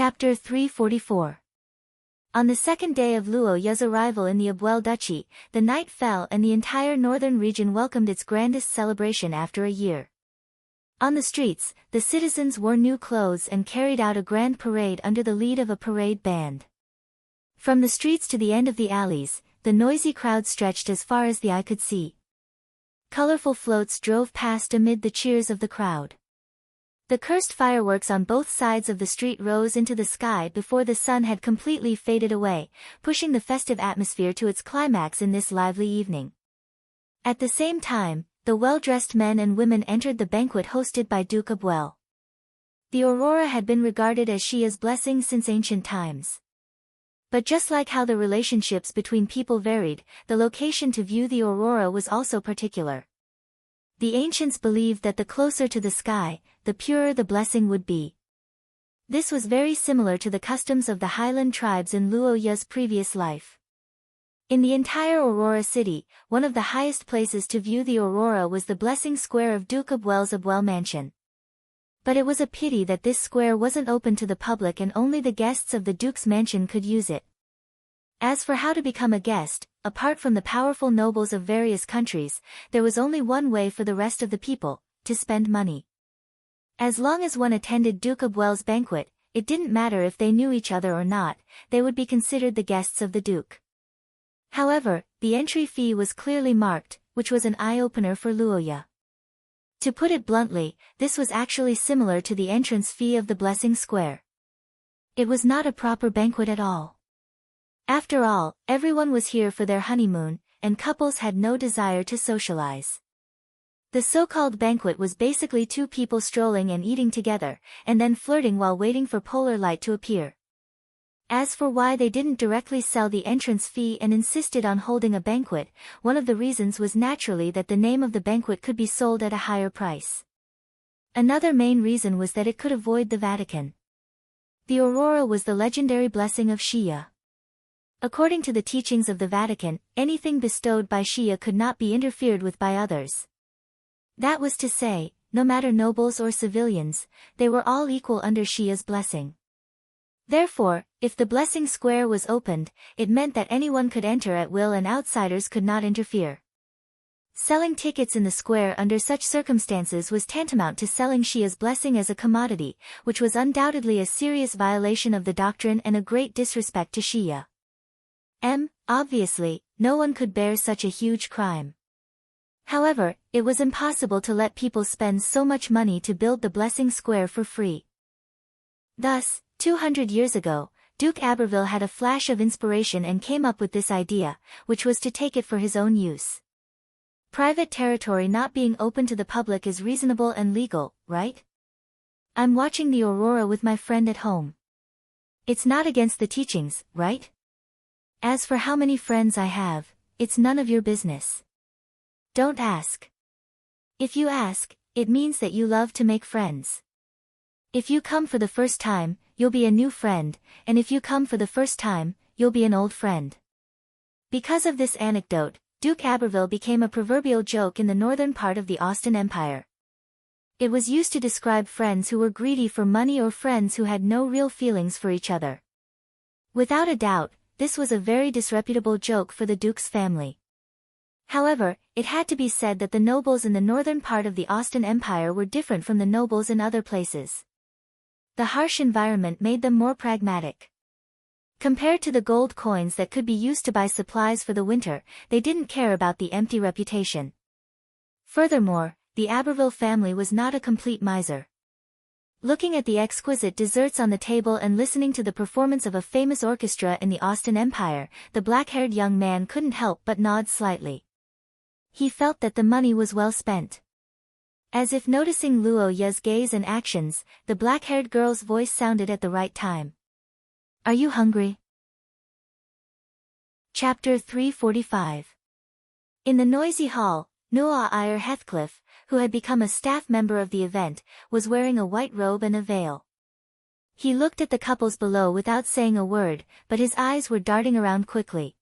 Chapter 344. On the second day of Luo Ya's arrival in the Abuel Duchy, the night fell and the entire northern region welcomed its grandest celebration after a year. On the streets, the citizens wore new clothes and carried out a grand parade under the lead of a parade band. From the streets to the end of the alleys, the noisy crowd stretched as far as the eye could see. Colorful floats drove past amid the cheers of the crowd. The cursed fireworks on both sides of the street rose into the sky before the sun had completely faded away, pushing the festive atmosphere to its climax in this lively evening. At the same time, the well-dressed men and women entered the banquet hosted by Duke Abuel. The aurora had been regarded as Shia's blessing since ancient times. But just like how the relationships between people varied, the location to view the aurora was also particular. The ancients believed that the closer to the sky, the purer the blessing would be. This was very similar to the customs of the highland tribes in Luo Ya's previous life. In the entire Aurora city, one of the highest places to view the aurora was the blessing square of Duke Abuel's Abuel mansion. But it was a pity that this square wasn't open to the public and only the guests of the Duke's mansion could use it. As for how to become a guest, apart from the powerful nobles of various countries, there was only one way for the rest of the people: to spend money. As long as one attended Duke Abuel's banquet, it didn't matter if they knew each other or not, they would be considered the guests of the Duke. However, the entry fee was clearly marked, which was an eye-opener for Luo Ya. To put it bluntly, this was actually similar to the entrance fee of the Blessing Square. It was not a proper banquet at all. After all, everyone was here for their honeymoon, and couples had no desire to socialize. The so-called banquet was basically two people strolling and eating together, and then flirting while waiting for polar light to appear. As for why they didn't directly sell the entrance fee and insisted on holding a banquet, one of the reasons was naturally that the name of the banquet could be sold at a higher price. Another main reason was that it could avoid the Vatican. The aurora was the legendary blessing of Shia. According to the teachings of the Vatican, anything bestowed by Shia could not be interfered with by others. That was to say, no matter nobles or civilians, they were all equal under Shia's blessing. Therefore, if the blessing square was opened, it meant that anyone could enter at will and outsiders could not interfere. Selling tickets in the square under such circumstances was tantamount to selling Shia's blessing as a commodity, which was undoubtedly a serious violation of the doctrine and a great disrespect to Shia. Obviously, no one could bear such a huge crime. However, it was impossible to let people spend so much money to build the Blessing Square for free. Thus, 200 years ago, Duke Aberville had a flash of inspiration and came up with this idea, which was to take it for his own use. Private territory not being open to the public is reasonable and legal, right? I'm watching the aurora with my friend at home. It's not against the teachings, right? As for how many friends I have, it's none of your business. Don't ask. If you ask, it means that you love to make friends. If you come for the first time, you'll be a new friend, and if you come for the first time, you'll be an old friend. Because of this anecdote, Duke Aberville became a proverbial joke in the northern part of the Austin Empire. It was used to describe friends who were greedy for money or friends who had no real feelings for each other. Without a doubt, this was a very disreputable joke for the Duke's family. However, it had to be said that the nobles in the northern part of the Austin Empire were different from the nobles in other places. The harsh environment made them more pragmatic. Compared to the gold coins that could be used to buy supplies for the winter, they didn't care about the empty reputation. Furthermore, the Aberville family was not a complete miser. Looking at the exquisite desserts on the table and listening to the performance of a famous orchestra in the Austin Empire, the black-haired young man couldn't help but nod slightly. He felt that the money was well spent. As if noticing Luo Ya's gaze and actions, the black-haired girl's voice sounded at the right time. Are you hungry? Chapter 345. In the noisy hall, Noah Eyre Heathcliff, who had become a staff member of the event, was wearing a white robe and a veil. He looked at the couples below without saying a word, but his eyes were darting around quickly.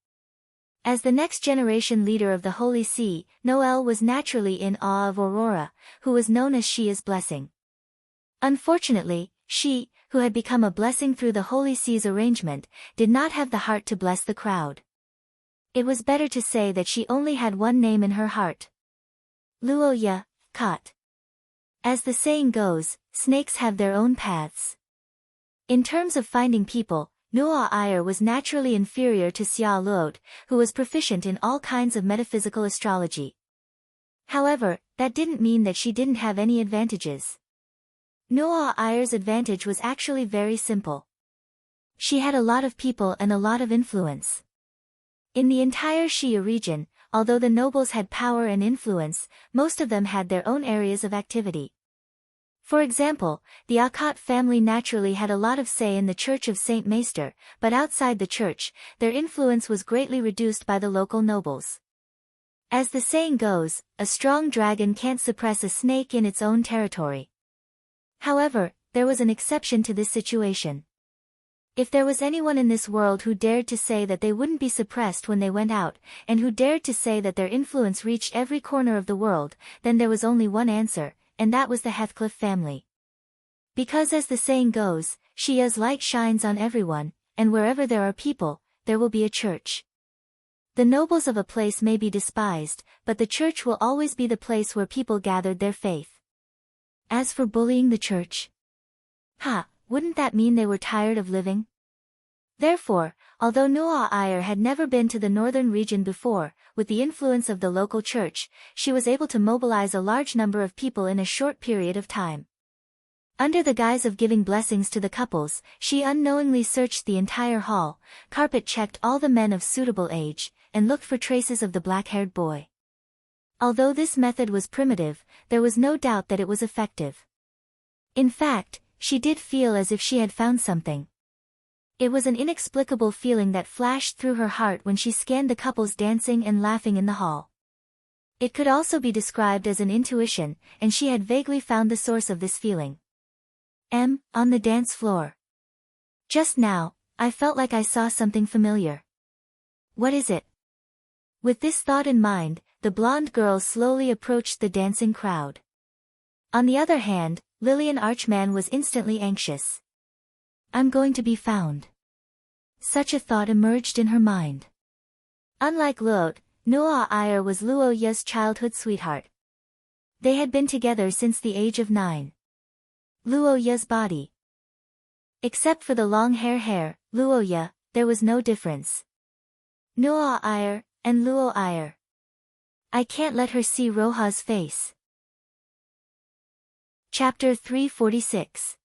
As the next generation leader of the Holy See, Noel was naturally in awe of Aurora, who was known as Shia's blessing. Unfortunately, she, who had become a blessing through the Holy See's arrangement, did not have the heart to bless the crowd. It was better to say that she only had one name in her heart. Luoya, caught. As the saying goes, snakes have their own paths. In terms of finding people, Nuo Iyer was naturally inferior to Xia Luot, who was proficient in all kinds of metaphysical astrology. However, that didn't mean that she didn't have any advantages. Nuo Iyer's advantage was actually very simple. She had a lot of people and a lot of influence. In the entire Xia region, although the nobles had power and influence, most of them had their own areas of activity. For example, the Akkad family naturally had a lot of say in the Church of Saint Maester, but outside the church, their influence was greatly reduced by the local nobles. As the saying goes, a strong dragon can't suppress a snake in its own territory. However, there was an exception to this situation. If there was anyone in this world who dared to say that they wouldn't be suppressed when they went out, and who dared to say that their influence reached every corner of the world, then there was only one answer, and that was the Heathcliff family. Because as the saying goes, Xia's light shines on everyone, and wherever there are people, there will be a church. The nobles of a place may be despised, but the church will always be the place where people gathered their faith. As for bullying the church, wouldn't that mean they were tired of living? Therefore, although Nuo Iyer had never been to the northern region before, with the influence of the local church, she was able to mobilize a large number of people in a short period of time. Under the guise of giving blessings to the couples, she unknowingly searched the entire hall, carpet-checked all the men of suitable age, and looked for traces of the black-haired boy. Although this method was primitive, there was no doubt that it was effective. In fact, she did feel as if she had found something. It was an inexplicable feeling that flashed through her heart when she scanned the couples dancing and laughing in the hall. It could also be described as an intuition, and she had vaguely found the source of this feeling. On the dance floor. Just now, I felt like I saw something familiar. What is it? With this thought in mind, the blonde girl slowly approached the dancing crowd. On the other hand, Lillian Archman was instantly anxious. I'm going to be found. Such a thought emerged in her mind. Unlike Luot, Nuo Iyer was Luoya's childhood sweetheart. They had been together since the age of 9. Luoya's body. Except for the long hair, Luoya, there was no difference. Nuo Iyer, and Luo Iyer. I can't let her see Roha's face. Chapter 346.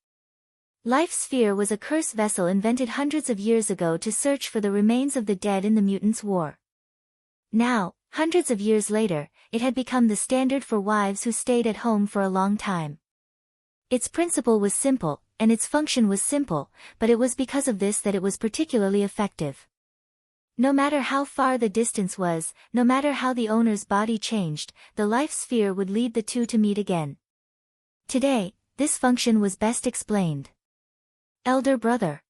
Life Sphere was a curse vessel invented hundreds of years ago to search for the remains of the dead in the Mutants' War. Now, hundreds of years later, it had become the standard for wives who stayed at home for a long time. Its principle was simple, and its function was simple, but it was because of this that it was particularly effective. No matter how far the distance was, no matter how the owner's body changed, the life sphere would lead the two to meet again. Today, this function was best explained. Elder brother.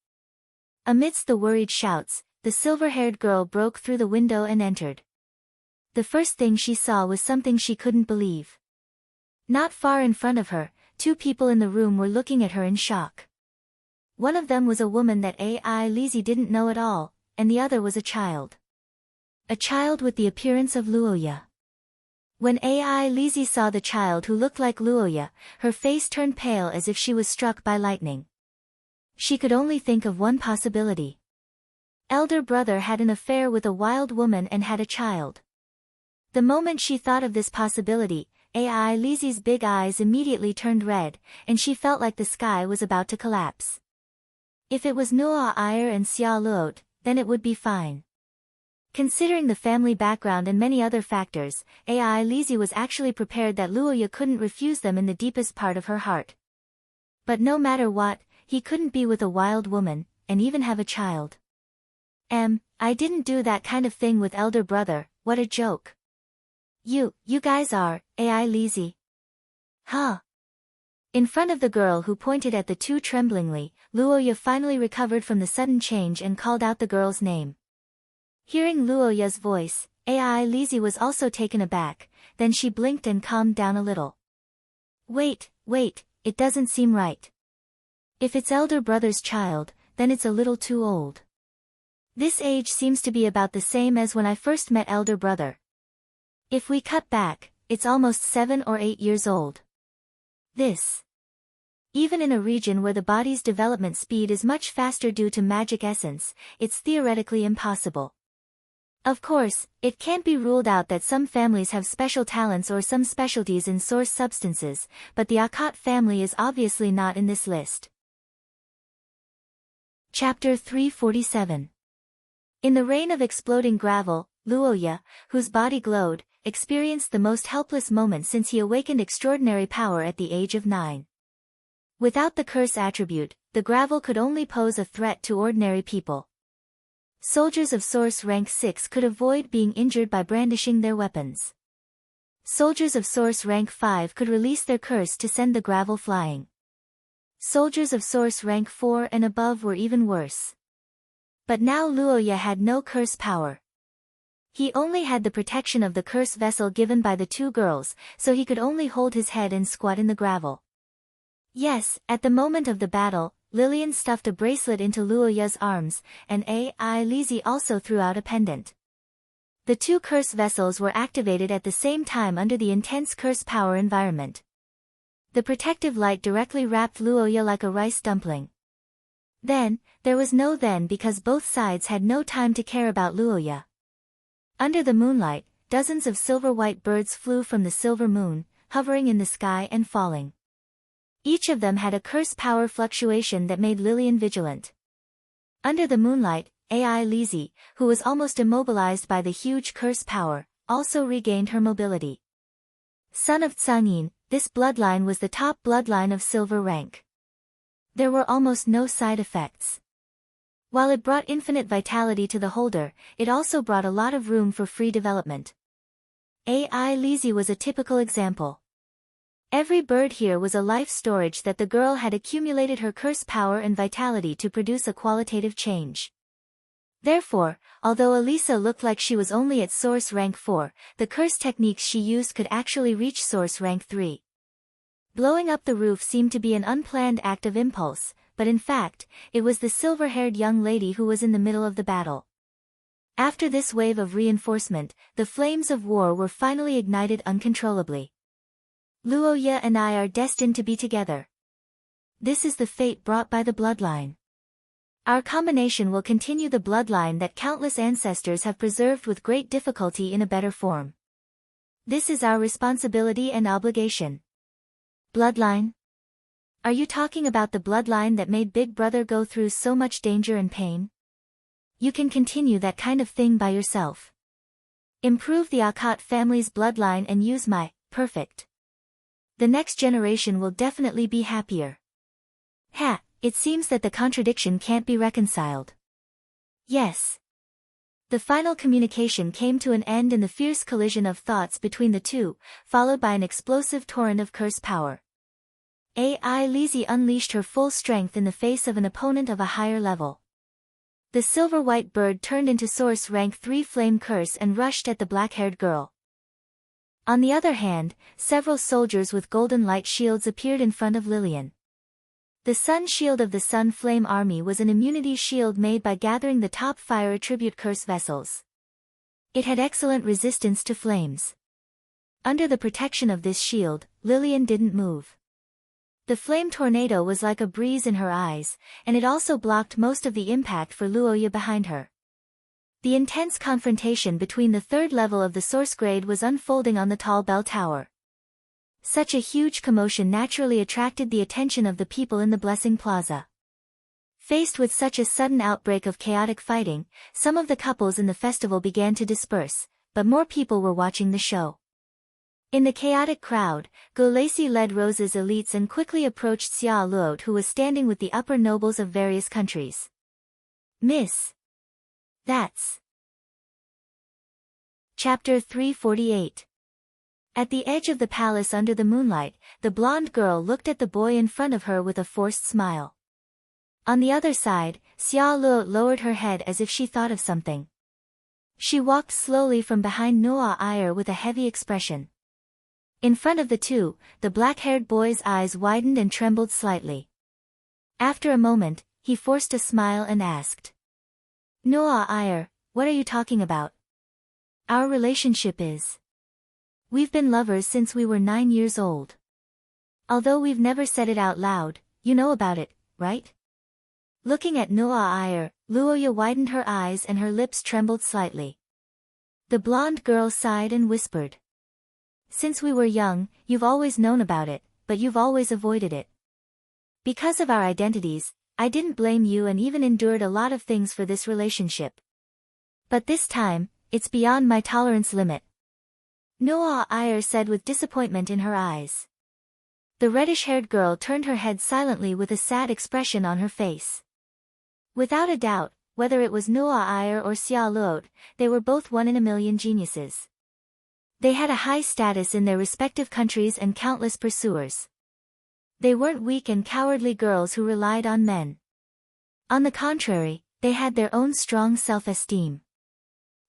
Amidst the worried shouts, the silver-haired girl broke through the window and entered. The first thing she saw was something she couldn't believe. Not far in front of her, two people in the room were looking at her in shock. One of them was a woman that Ai Lizzie didn't know at all, and the other was a child. A child with the appearance of Luoya. When Ai Lizzie saw the child who looked like Luoya, her face turned pale as if she was struck by lightning. She could only think of one possibility. Elder brother had an affair with a wild woman and had a child. The moment she thought of this possibility, Ai Lizzie's big eyes immediately turned red, and she felt like the sky was about to collapse. If it was Nuo Iyer and Xia Luot, then it would be fine. Considering the family background and many other factors, Ai Lizzie was actually prepared that Luoya couldn't refuse them in the deepest part of her heart. But no matter what, he couldn't be with a wild woman, and even have a child. I didn't do that kind of thing with elder brother, what a joke. You guys are, Ai Lizzie. Huh? In front of the girl who pointed at the two tremblingly, Luoya finally recovered from the sudden change and called out the girl's name. Hearing Luoya's voice, Ai Lizzie was also taken aback, then she blinked and calmed down a little. Wait, it doesn't seem right. If it's elder brother's child, then it's a little too old. This age seems to be about the same as when I first met elder brother. If we cut back, it's almost 7 or 8 years old. This. Even in a region where the body's development speed is much faster due to magic essence, it's theoretically impossible. Of course, it can't be ruled out that some families have special talents or some specialties in source substances, but the Akot family is obviously not in this list. Chapter 347. In the rain of exploding gravel, Luoya, whose body glowed, experienced the most helpless moment since he awakened extraordinary power at the age of 9. Without the curse attribute, the gravel could only pose a threat to ordinary people. Soldiers of source rank 6 could avoid being injured by brandishing their weapons. Soldiers of source rank 5 could release their curse to send the gravel flying. Soldiers of source rank 4 and above were even worse. But now Luoya had no curse power. He only had the protection of the curse vessel given by the 2 girls, so he could only hold his head and squat in the gravel. Yes, at the moment of the battle, Lillian stuffed a bracelet into Luoya's arms, and A.I. Lizzie also threw out a pendant. The 2 curse vessels were activated at the same time under the intense curse power environment. The protective light directly wrapped Luoya like a rice dumpling. Then, there was no then because both sides had no time to care about Luoya. Under the moonlight, dozens of silver-white birds flew from the silver moon, hovering in the sky and falling. Each of them had a curse power fluctuation that made Lillian vigilant. Under the moonlight, A.I. Lizzie, who was almost immobilized by the huge curse power, also regained her mobility. Son of Tsangyin, this bloodline was the top bloodline of silver rank. There were almost no side effects. While it brought infinite vitality to the holder, it also brought a lot of room for free development. A.I. Lizzie was a typical example. Every bird here was a life storage that the girl had accumulated her curse power and vitality to produce a qualitative change. Therefore, although Elisa looked like she was only at source rank 4, the curse techniques she used could actually reach source rank 3. Blowing up the roof seemed to be an unplanned act of impulse, but in fact, it was the silver-haired young lady who was in the middle of the battle. After this wave of reinforcement, the flames of war were finally ignited uncontrollably. Luoya and I are destined to be together. This is the fate brought by the bloodline. Our combination will continue the bloodline that countless ancestors have preserved with great difficulty in a better form. This is our responsibility and obligation. Bloodline? Are you talking about the bloodline that made Big Brother go through so much danger and pain? You can continue that kind of thing by yourself. Improve the Akot family's bloodline and use my perfect. The next generation will definitely be happier. It seems that the contradiction can't be reconciled. Yes. The final communication came to an end in the fierce collision of thoughts between the two, followed by an explosive torrent of curse power. A.I. Lizzie unleashed her full strength in the face of an opponent of a higher level. The silver-white bird turned into source rank 3 flame curse and rushed at the black-haired girl. On the other hand, several soldiers with golden light shields appeared in front of Lillian. The Sun Shield of the Sun Flame Army was an immunity shield made by gathering the top fire attribute curse vessels. It had excellent resistance to flames. Under the protection of this shield, Lillian didn't move. The flame tornado was like a breeze in her eyes, and it also blocked most of the impact for Luoya behind her. The intense confrontation between the third level of the source grade was unfolding on the tall bell tower. Such a huge commotion naturally attracted the attention of the people in the Blessing Plaza. Faced with such a sudden outbreak of chaotic fighting, some of the couples in the festival began to disperse, but more people were watching the show. In the chaotic crowd, Go Lacey led Rose's elites and quickly approached Xia Luot, who was standing with the upper nobles of various countries. Miss. That's. Chapter 348. At the edge of the palace under the moonlight, the blonde girl looked at the boy in front of her with a forced smile. On the other side, Xia Luot lowered her head as if she thought of something. She walked slowly from behind Noah Iyer with a heavy expression. In front of the two, the black-haired boy's eyes widened and trembled slightly. After a moment, he forced a smile and asked. Noah Iyer, what are you talking about? Our relationship is. We've been lovers since we were 9 years old. Although we've never said it out loud, you know about it, right? Looking at Noah Iyer, Luoya widened her eyes and her lips trembled slightly. The blonde girl sighed and whispered. Since we were young, you've always known about it, but you've always avoided it. Because of our identities, I didn't blame you and even endured a lot of things for this relationship. But this time, it's beyond my tolerance limit. Noah Iyer said with disappointment in her eyes. The reddish-haired girl turned her head silently with a sad expression on her face. Without a doubt, whether it was Noah Iyer or Xia Luot, they were both 1 in a million geniuses. They had a high status in their respective countries and countless pursuers. They weren't weak and cowardly girls who relied on men. On the contrary, they had their own strong self-esteem.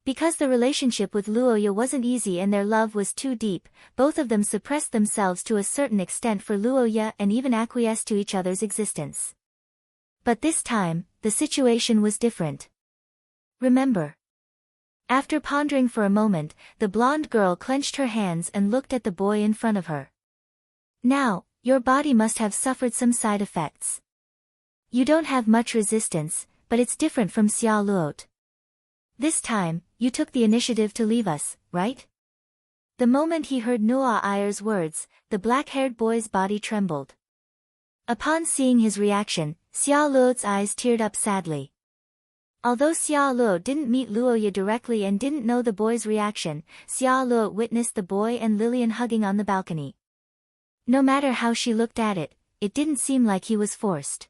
Because the relationship with Luoya wasn't easy and their love was too deep, both of them suppressed themselves to a certain extent for Luoya and even acquiesced to each other's existence. But this time, the situation was different. Remember. After pondering for a moment, the blonde girl clenched her hands and looked at the boy in front of her. Now, your body must have suffered some side effects. You don't have much resistance, but it's different from Xia Luot. This time, you took the initiative to leave us, right? The moment he heard Noah Iyer's words, the black-haired boy's body trembled. Upon seeing his reaction, Xia Luot's eyes teared up sadly. Although Xia Luot didn't meet Luoya directly and didn't know the boy's reaction, Xia Luot witnessed the boy and Lillian hugging on the balcony. No matter how she looked at it, it didn't seem like he was forced.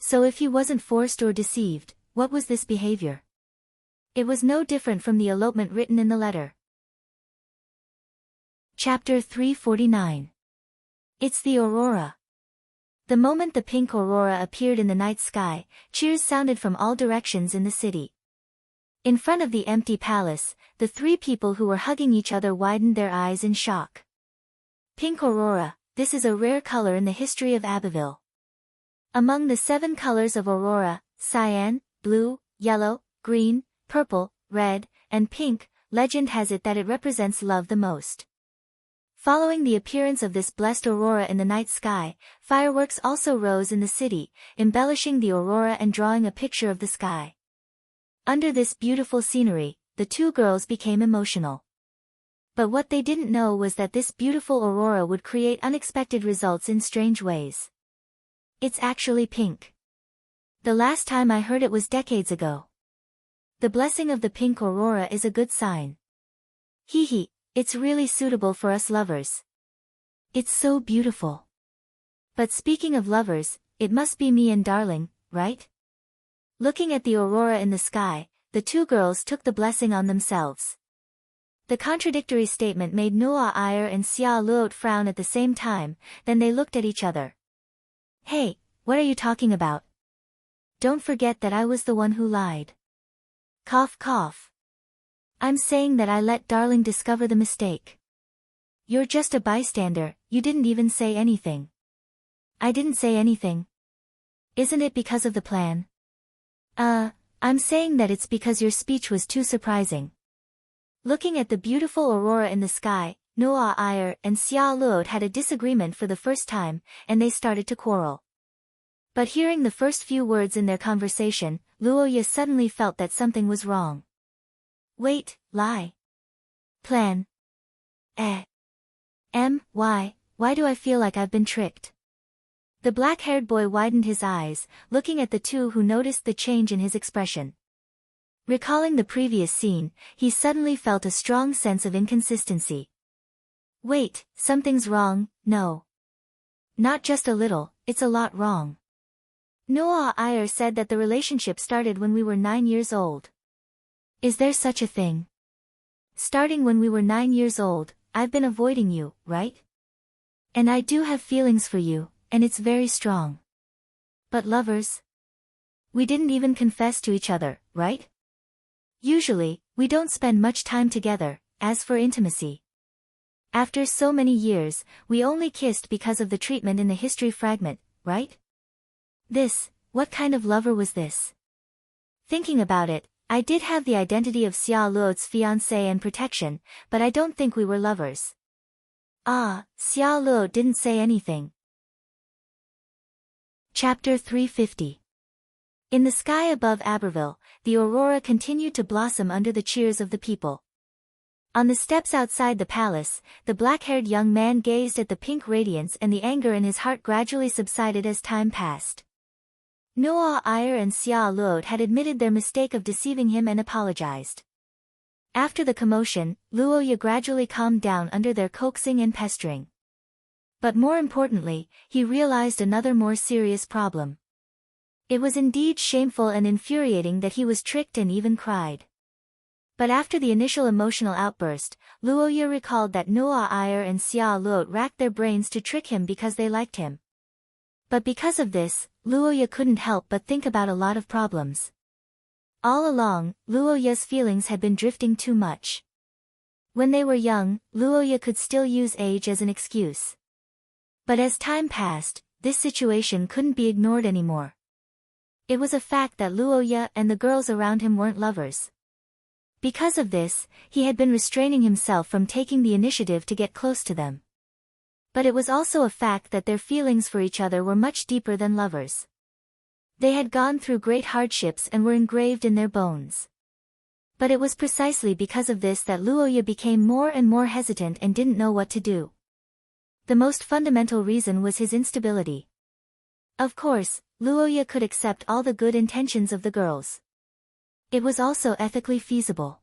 So if he wasn't forced or deceived, what was this behavior? It was no different from the elopement written in the letter. Chapter 349. It's the aurora. The moment the pink aurora appeared in the night sky, cheers sounded from all directions in the city. In front of the empty palace, the 3 people who were hugging each other widened their eyes in shock. Pink aurora, this is a rare color in the history of Abbeville. Among the 7 colors of aurora, cyan, blue, yellow, green, purple, red, and pink, legend has it that it represents love the most. Following the appearance of this blessed aurora in the night sky, fireworks also rose in the city, embellishing the aurora and drawing a picture of the sky. Under this beautiful scenery, the 2 girls became emotional. But what they didn't know was that this beautiful aurora would create unexpected results in strange ways. It's actually pink. The last time I heard it was decades ago. The blessing of the pink aurora is a good sign. Hee hee. It's really suitable for us lovers. It's so beautiful. But speaking of lovers, it must be me and darling, right? Looking at the aurora in the sky, the 2 girls took the blessing on themselves. The contradictory statement made Noah Iyer and Xia Luot frown at the same time, then they looked at each other. Hey, what are you talking about? Don't forget that I was the one who lied. Cough cough. I'm saying that I let darling discover the mistake. You're just a bystander, you didn't even say anything. I didn't say anything. Isn't it because of the plan? I'm saying that it's because your speech was too surprising. Looking at the beautiful aurora in the sky, Noah Iyer and Xia Luot had a disagreement for the first time, and they started to quarrel. But hearing the first few words in their conversation, Luoya suddenly felt that something was wrong. Wait, lie. Plan. Why do I feel like I've been tricked? The black-haired boy widened his eyes, looking at the 2 who noticed the change in his expression. Recalling the previous scene, he suddenly felt a strong sense of inconsistency. Wait, something's wrong, no. Not just a little, it's a lot wrong. Noah Iyer said that the relationship started when we were 9 years old. Is there such a thing? Starting when we were 9 years old, I've been avoiding you, right? And I do have feelings for you, and it's very strong. But lovers? We didn't even confess to each other, right? Usually, we don't spend much time together, as for intimacy. After so many years, we only kissed because of the treatment in the history fragment, right? What kind of lover was this? Thinking about it, I did have the identity of Xia Luo's fiancé and protection, but I don't think we were lovers. Ah, Xia Luo didn't say anything. Chapter 350. In the sky above Aberville, the aurora continued to blossom under the cheers of the people. On the steps outside the palace, the black-haired young man gazed at the pink radiance, and the anger in his heart gradually subsided as time passed. Noah Iyer and Xia Luo had admitted their mistake of deceiving him and apologized. After the commotion, Luoya gradually calmed down under their coaxing and pestering. But more importantly, he realized another more serious problem. It was indeed shameful and infuriating that he was tricked and even cried. But after the initial emotional outburst, Luoya recalled that Noah Iyer and Xia Luo racked their brains to trick him because they liked him. But because of this, Luoya couldn't help but think about a lot of problems. All along, Luoya's feelings had been drifting too much. When they were young, Luoya could still use age as an excuse. But as time passed, this situation couldn't be ignored anymore. It was a fact that Luoya and the girls around him weren't lovers. Because of this, he had been restraining himself from taking the initiative to get close to them. But it was also a fact that their feelings for each other were much deeper than lovers. They had gone through great hardships and were engraved in their bones. But it was precisely because of this that Luoya became more and more hesitant and didn't know what to do. The most fundamental reason was his instability. Of course, Luoya could accept all the good intentions of the girls. It was also ethically feasible.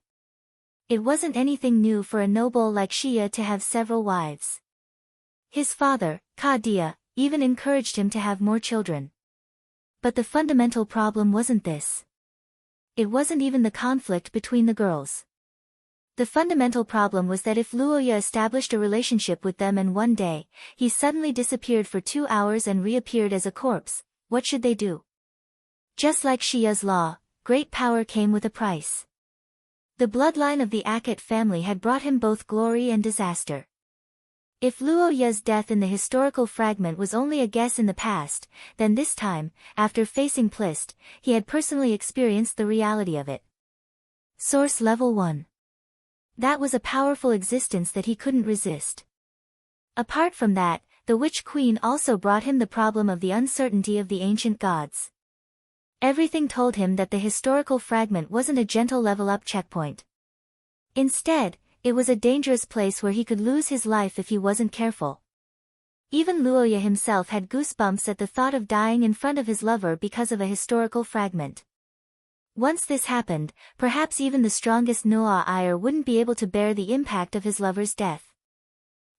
It wasn't anything new for a noble like Xia to have several wives. His father, Ka Dia, even encouraged him to have more children. But the fundamental problem wasn't this. It wasn't even the conflict between the girls. The fundamental problem was that if Luoya established a relationship with them and one day, he suddenly disappeared for 2 hours and reappeared as a corpse, what should they do? Just like Xia's law, great power came with a price. The bloodline of the Akhet family had brought him both glory and disaster. If Luoya's death in the historical fragment was only a guess in the past, then this time, after facing Plist, he had personally experienced the reality of it. Source Level 1. That was a powerful existence that he couldn't resist. Apart from that, the Witch Queen also brought him the problem of the uncertainty of the ancient gods. Everything told him that the historical fragment wasn't a gentle level-up checkpoint. Instead, it was a dangerous place where he could lose his life if he wasn't careful. Even Luoya himself had goosebumps at the thought of dying in front of his lover because of a historical fragment. Once this happened, perhaps even the strongest Noah Iyer wouldn't be able to bear the impact of his lover's death.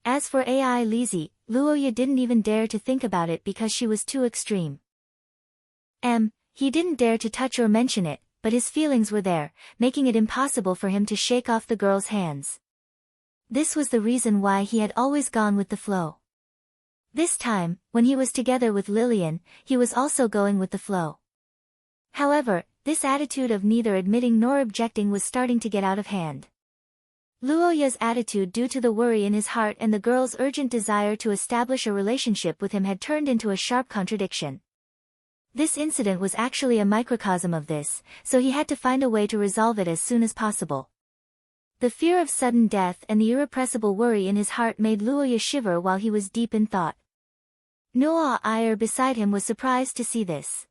As for Ai Lizzie, Luoya didn't even dare to think about it because she was too extreme. He didn't dare to touch or mention it, but his feelings were there, making it impossible for him to shake off the girl's hands. This was the reason why he had always gone with the flow. This time, when he was together with Lillian, he was also going with the flow. However, this attitude of neither admitting nor objecting was starting to get out of hand. Luoya's attitude due to the worry in his heart and the girl's urgent desire to establish a relationship with him had turned into a sharp contradiction. This incident was actually a microcosm of this, so he had to find a way to resolve it as soon as possible. The fear of sudden death and the irrepressible worry in his heart made Luoya shiver while he was deep in thought. Noah Iyer beside him was surprised to see this.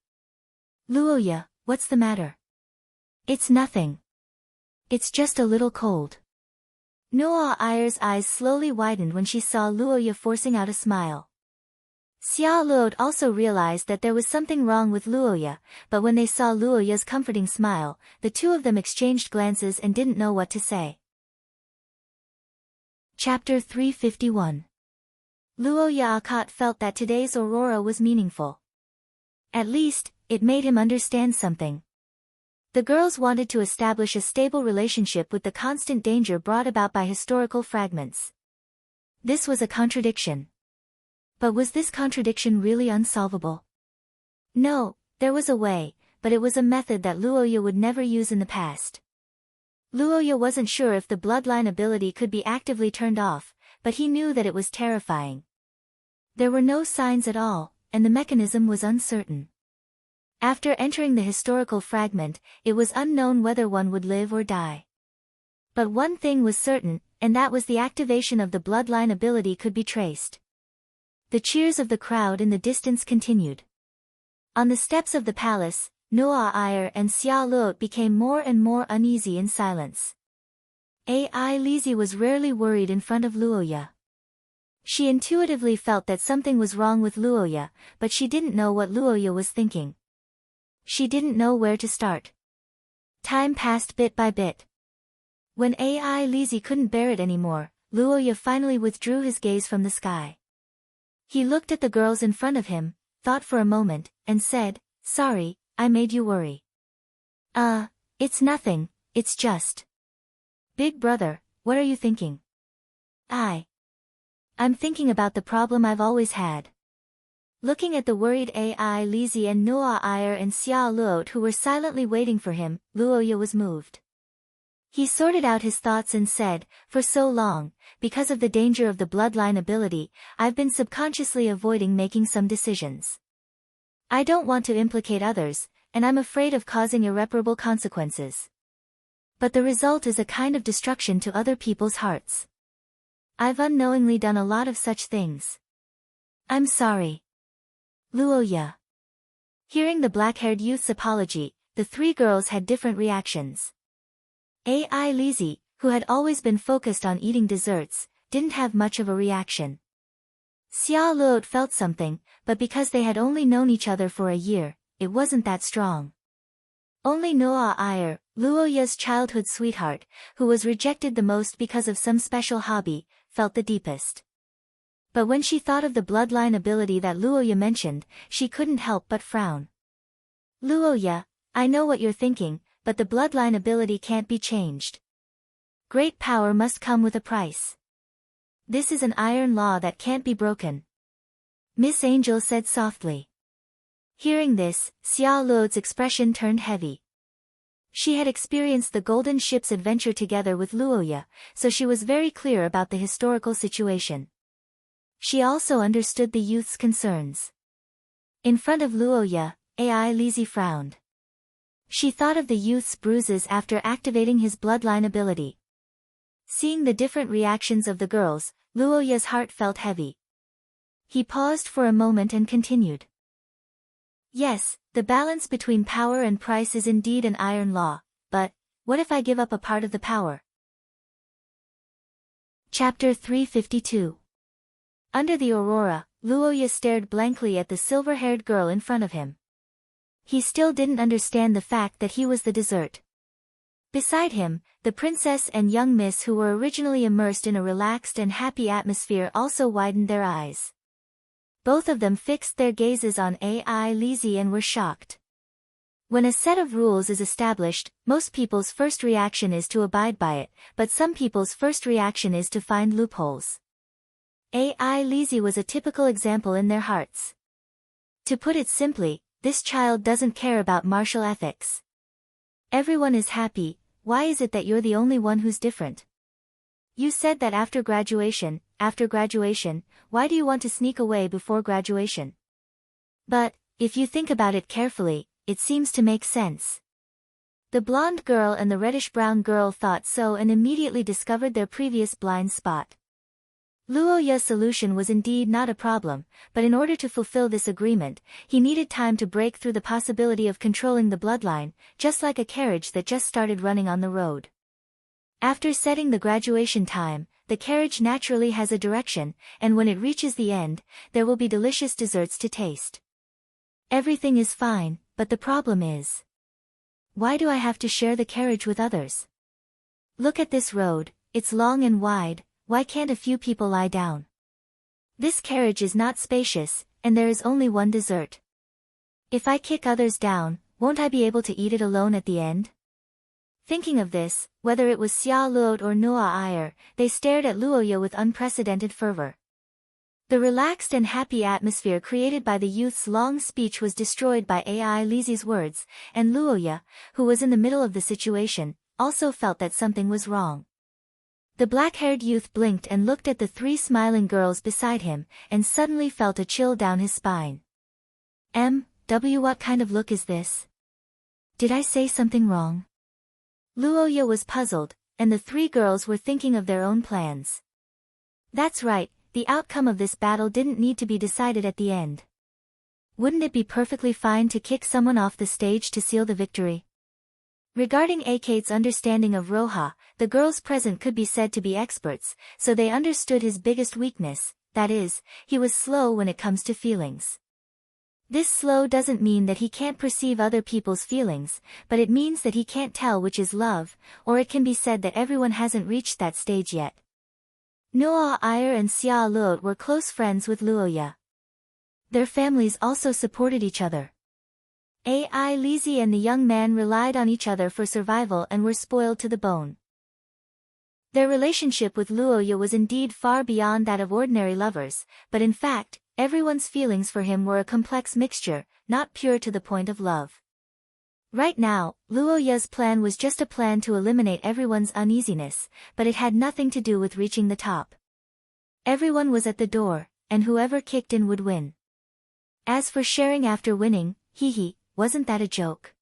Luoya, what's the matter? It's nothing. It's just a little cold. Noah Iyer's eyes slowly widened when she saw Luoya forcing out a smile. Xia Luo also realized that there was something wrong with Luoya, but when they saw Luoya's comforting smile, the two of them exchanged glances and didn't know what to say. Chapter 351. Luoya Akhet felt that today's aurora was meaningful. At least, it made him understand something. The girls wanted to establish a stable relationship with the constant danger brought about by historical fragments. This was a contradiction. But was this contradiction really unsolvable? No, there was a way, but it was a method that Luoya would never use in the past. Luoya wasn't sure if the bloodline ability could be actively turned off, but he knew that it was terrifying. There were no signs at all, and the mechanism was uncertain. After entering the historical fragment, it was unknown whether one would live or die. But one thing was certain, and that was the activation of the bloodline ability could be traced. The cheers of the crowd in the distance continued. On the steps of the palace, Noah Iyer and Xia Luot became more and more uneasy in silence. Ai Lizi was rarely worried in front of Luoya. She intuitively felt that something was wrong with Luoya, but she didn't know what Luoya was thinking. She didn't know where to start. Time passed bit by bit. When Ai Lizi couldn't bear it anymore, Luoya finally withdrew his gaze from the sky. He looked at the girls in front of him, thought for a moment, and said, "Sorry, I made you worry." It's nothing, it's just. Big brother, what are you thinking? I'm thinking about the problem I've always had. Looking at the worried Ai Lizi and Noah Iyer and Xia Luot who were silently waiting for him, Luoya was moved. He sorted out his thoughts and said, "For so long, because of the danger of the bloodline ability, I've been subconsciously avoiding making some decisions. I don't want to implicate others, and I'm afraid of causing irreparable consequences. But the result is a kind of destruction to other people's hearts. I've unknowingly done a lot of such things. I'm sorry." Luoya. Hearing the black-haired youth's apology, the three girls had different reactions. Ai Lizi, who had always been focused on eating desserts, didn't have much of a reaction. Xia Luot felt something, but because they had only known each other for a year, it wasn't that strong. Only Noah Iyer, Luoya's childhood sweetheart, who was rejected the most because of some special hobby, felt the deepest. But when she thought of the bloodline ability that Luoya mentioned, she couldn't help but frown. "Luoya, I know what you're thinking, but the bloodline ability can't be changed. Great power must come with a price. This is an iron law that can't be broken," Miss Angel said softly. Hearing this, Xia Luot's expression turned heavy. She had experienced the Golden Ship's adventure together with Luoya, so she was very clear about the historical situation. She also understood the youth's concerns. In front of Luoya, Ai Lizi frowned. She thought of the youth's bruises after activating his bloodline ability. Seeing the different reactions of the girls, Luoya's heart felt heavy. He paused for a moment and continued. "Yes, the balance between power and price is indeed an iron law, but what if I give up a part of the power?" Chapter 352. Under the aurora, Luoya stared blankly at the silver-haired girl in front of him. He still didn't understand the fact that he was the dessert. Beside him, the princess and young miss who were originally immersed in a relaxed and happy atmosphere also widened their eyes. Both of them fixed their gazes on Ai Lizi and were shocked. When a set of rules is established, most people's first reaction is to abide by it, but some people's first reaction is to find loopholes. Ai Lizi was a typical example in their hearts. To put it simply, this child doesn't care about martial ethics. Everyone is happy, why is it that you're the only one who's different? You said that after graduation, why do you want to sneak away before graduation? But, if you think about it carefully, it seems to make sense. The blonde girl and the reddish-brown girl thought so and immediately discovered their previous blind spot. Luoya's solution was indeed not a problem, but in order to fulfill this agreement, he needed time to break through the possibility of controlling the bloodline, just like a carriage that just started running on the road. After setting the graduation time, the carriage naturally has a direction, and when it reaches the end, there will be delicious desserts to taste. Everything is fine, but the problem is, why do I have to share the carriage with others? Look at this road, it's long and wide. Why can't a few people lie down? This carriage is not spacious, and there is only one dessert. If I kick others down, won't I be able to eat it alone at the end? Thinking of this, whether it was Xia Luot or Noah Iyer, they stared at Luoya with unprecedented fervor. The relaxed and happy atmosphere created by the youth's long speech was destroyed by Ai Lizi's words, and Luoya, who was in the middle of the situation, also felt that something was wrong. The black-haired youth blinked and looked at the three smiling girls beside him, and suddenly felt a chill down his spine. What kind of look is this? Did I say something wrong? Luoya was puzzled, and the three girls were thinking of their own plans. That's right, the outcome of this battle didn't need to be decided at the end. Wouldn't it be perfectly fine to kick someone off the stage to seal the victory? Regarding Akate's understanding of Roha, the girls present could be said to be experts, so they understood his biggest weakness, that is, he was slow when it comes to feelings. This slow doesn't mean that he can't perceive other people's feelings, but it means that he can't tell which is love, or it can be said that everyone hasn't reached that stage yet. Noa Iyer and Xia Luot were close friends with Luoya. Their families also supported each other. Ai Lizzie and the young man relied on each other for survival and were spoiled to the bone. Their relationship with Luoya was indeed far beyond that of ordinary lovers, but in fact, everyone's feelings for him were a complex mixture, not pure to the point of love. Right now, Luoya's plan was just a plan to eliminate everyone's uneasiness, but it had nothing to do with reaching the top. Everyone was at the door, and whoever kicked in would win. As for sharing after winning, wasn't that a joke?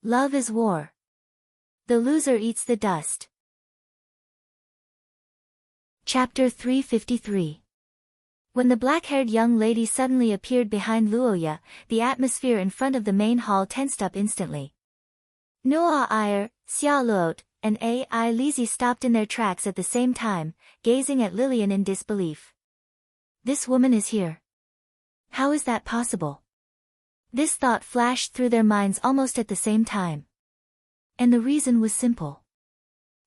Love is war. The loser eats the dust. Chapter 353. When the black-haired young lady suddenly appeared behind Luoya, the atmosphere in front of the main hall tensed up instantly. Noa Iyer, Xia Luot, and Ai Lizzie stopped in their tracks at the same time, gazing at Lillian in disbelief. This woman is here. How is that possible? This thought flashed through their minds almost at the same time. And the reason was simple.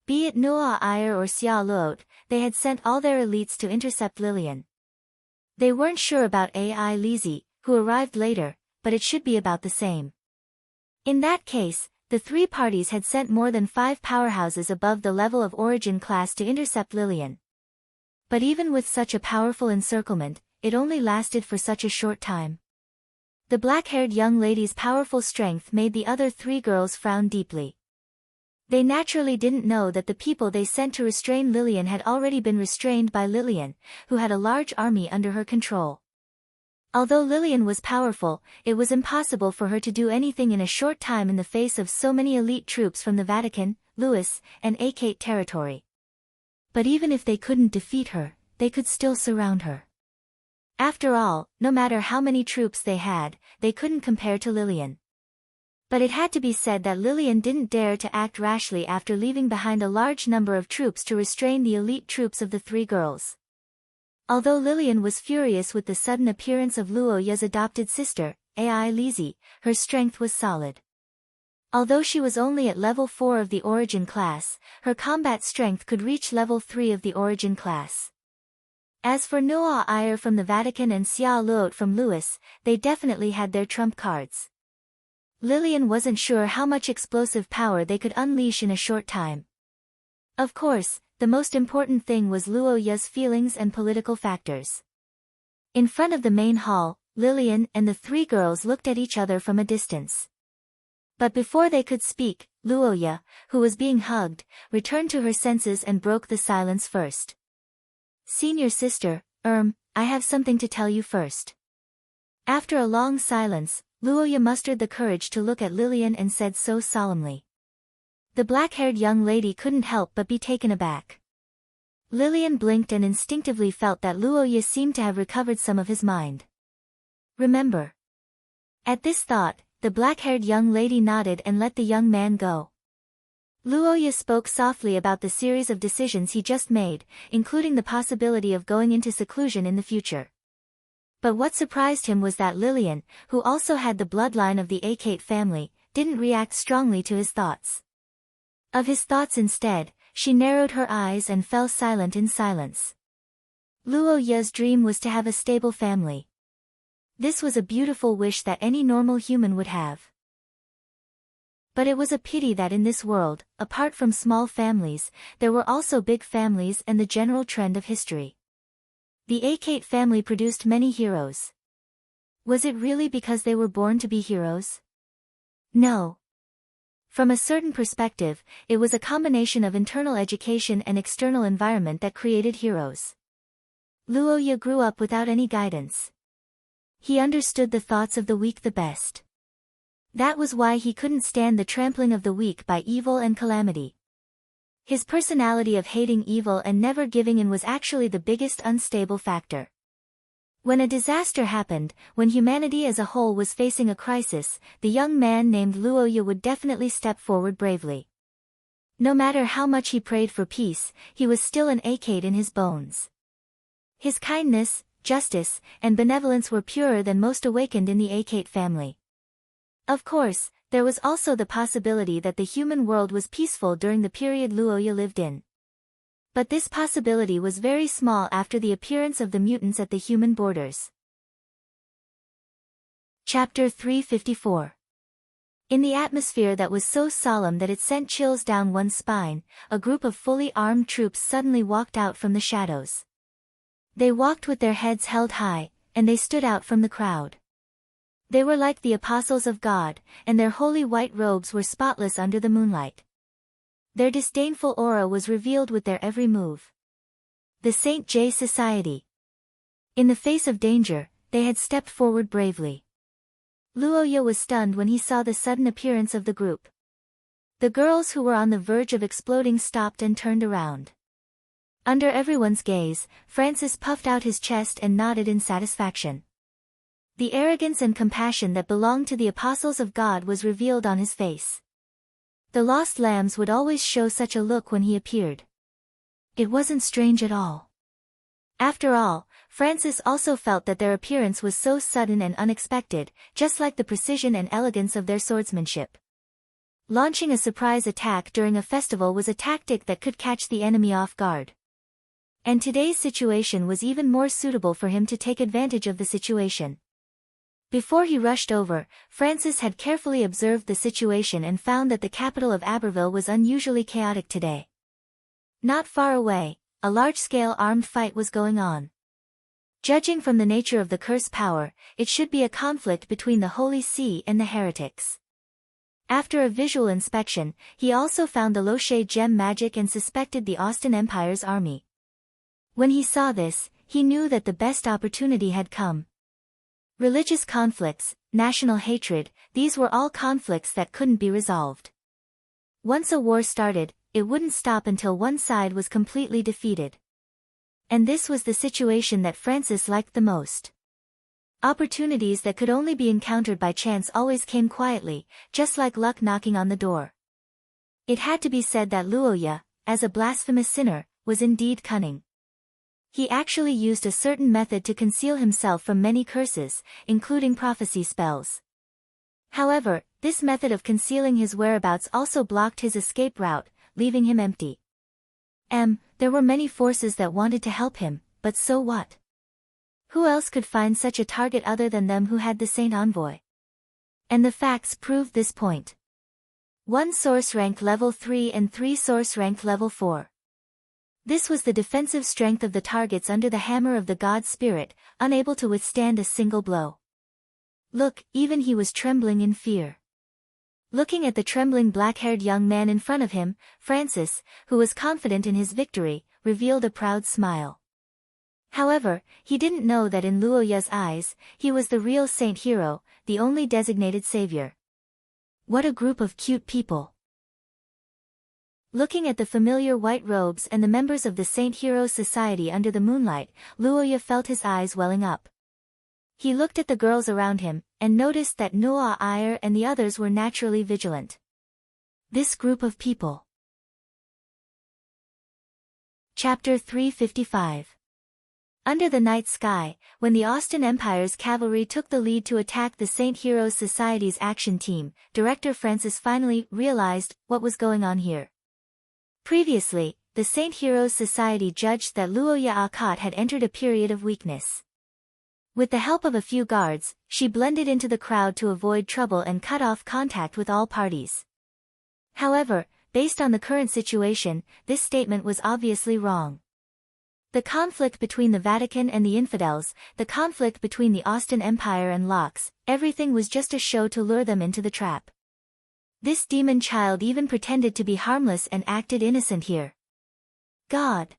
Be it Noa Iyer or Xia Luot, they had sent all their elites to intercept Lillian. They weren't sure about Ai Lizzie, who arrived later, but it should be about the same. In that case, the three parties had sent more than 5 powerhouses above the level of origin class to intercept Lillian. But even with such a powerful encirclement, it only lasted for such a short time. The black-haired young lady's powerful strength made the other 3 girls frown deeply. They naturally didn't know that the people they sent to restrain Lillian had already been restrained by Lillian, who had a large army under her control. Although Lillian was powerful, it was impossible for her to do anything in a short time in the face of so many elite troops from the Vatican, Louis, and Akate territory. But even if they couldn't defeat her, they could still surround her. After all, no matter how many troops they had, they couldn't compare to Lillian. But it had to be said that Lillian didn't dare to act rashly after leaving behind a large number of troops to restrain the elite troops of the 3 girls. Although Lillian was furious with the sudden appearance of Luoya's adopted sister, Ai Lizzie, her strength was solid. Although she was only at level 4 of the origin class, her combat strength could reach level 3 of the origin class. As for Noa Iyer from the Vatican and Xia Luot from Louis, they definitely had their trump cards. Lillian wasn't sure how much explosive power they could unleash in a short time. Of course, the most important thing was Luoya's feelings and political factors. In front of the main hall, Lillian and the 3 girls looked at each other from a distance. But before they could speak, Luoya, who was being hugged, returned to her senses and broke the silence first. Senior sister, I have something to tell you first. After a long silence, Luoya mustered the courage to look at Lillian and said so solemnly. The black-haired young lady couldn't help but be taken aback. Lillian blinked and instinctively felt that Luoya seemed to have recovered some of his mind. Remember. At this thought, the black-haired young lady nodded and let the young man go. Luoya spoke softly about the series of decisions he just made, including the possibility of going into seclusion in the future. But what surprised him was that Lillian, who also had the bloodline of the Akate family, didn't react strongly to his thoughts. Of his thoughts instead, she narrowed her eyes and fell silent in silence. Luoya's dream was to have a stable family. This was a beautiful wish that any normal human would have. But it was a pity that in this world, apart from small families, there were also big families and the general trend of history. The Akate family produced many heroes. Was it really because they were born to be heroes? No. From a certain perspective, it was a combination of internal education and external environment that created heroes. Luoya grew up without any guidance. He understood the thoughts of the weak the best. That was why he couldn't stand the trampling of the weak by evil and calamity. His personality of hating evil and never giving in was actually the biggest unstable factor. When a disaster happened, when humanity as a whole was facing a crisis, the young man named Luoya would definitely step forward bravely. No matter how much he prayed for peace, he was still an Akate in his bones. His kindness, justice, and benevolence were purer than most awakened in the Akate family. Of course, there was also the possibility that the human world was peaceful during the period Luoya lived in. But this possibility was very small after the appearance of the mutants at the human borders. Chapter 354. In the atmosphere that was so solemn that it sent chills down one's spine, a group of fully armed troops suddenly walked out from the shadows. They walked with their heads held high, and they stood out from the crowd. They were like the apostles of God, and their holy white robes were spotless under the moonlight. Their disdainful aura was revealed with their every move. The St. J Society. In the face of danger, they had stepped forward bravely. Luoya was stunned when he saw the sudden appearance of the group. The girls who were on the verge of exploding stopped and turned around. Under everyone's gaze, Francis puffed out his chest and nodded in satisfaction. The arrogance and compassion that belonged to the apostles of God was revealed on his face. The lost lambs would always show such a look when he appeared. It wasn't strange at all. After all, Francis also felt that their appearance was so sudden and unexpected, just like the precision and elegance of their swordsmanship. Launching a surprise attack during a festival was a tactic that could catch the enemy off guard. And today's situation was even more suitable for him to take advantage of the situation. Before he rushed over, Francis had carefully observed the situation and found that the capital of Aberville was unusually chaotic today. Not far away, a large-scale armed fight was going on. Judging from the nature of the curse power, it should be a conflict between the Holy See and the heretics. After a visual inspection, he also found the Loche gem magic and suspected the Austin Empire's army. When he saw this, he knew that the best opportunity had come. Religious conflicts, national hatred, these were all conflicts that couldn't be resolved. Once a war started, it wouldn't stop until one side was completely defeated. And this was the situation that Francis liked the most. Opportunities that could only be encountered by chance always came quietly, just like luck knocking on the door. It had to be said that Luoya, as a blasphemous sinner, was indeed cunning. He actually used a certain method to conceal himself from many curses, including prophecy spells. However, this method of concealing his whereabouts also blocked his escape route, leaving him empty. There were many forces that wanted to help him, but so what? Who else could find such a target other than them who had the Saint Envoy? And the facts proved this point. 1 source rank level 3 and 3 source rank level 4. This was the defensive strength of the targets under the hammer of the god spirit, unable to withstand a single blow. Look, even he was trembling in fear. Looking at the trembling black-haired young man in front of him, Francis, who was confident in his victory, revealed a proud smile. However, he didn't know that in Luoya's eyes, he was the real saint hero, the only designated savior. What a group of cute people. Looking at the familiar white robes and the members of the Saint Heroes Society under the moonlight, Luoya felt his eyes welling up. He looked at the girls around him, and noticed that Noah Iyer and the others were naturally vigilant. This group of people. Chapter 355. Under the night sky, when the Austin Empire's cavalry took the lead to attack the Saint Heroes Society's action team, Director Francis finally realized what was going on here. Previously, the Saint Heroes Society judged that Luoya Akat had entered a period of weakness. With the help of a few guards, she blended into the crowd to avoid trouble and cut off contact with all parties. However, based on the current situation, this statement was obviously wrong. The conflict between the Vatican and the infidels, the conflict between the Austin Empire and Locks, everything was just a show to lure them into the trap. This demon child even pretended to be harmless and acted innocent here. God!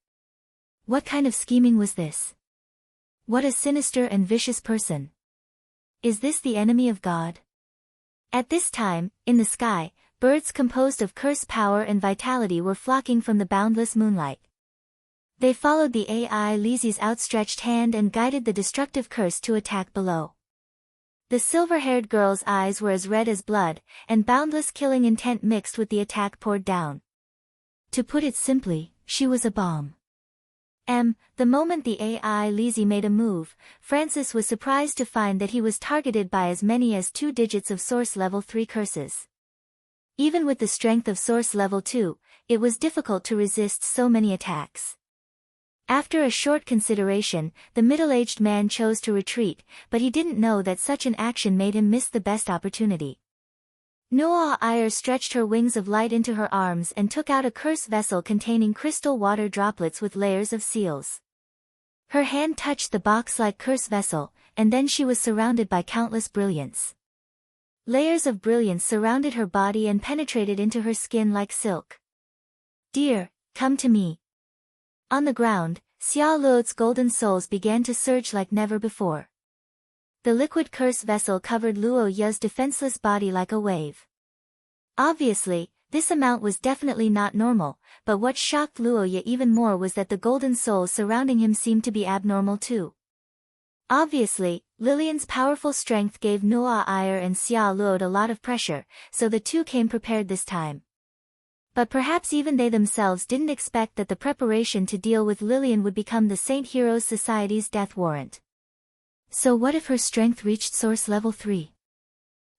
What kind of scheming was this? What a sinister and vicious person. Is this the enemy of God? At this time, in the sky, birds composed of curse power and vitality were flocking from the boundless moonlight. They followed the AI Lizzie's outstretched hand and guided the destructive curse to attack below. The silver-haired girl's eyes were as red as blood, and boundless killing intent mixed with the attack poured down. To put it simply, she was a bomb. The moment the AI Lizzie made a move, Francis was surprised to find that he was targeted by as many as 2 digits of Source Level 3 curses. Even with the strength of Source Level 2, it was difficult to resist so many attacks. After a short consideration, the middle-aged man chose to retreat, but he didn't know that such an action made him miss the best opportunity. Noah Iyer stretched her wings of light into her arms and took out a curse vessel containing crystal water droplets with layers of seals. Her hand touched the box-like curse vessel, and then she was surrounded by countless brilliance. Layers of brilliance surrounded her body and penetrated into her skin like silk. "Dear, come to me." On the ground, Xia Luo's golden souls began to surge like never before. The liquid curse vessel covered Luo Ye's defenseless body like a wave. Obviously, this amount was definitely not normal, but what shocked Luo Ye even more was that the golden souls surrounding him seemed to be abnormal too. Obviously, Lillian's powerful strength gave Noah Iyer and Xia Luo a lot of pressure, so the two came prepared this time. But perhaps even they themselves didn't expect that the preparation to deal with Lillian would become the Saint Heroes Society's death warrant. So what if her strength reached Source Level 3?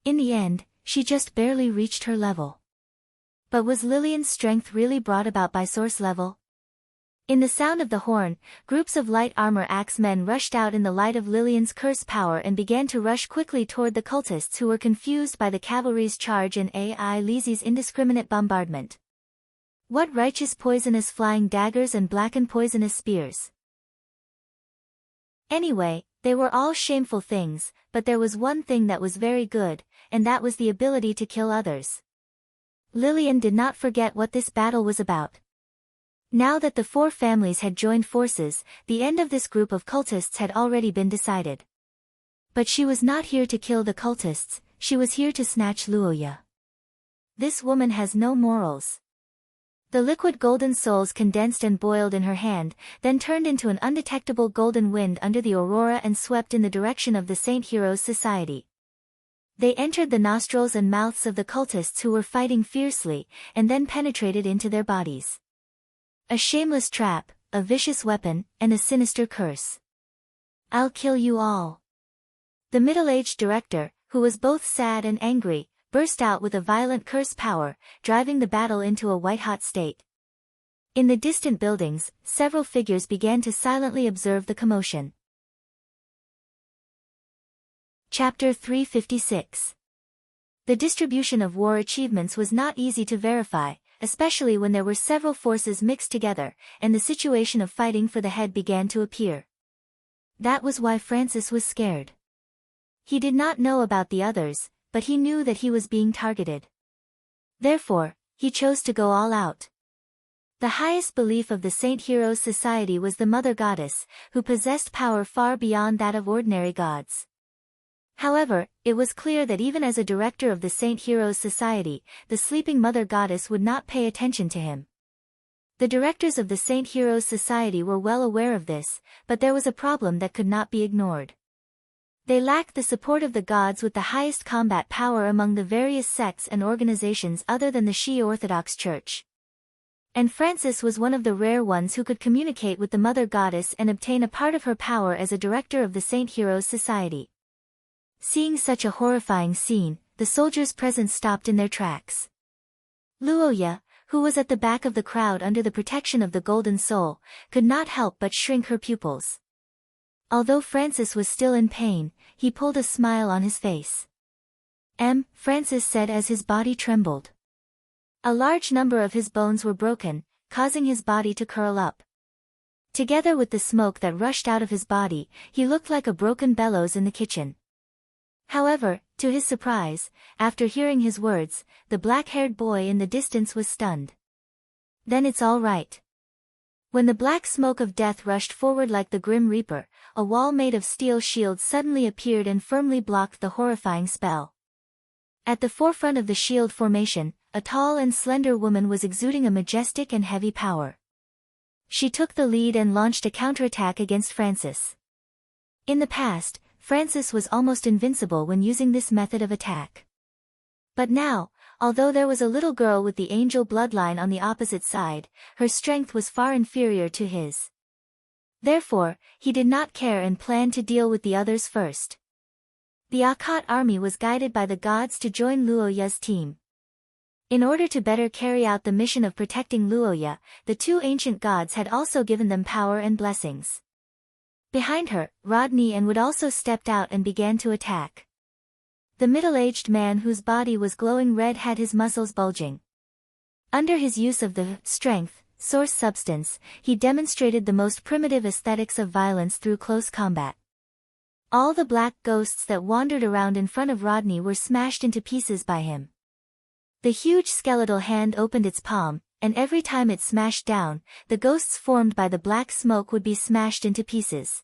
In the end, she just barely reached her level. But was Lillian's strength really brought about by Source Level? In the sound of the horn, groups of light armor axemen rushed out in the light of Lillian's curse power and began to rush quickly toward the cultists who were confused by the cavalry's charge and AI Lizzie's indiscriminate bombardment. What righteous poisonous flying daggers and blackened poisonous spears! Anyway, they were all shameful things, but there was one thing that was very good, and that was the ability to kill others. Lillian did not forget what this battle was about. Now that the 4 families had joined forces, the end of this group of cultists had already been decided. But she was not here to kill the cultists, she was here to snatch Luo Ye. This woman has no morals. The liquid golden souls condensed and boiled in her hand, then turned into an undetectable golden wind under the aurora and swept in the direction of the Saint Heroes Society. They entered the nostrils and mouths of the cultists who were fighting fiercely, and then penetrated into their bodies. A shameless trap, a vicious weapon, and a sinister curse. "I'll kill you all." The middle-aged director, who was both sad and angry, burst out with a violent curse power, driving the battle into a white-hot state. In the distant buildings, several figures began to silently observe the commotion. Chapter 356. The distribution of war achievements was not easy to verify, especially when there were several forces mixed together, and the situation of fighting for the head began to appear. That was why Francis was scared. He did not know about the others, but he knew that he was being targeted. Therefore, he chose to go all out. The highest belief of the Saint Heroes Society was the Mother Goddess, who possessed power far beyond that of ordinary gods. However, it was clear that even as a director of the Saint Heroes Society, the sleeping Mother Goddess would not pay attention to him. The directors of the Saint Heroes Society were well aware of this, but there was a problem that could not be ignored. They lacked the support of the gods with the highest combat power among the various sects and organizations other than the Shia Orthodox Church. And Francis was one of the rare ones who could communicate with the Mother Goddess and obtain a part of her power as a director of the Saint Heroes Society. Seeing such a horrifying scene, the soldiers present stopped in their tracks. Luo Ye, who was at the back of the crowd under the protection of the Golden Soul, could not help but shrink her pupils. Although Francis was still in pain, he pulled a smile on his face. Francis said as his body trembled. A large number of his bones were broken, causing his body to curl up. Together with the smoke that rushed out of his body, he looked like a broken bellows in the kitchen. However, to his surprise, after hearing his words, the black-haired boy in the distance was stunned. "Then it's all right." When the black smoke of death rushed forward like the Grim Reaper, a wall made of steel shields suddenly appeared and firmly blocked the horrifying spell. At the forefront of the shield formation, a tall and slender woman was exuding a majestic and heavy power. She took the lead and launched a counterattack against Francis. In the past, Francis was almost invincible when using this method of attack. But now, although there was a little girl with the angel bloodline on the opposite side, her strength was far inferior to his. Therefore, he did not care and planned to deal with the others first. The Akkad army was guided by the gods to join Luoya's team. In order to better carry out the mission of protecting Luoya, the two ancient gods had also given them power and blessings. Behind her, Rodney and Wood also stepped out and began to attack. The middle-aged man whose body was glowing red had his muscles bulging. Under his use of the strength source substance, he demonstrated the most primitive aesthetics of violence through close combat. All the black ghosts that wandered around in front of Rodney were smashed into pieces by him. The huge skeletal hand opened its palm, and every time it smashed down, the ghosts formed by the black smoke would be smashed into pieces.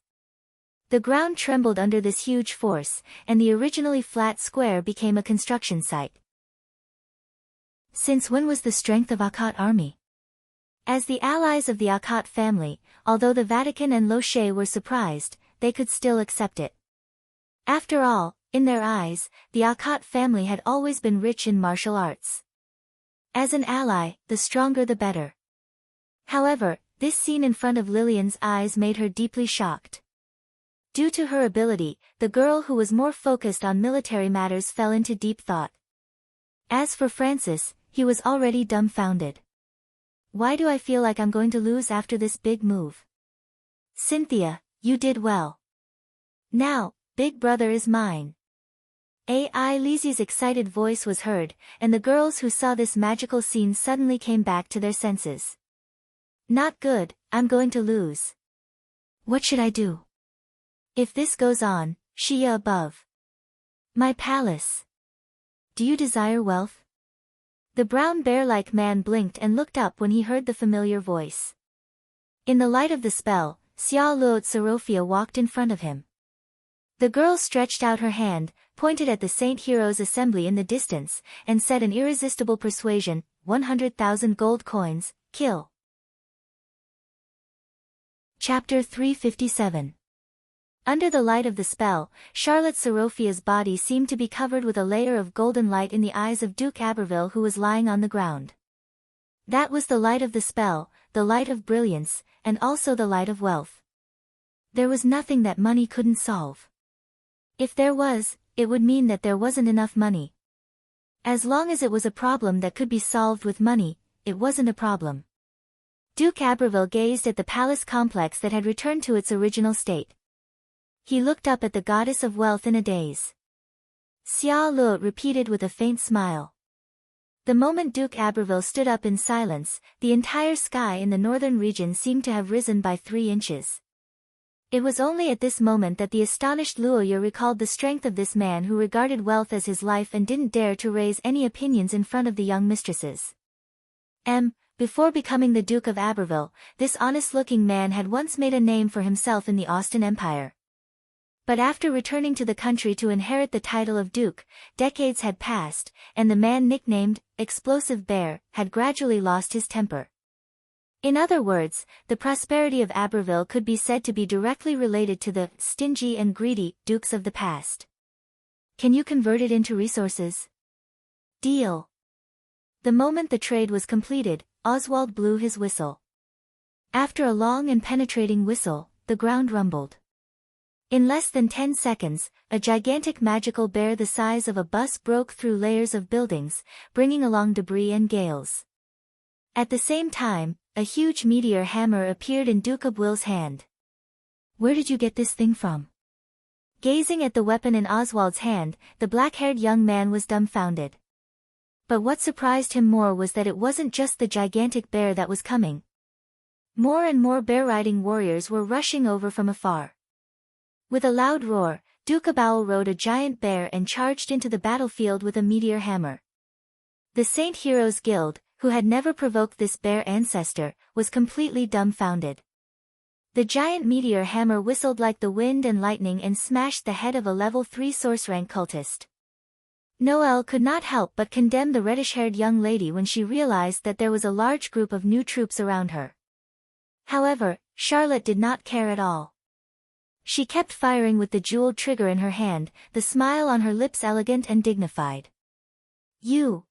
The ground trembled under this huge force, and the originally flat square became a construction site. Since when was the strength of Akkad army? As the allies of the Akkad family, although the Vatican and Loche were surprised, they could still accept it. After all, in their eyes, the Akkad family had always been rich in martial arts. As an ally, the stronger the better. However, this scene in front of Lillian's eyes made her deeply shocked. Due to her ability, the girl who was more focused on military matters fell into deep thought. As for Francis, he was already dumbfounded. Why do I feel like I'm going to lose after this big move? Cynthia, you did well. Now, Big Brother is mine. Lizzie's excited voice was heard, and the girls who saw this magical scene suddenly came back to their senses. Not good, I'm going to lose. What should I do? If this goes on, Shia above. My palace. Do you desire wealth? The brown bear-like man blinked and looked up when he heard the familiar voice. In the light of the spell, Xia Luot Serofia walked in front of him. The girl stretched out her hand, pointed at the Saint Heroes assembly in the distance, and said in irresistible persuasion, 100,000 gold coins, kill. Chapter 357. Under the light of the spell, Charlotte Serofia's body seemed to be covered with a layer of golden light in the eyes of Duke Aberville, who was lying on the ground. That was the light of the spell, the light of brilliance, and also the light of wealth. There was nothing that money couldn't solve. If there was, it would mean that there wasn't enough money. As long as it was a problem that could be solved with money, it wasn't a problem. Duke Aberville gazed at the palace complex that had returned to its original state. He looked up at the goddess of wealth in a daze. Xia Luot repeated with a faint smile. The moment Duke Aberville stood up in silence, the entire sky in the northern region seemed to have risen by 3 inches. It was only at this moment that the astonished Luoya recalled the strength of this man who regarded wealth as his life and didn't dare to raise any opinions in front of the young mistresses. Before becoming the Duke of Aberville, this honest-looking man had once made a name for himself in the Austin Empire. But after returning to the country to inherit the title of Duke, decades had passed, and the man nicknamed Explosive Bear had gradually lost his temper. In other words, the prosperity of Aberville could be said to be directly related to the stingy and greedy dukes of the past. Can you convert it into resources? Deal. The moment the trade was completed, Oswald blew his whistle. After a long and penetrating whistle, the ground rumbled. In less than 10 seconds, a gigantic magical bear the size of a bus broke through layers of buildings, bringing along debris and gales. At the same time, a huge meteor hammer appeared in Duke Abwill's hand. Where did you get this thing from? Gazing at the weapon in Oswald's hand, the black-haired young man was dumbfounded. But what surprised him more was that it wasn't just the gigantic bear that was coming. More and more bear-riding warriors were rushing over from afar. With a loud roar, Duke Abowel rode a giant bear and charged into the battlefield with a meteor hammer. The Saint Heroes Guild, who had never provoked this bare ancestor, was completely dumbfounded. The giant meteor hammer whistled like the wind and lightning and smashed the head of a level 3 source rank cultist. Noelle could not help but condemn the reddish-haired young lady when she realized that there was a large group of new troops around her. However, Charlotte did not care at all. She kept firing with the jeweled trigger in her hand, the smile on her lips elegant and dignified. You.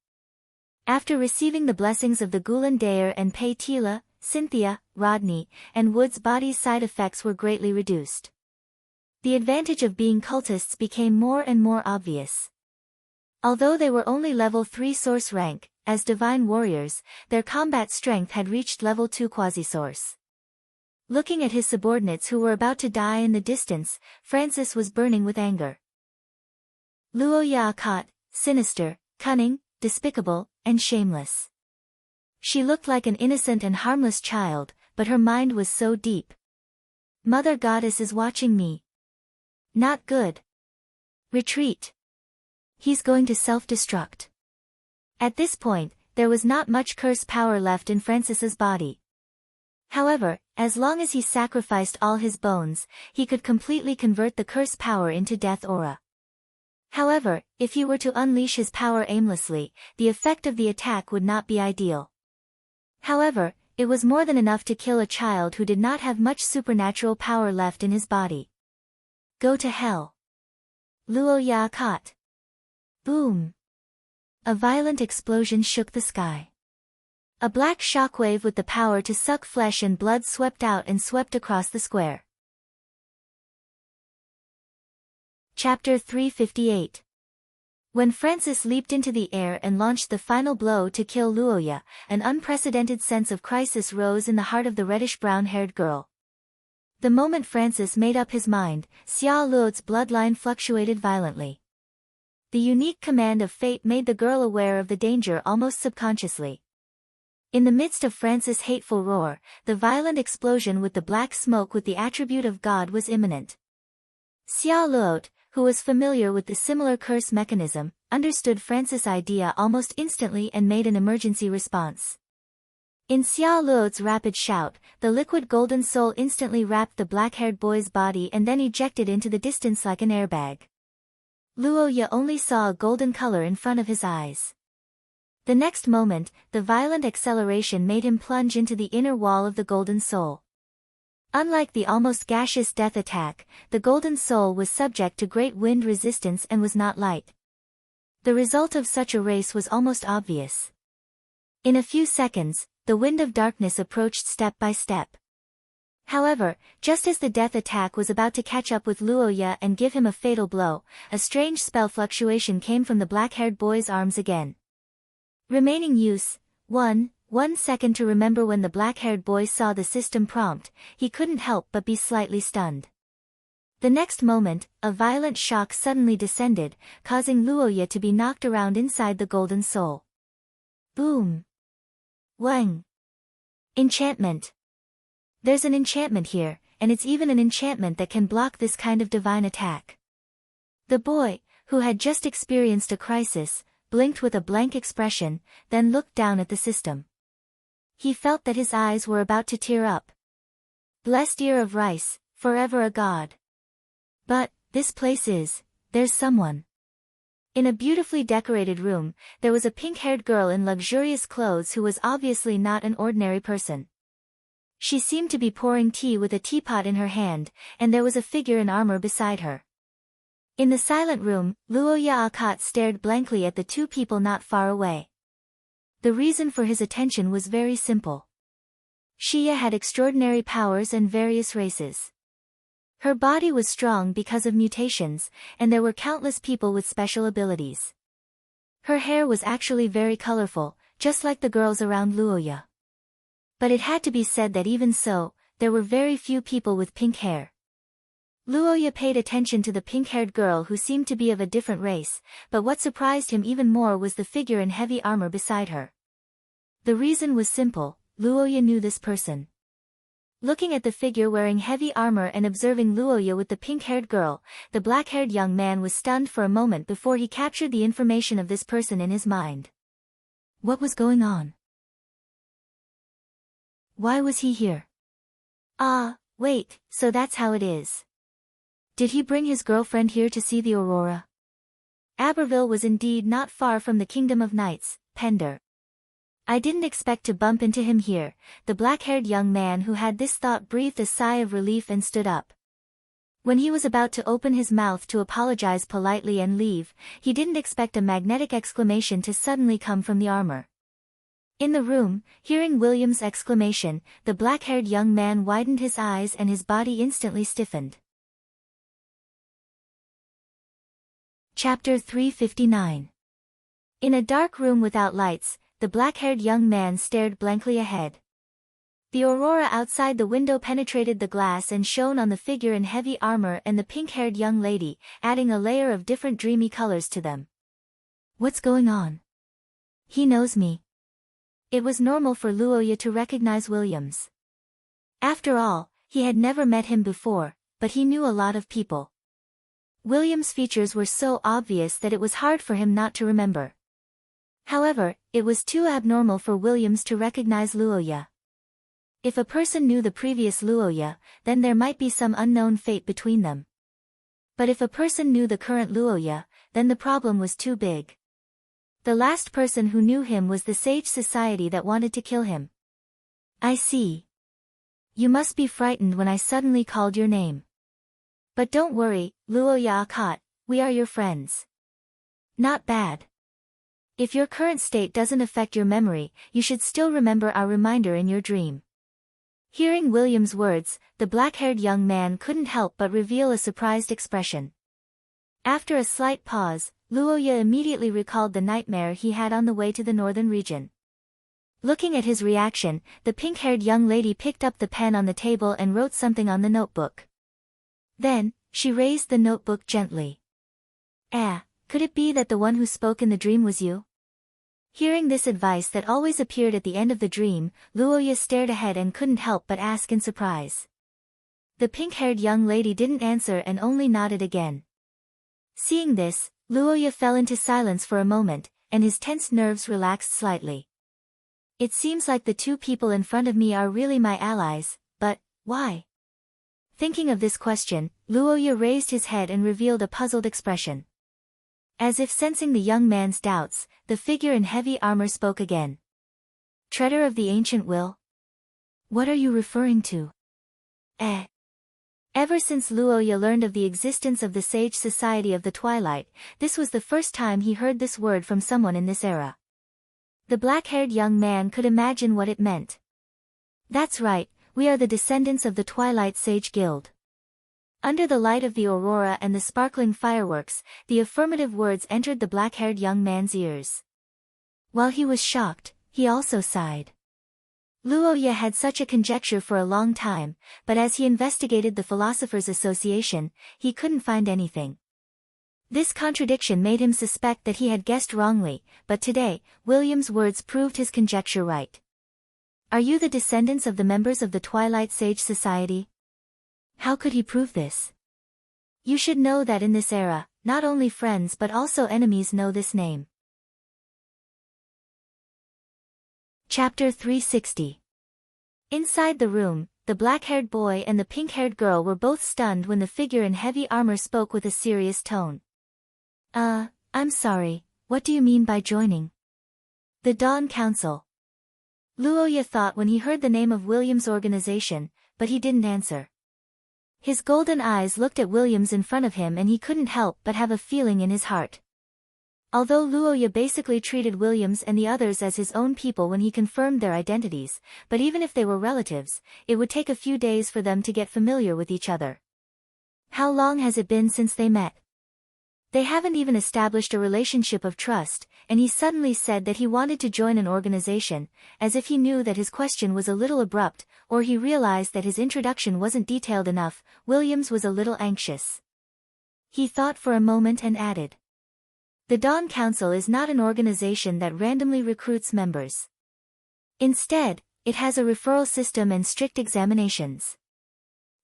After receiving the blessings of the Gulen Dayer and Pei Tila, Cynthia, Rodney, and Wood's body's side effects were greatly reduced. The advantage of being cultists became more and more obvious. Although they were only level 3 source rank, as divine warriors, their combat strength had reached level 2 quasi-source. Looking at his subordinates who were about to die in the distance, Francis was burning with anger. Luo Ya-Kat, sinister, cunning, despicable, and shameless. She looked like an innocent and harmless child, but her mind was so deep. Mother Goddess is watching me. Not good. Retreat. He's going to self-destruct. At this point, there was not much curse power left in Francis's body. However, as long as he sacrificed all his bones, he could completely convert the curse power into death aura. However, if he were to unleash his power aimlessly, the effect of the attack would not be ideal. However, it was more than enough to kill a child who did not have much supernatural power left in his body. Go to hell. Luo Ya-Kat. Boom. A violent explosion shook the sky. A black shockwave with the power to suck flesh and blood swept out and swept across the square. Chapter 358. When Francis leaped into the air and launched the final blow to kill Luoya, an unprecedented sense of crisis rose in the heart of the reddish-brown-haired girl. The moment Francis made up his mind, Xia Luo's bloodline fluctuated violently. The unique command of fate made the girl aware of the danger almost subconsciously. In the midst of Francis' hateful roar, the violent explosion with the black smoke with the attribute of God was imminent. Xia Luo, who was familiar with the similar curse mechanism, understood Francis' idea almost instantly and made an emergency response. In Xia Luo's rapid shout, the liquid golden soul instantly wrapped the black-haired boy's body and then ejected into the distance like an airbag. Luoya only saw a golden color in front of his eyes. The next moment, the violent acceleration made him plunge into the inner wall of the Golden Soul. Unlike the almost gaseous death attack, the Golden Soul was subject to great wind resistance and was not light. The result of such a race was almost obvious. In a few seconds, the wind of darkness approached step by step. However, just as the death attack was about to catch up with Luoya and give him a fatal blow, a strange spell fluctuation came from the black-haired boy's arms again. Remaining use, 1 second to remember. When the black-haired boy saw the system prompt, he couldn't help but be slightly stunned. The next moment, a violent shock suddenly descended, causing Luoya to be knocked around inside the Golden Soul. Boom. Wang. Enchantment. There's an enchantment here, and it's even an enchantment that can block this kind of divine attack. The boy, who had just experienced a crisis, blinked with a blank expression, then looked down at the system. He felt that his eyes were about to tear up. Blessed ear of rice, forever a god. But, this place is, there's someone. In a beautifully decorated room, there was a pink-haired girl in luxurious clothes who was obviously not an ordinary person. She seemed to be pouring tea with a teapot in her hand, and there was a figure in armor beside her. In the silent room, Luo Ya-Kat stared blankly at the two people not far away. The reason for his attention was very simple. Xia had extraordinary powers and various races. Her body was strong because of mutations, and there were countless people with special abilities. Her hair was actually very colorful, just like the girls around Luoya. But it had to be said that even so, there were very few people with pink hair. Luoya paid attention to the pink-haired girl who seemed to be of a different race, but what surprised him even more was the figure in heavy armor beside her. The reason was simple, Luoya knew this person. Looking at the figure wearing heavy armor and observing Luoya with the pink-haired girl, the black-haired young man was stunned for a moment before he captured the information of this person in his mind. What was going on? Why was he here? Ah, wait, so that's how it is. Did he bring his girlfriend here to see the aurora? Aberville was indeed not far from the Kingdom of Nights, Pender. I didn't expect to bump into him here. The black-haired young man who had this thought breathed a sigh of relief and stood up. When he was about to open his mouth to apologize politely and leave, he didn't expect a magnetic exclamation to suddenly come from the armor. In the room, hearing William's exclamation, the black-haired young man widened his eyes and his body instantly stiffened. Chapter 359. In a dark room without lights, the black-haired young man stared blankly ahead. The aurora outside the window penetrated the glass and shone on the figure in heavy armor and the pink-haired young lady, adding a layer of different dreamy colors to them. What's going on? He knows me. It was normal for Luoya to recognize Williams. After all, he had never met him before, but he knew a lot of people. Williams' features were so obvious that it was hard for him not to remember. However, it was too abnormal for Williams to recognize Luoya. If a person knew the previous Luoya, then there might be some unknown fate between them. But if a person knew the current Luoya, then the problem was too big. The last person who knew him was the Sage Society that wanted to kill him. I see. You must be frightened when I suddenly called your name. But don't worry, Luoya Akat, we are your friends. Not bad. If your current state doesn't affect your memory, you should still remember our reminder in your dream. Hearing William's words, the black-haired young man couldn't help but reveal a surprised expression. After a slight pause, Luoya immediately recalled the nightmare he had on the way to the northern region. Looking at his reaction, the pink-haired young lady picked up the pen on the table and wrote something on the notebook. Then, she raised the notebook gently. Could it be that the one who spoke in the dream was you? Hearing this advice that always appeared at the end of the dream, Luoya stared ahead and couldn't help but ask in surprise. The pink-haired young lady didn't answer and only nodded again. Seeing this, Luoya fell into silence for a moment, and his tense nerves relaxed slightly. It seems like the two people in front of me are really my allies, but why? Thinking of this question, Luoya raised his head and revealed a puzzled expression. As if sensing the young man's doubts, the figure in heavy armor spoke again. Treader of the ancient will? What are you referring to? Ever since Luoya learned of the existence of the Sage Society of the Twilight, this was the first time he heard this word from someone in this era. The black-haired young man could imagine what it meant. That's right, we are the descendants of the Twilight Sage Guild. Under the light of the aurora and the sparkling fireworks, the affirmative words entered the black-haired young man's ears. While he was shocked, he also sighed. Luoya had such a conjecture for a long time, but as he investigated the Philosophers' Association, he couldn't find anything. This contradiction made him suspect that he had guessed wrongly, but today, William's words proved his conjecture right. Are you the descendants of the members of the Twilight Sage Society? How could he prove this? You should know that in this era, not only friends but also enemies know this name. Chapter 360. Inside the room, the black-haired boy and the pink-haired girl were both stunned when the figure in heavy armor spoke with a serious tone. I'm sorry, what do you mean by joining? The Dawn Council. Luoya thought when he heard the name of William's organization, but he didn't answer. His golden eyes looked at Williams in front of him and he couldn't help but have a feeling in his heart. Although Luoya basically treated Williams and the others as his own people when he confirmed their identities, but even if they were relatives, it would take a few days for them to get familiar with each other. How long has it been since they met? They haven't even established a relationship of trust, and he suddenly said that he wanted to join an organization, as if he knew that his question was a little abrupt, or he realized that his introduction wasn't detailed enough. Williams was a little anxious. He thought for a moment and added. The Dawn Council is not an organization that randomly recruits members. Instead, it has a referral system and strict examinations.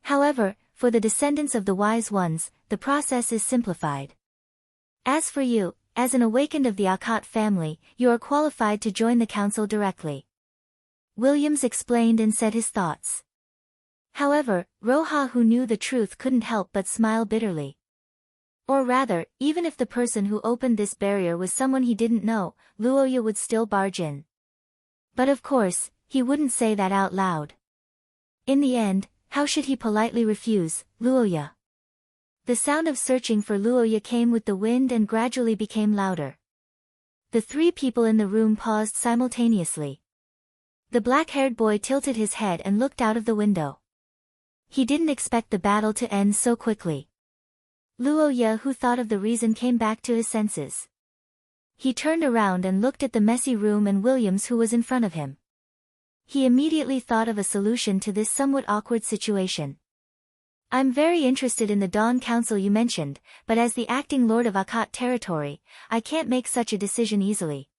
However, for the descendants of the Wise Ones, the process is simplified. As for you, as an awakened of the Akat family, you are qualified to join the council directly. Williams explained and said his thoughts. However, Roja, who knew the truth, couldn't help but smile bitterly. Or rather, even if the person who opened this barrier was someone he didn't know, Luoya would still barge in. But of course, he wouldn't say that out loud. In the end, how should he politely refuse, Luoya? The sound of searching for Luoya came with the wind and gradually became louder. The three people in the room paused simultaneously. The black-haired boy tilted his head and looked out of the window. He didn't expect the battle to end so quickly. Luoya, who thought of the reason, came back to his senses. He turned around and looked at the messy room and Williams, who was in front of him. He immediately thought of a solution to this somewhat awkward situation. I'm very interested in the Dawn Council you mentioned, but as the acting Lord of Akhat territory, I can't make such a decision easily.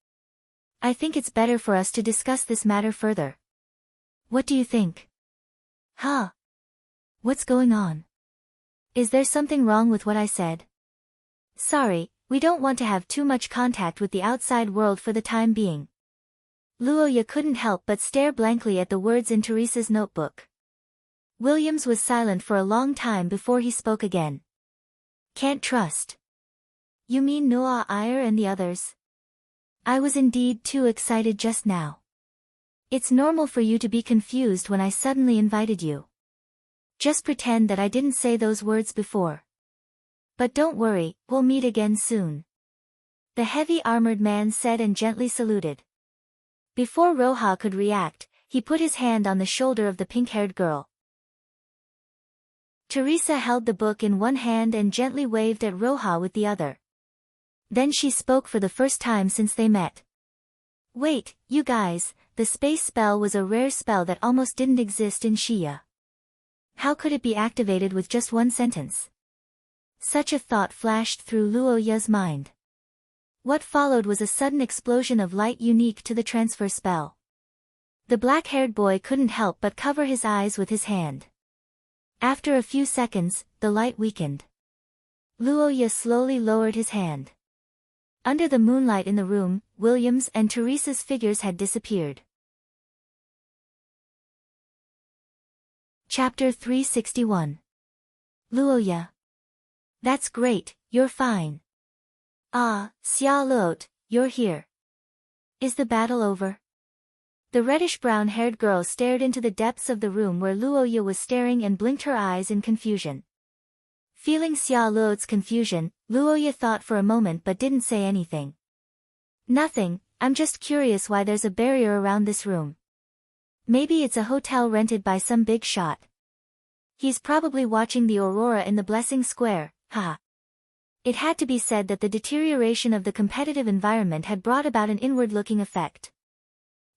I think it's better for us to discuss this matter further. What do you think? Huh? What's going on? Is there something wrong with what I said? Sorry, we don't want to have too much contact with the outside world for the time being. Luoya couldn't help but stare blankly at the words in Teresa's notebook. Williams was silent for a long time before he spoke again. Can't trust. You mean Noah Iyer and the others? I was indeed too excited just now. It's normal for you to be confused when I suddenly invited you. Just pretend that I didn't say those words before. But don't worry, we'll meet again soon. The heavy armored man said and gently saluted. Before Roja could react, he put his hand on the shoulder of the pink-haired girl. Teresa held the book in one hand and gently waved at Roja with the other. Then she spoke for the first time since they met. Wait, you guys, the space spell was a rare spell that almost didn't exist in Shia. How could it be activated with just one sentence? Such a thought flashed through Luoya's mind. What followed was a sudden explosion of light unique to the transfer spell. The black-haired boy couldn't help but cover his eyes with his hand. After a few seconds, the light weakened. Luoya slowly lowered his hand. Under the moonlight in the room, Williams and Teresa's figures had disappeared. Chapter 361. Luoya. That's great, you're fine. Ah, Xia Luot, you're here. Is the battle over? The reddish-brown-haired girl stared into the depths of the room where Luoya was staring and blinked her eyes in confusion. Feeling Xia Luot's confusion, Luoya thought for a moment but didn't say anything. Nothing, I'm just curious why there's a barrier around this room. Maybe it's a hotel rented by some big shot. He's probably watching the aurora in the Blessing Square, haha. It had to be said that the deterioration of the competitive environment had brought about an inward-looking effect.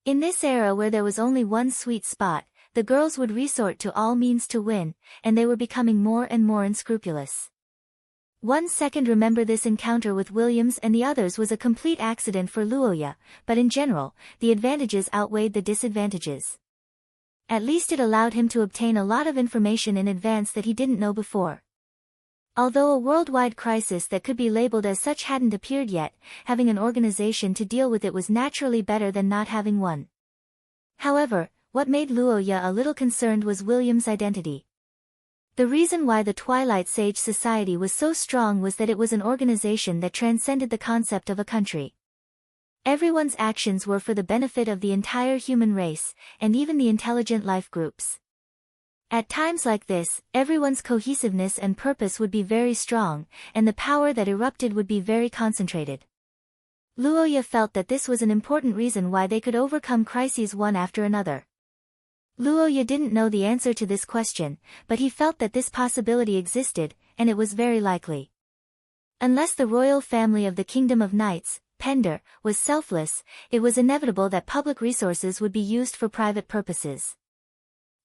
In this era where there was only one sweet spot, the girls would resort to all means to win, and they were becoming more and more unscrupulous. 1 second. Remember, this encounter with Williams and the others was a complete accident for Luoya, but in general, the advantages outweighed the disadvantages. At least it allowed him to obtain a lot of information in advance that he didn't know before. Although a worldwide crisis that could be labeled as such hadn't appeared yet, having an organization to deal with it was naturally better than not having one. However, what made Luoya a little concerned was William's identity. The reason why the Twilight Sage Society was so strong was that it was an organization that transcended the concept of a country. Everyone's actions were for the benefit of the entire human race, and even the intelligent life groups. At times like this, everyone's cohesiveness and purpose would be very strong, and the power that erupted would be very concentrated. Luoya felt that this was an important reason why they could overcome crises one after another. Luoya didn't know the answer to this question, but he felt that this possibility existed, and it was very likely. Unless the royal family of the Kingdom of Knights, Pender, was selfless, it was inevitable that public resources would be used for private purposes.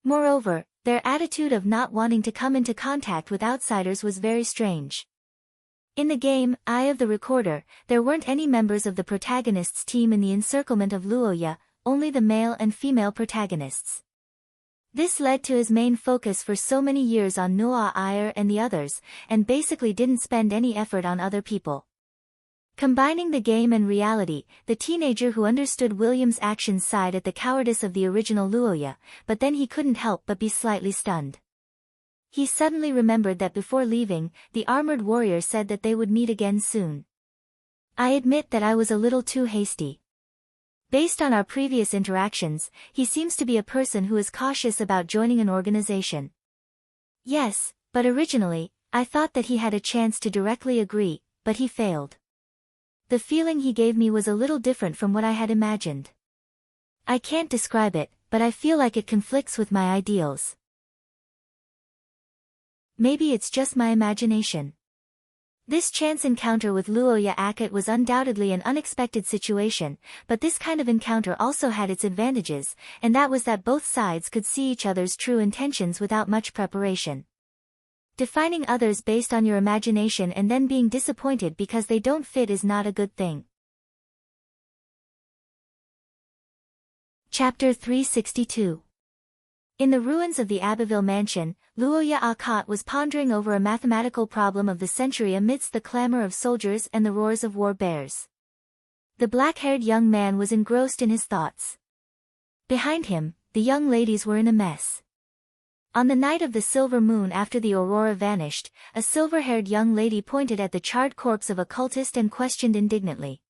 Moreover, their attitude of not wanting to come into contact with outsiders was very strange. In the game, Eye of the Recorder, there weren't any members of the protagonist's team in the encirclement of Luoya, only the male and female protagonists. This led to his main focus for so many years on Noah Iyer and the others, and basically didn't spend any effort on other people. Combining the game and reality, the teenager who understood William's actions sighed at the cowardice of the original Luoya, but then he couldn't help but be slightly stunned. He suddenly remembered that before leaving, the armored warrior said that they would meet again soon. I admit that I was a little too hasty. Based on our previous interactions, he seems to be a person who is cautious about joining an organization. Yes, but originally, I thought that he had a chance to directly agree, but he failed. The feeling he gave me was a little different from what I had imagined. I can't describe it, but I feel like it conflicts with my ideals. Maybe it's just my imagination. This chance encounter with Luoya Akut was undoubtedly an unexpected situation, but this kind of encounter also had its advantages, and that was that both sides could see each other's true intentions without much preparation. Defining others based on your imagination and then being disappointed because they don't fit is not a good thing. Chapter 362. In the ruins of the Abbeville mansion, Luoya Akut was pondering over a mathematical problem of the century amidst the clamor of soldiers and the roars of war bears. The black-haired young man was engrossed in his thoughts. Behind him, the young ladies were in a mess. On the night of the silver moon after the aurora vanished, a silver-haired young lady pointed at the charred corpse of a cultist and questioned indignantly.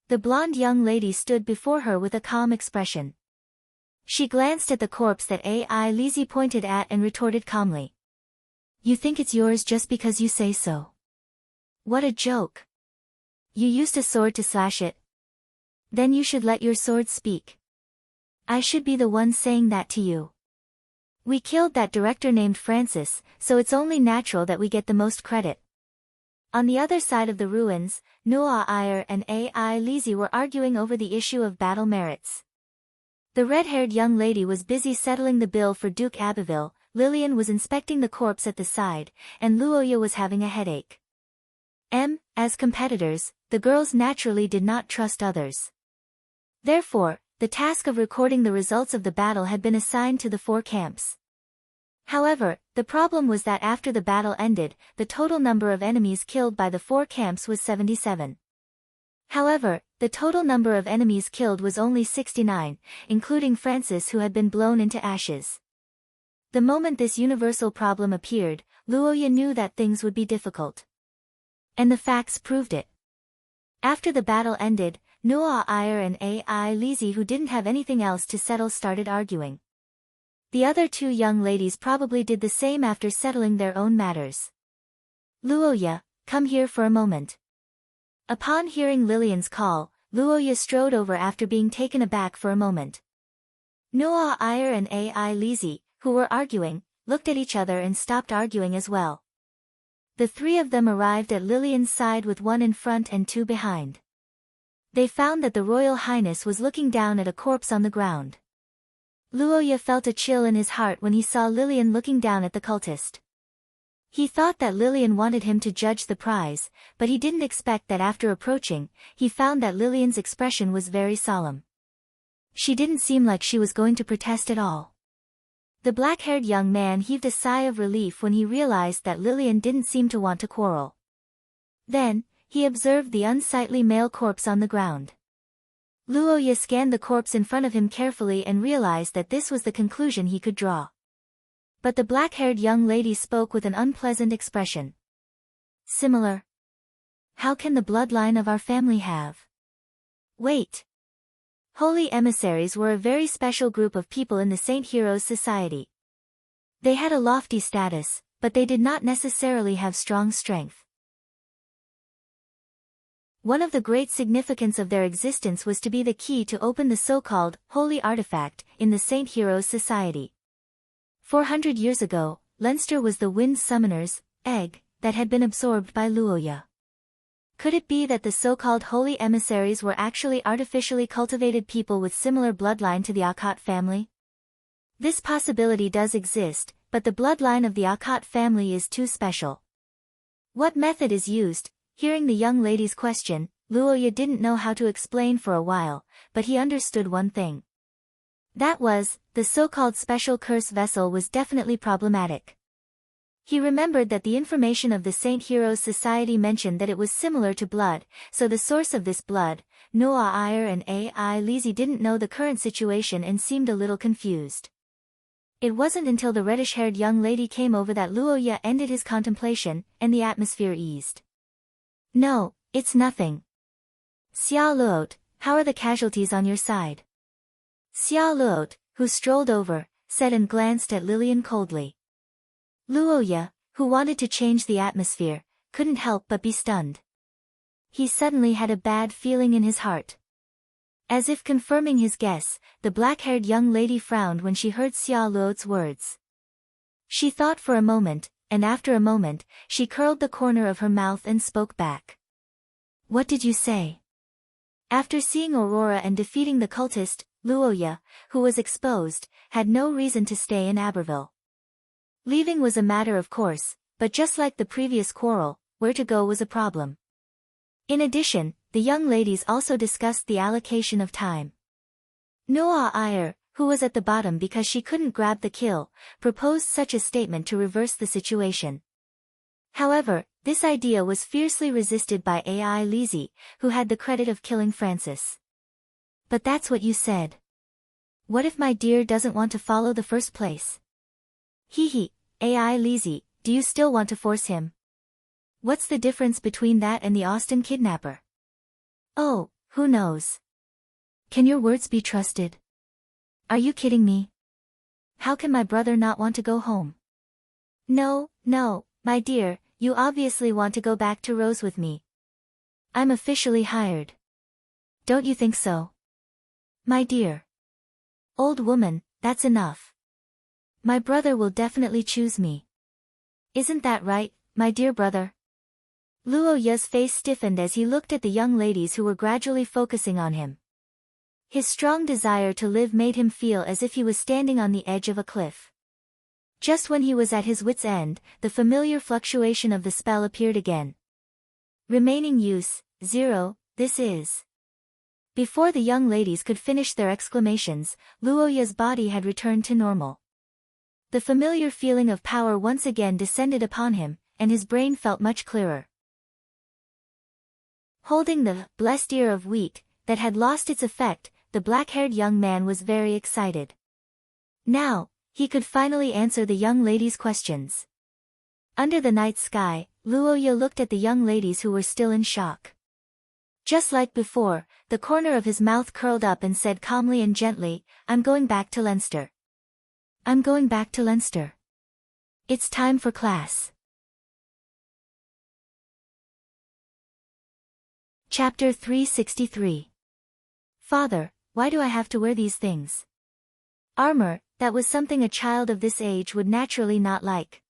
The blonde young lady stood before her with a calm expression. She glanced at the corpse that A.I. Lizzie pointed at and retorted calmly. "You think it's yours just because you say so. What a joke. You used a sword to slash it. Then you should let your sword speak. I should be the one saying that to you. We killed that director named Francis, so it's only natural that we get the most credit." On the other side of the ruins, Noah Iyer and A.I. Lizzie were arguing over the issue of battle merits. The red-haired young lady was busy settling the bill for Duke Abbeville, Lillian was inspecting the corpse at the side, and Luoya was having a headache. As competitors, the girls naturally did not trust others. Therefore, the task of recording the results of the battle had been assigned to the four camps. However, the problem was that after the battle ended, the total number of enemies killed by the four camps was 77. However, the total number of enemies killed was only 69, including Francis who had been blown into ashes. The moment this universal problem appeared, Luoya knew that things would be difficult. And the facts proved it. After the battle ended, Noah Iyer and A.I. Lizzie who didn't have anything else to settle started arguing. The other two young ladies probably did the same after settling their own matters. "Luoya, come here for a moment." Upon hearing Lillian's call, Luoya strode over after being taken aback for a moment. Noah Iyer and A.I. Lizzie, who were arguing, looked at each other and stopped arguing as well. The three of them arrived at Lillian's side with one in front and two behind. They found that the Royal Highness was looking down at a corpse on the ground. Luoya felt a chill in his heart when he saw Lillian looking down at the cultist. He thought that Lillian wanted him to judge the prize, but he didn't expect that after approaching, he found that Lillian's expression was very solemn. She didn't seem like she was going to protest at all. The black-haired young man heaved a sigh of relief when he realized that Lillian didn't seem to want to quarrel. Then, he observed the unsightly male corpse on the ground. Luoya scanned the corpse in front of him carefully and realized that this was the conclusion he could draw. But the black-haired young lady spoke with an unpleasant expression. "Similar? How can the bloodline of our family have?" "Wait. Holy emissaries were a very special group of people in the Saint Heroes Society. They had a lofty status, but they did not necessarily have strong strength. One of the great significance of their existence was to be the key to open the so-called holy artifact in the Saint Heroes Society. 400 years ago, Leinster was the wind summoner's egg that had been absorbed by Luoya. Could it be that the so-called holy emissaries were actually artificially cultivated people with similar bloodline to the Akut family? This possibility does exist, but the bloodline of the Akut family is too special. What method is used? Hearing the young lady's question, Luoya didn't know how to explain for a while, but he understood one thing. That was, the so-called special curse vessel was definitely problematic. He remembered that the information of the Saint Heroes Society mentioned that it was similar to blood, so the source of this blood, Noah Iyer and A.I. Lizzie didn't know the current situation and seemed a little confused. It wasn't until the reddish-haired young lady came over that Luoya ended his contemplation, and the atmosphere eased. No, it's nothing. Xia Luot, how are the casualties on your side? Xia Luot, who strolled over, said and glanced at Lillian coldly. Luoya, who wanted to change the atmosphere, couldn't help but be stunned. He suddenly had a bad feeling in his heart. As if confirming his guess, the black-haired young lady frowned when she heard Xia Luot's words. She thought for a moment, and after a moment, she curled the corner of her mouth and spoke back. What did you say? After seeing Aurora and defeating the cultist, Luoya, who was exposed, had no reason to stay in Aberville. Leaving was a matter of course, but just like the previous quarrel, where to go was a problem. In addition, the young ladies also discussed the allocation of time. Noah Iyer, who was at the bottom because she couldn't grab the kill, proposed such a statement to reverse the situation. However, this idea was fiercely resisted by A.I. Lizzie, who had the credit of killing Francis. But that's what you said. What if my dear doesn't want to follow the first place? Hee, A.I. Lizzie, do you still want to force him? What's the difference between that and the Austin kidnapper? Oh, who knows? Can your words be trusted? Are you kidding me? How can my brother not want to go home? No, my dear, you obviously want to go back to Rose with me. I'm officially hired. Don't you think so? My dear. Old woman, that's enough. My brother will definitely choose me. Isn't that right, my dear brother? Luoya's face stiffened as he looked at the young ladies who were gradually focusing on him. His strong desire to live made him feel as if he was standing on the edge of a cliff. Just when he was at his wit's end, the familiar fluctuation of the spell appeared again. Remaining use, 0, this is. Before the young ladies could finish their exclamations, Luoya's body had returned to normal. The familiar feeling of power once again descended upon him, and his brain felt much clearer. Holding the blessed ear of wheat, that had lost its effect, the black-haired young man was very excited. Now, he could finally answer the young ladies' questions. Under the night sky, Luoya looked at the young ladies who were still in shock. Just like before, the corner of his mouth curled up and said calmly and gently, I'm going back to Leinster. I'm going back to Leinster. It's time for class. Chapter 363. Father, why do I have to wear these things? Armor, that was something a child of this age would naturally not like.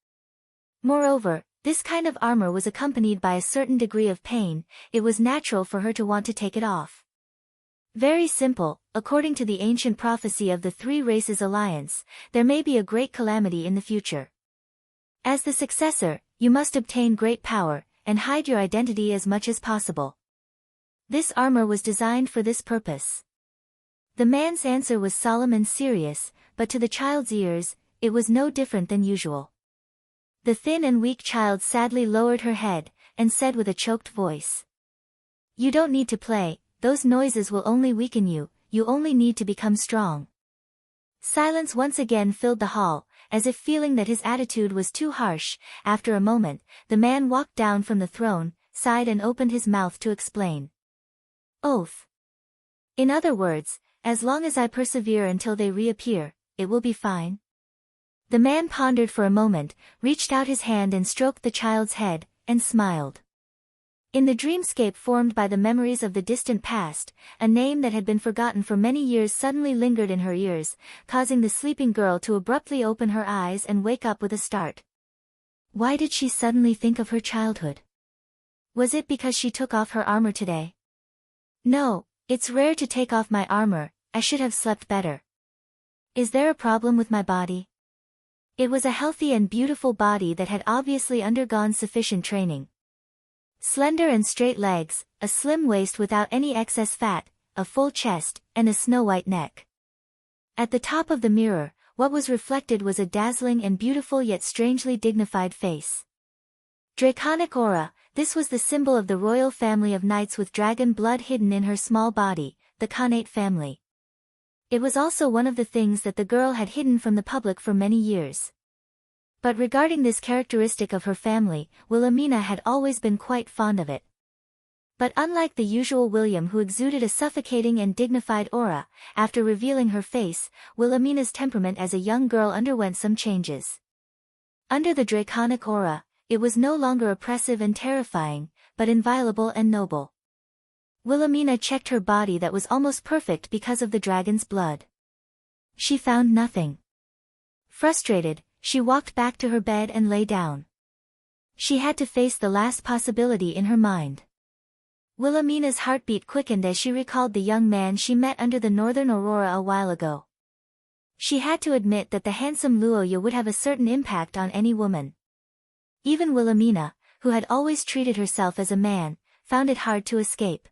Moreover, this kind of armor was accompanied by a certain degree of pain, it was natural for her to want to take it off. Very simple, according to the ancient prophecy of the Three Races Alliance, there may be a great calamity in the future. As the successor, you must obtain great power, and hide your identity as much as possible. This armor was designed for this purpose. The man's answer was solemn and serious, but to the child's ears, it was no different than usual. The thin and weak child sadly lowered her head, and said with a choked voice. You don't need to play, those noises will only weaken you, you only need to become strong. Silence once again filled the hall, as if feeling that his attitude was too harsh. After a moment, the man walked down from the throne, sighed and opened his mouth to explain. Oath. In other words, as long as I persevere until they reappear, it will be fine. The man pondered for a moment, reached out his hand and stroked the child's head, and smiled. In the dreamscape formed by the memories of the distant past, a name that had been forgotten for many years suddenly lingered in her ears, causing the sleeping girl to abruptly open her eyes and wake up with a start. Why did she suddenly think of her childhood? Was it because she took off her armor today? No, it's rare to take off my armor, I should have slept better. Is there a problem with my body? It was a healthy and beautiful body that had obviously undergone sufficient training. Slender and straight legs, a slim waist without any excess fat, a full chest, and a snow-white neck. At the top of the mirror, what was reflected was a dazzling and beautiful yet strangely dignified face. Draconic aura, this was the symbol of the royal family of knights with dragon blood hidden in her small body, the Khanate family. It was also one of the things that the girl had hidden from the public for many years. But regarding this characteristic of her family, Wilhelmina had always been quite fond of it. But unlike the usual William, who exuded a suffocating and dignified aura, after revealing her face, Wilhelmina's temperament as a young girl underwent some changes. Under the draconic aura, it was no longer oppressive and terrifying, but inviolable and noble. Wilhelmina checked her body that was almost perfect because of the dragon's blood. She found nothing. Frustrated, she walked back to her bed and lay down. She had to face the last possibility in her mind. Wilhelmina's heartbeat quickened as she recalled the young man she met under the northern aurora a while ago. She had to admit that the handsome Luoya would have a certain impact on any woman. Even Wilhelmina, who had always treated herself as a man, found it hard to escape.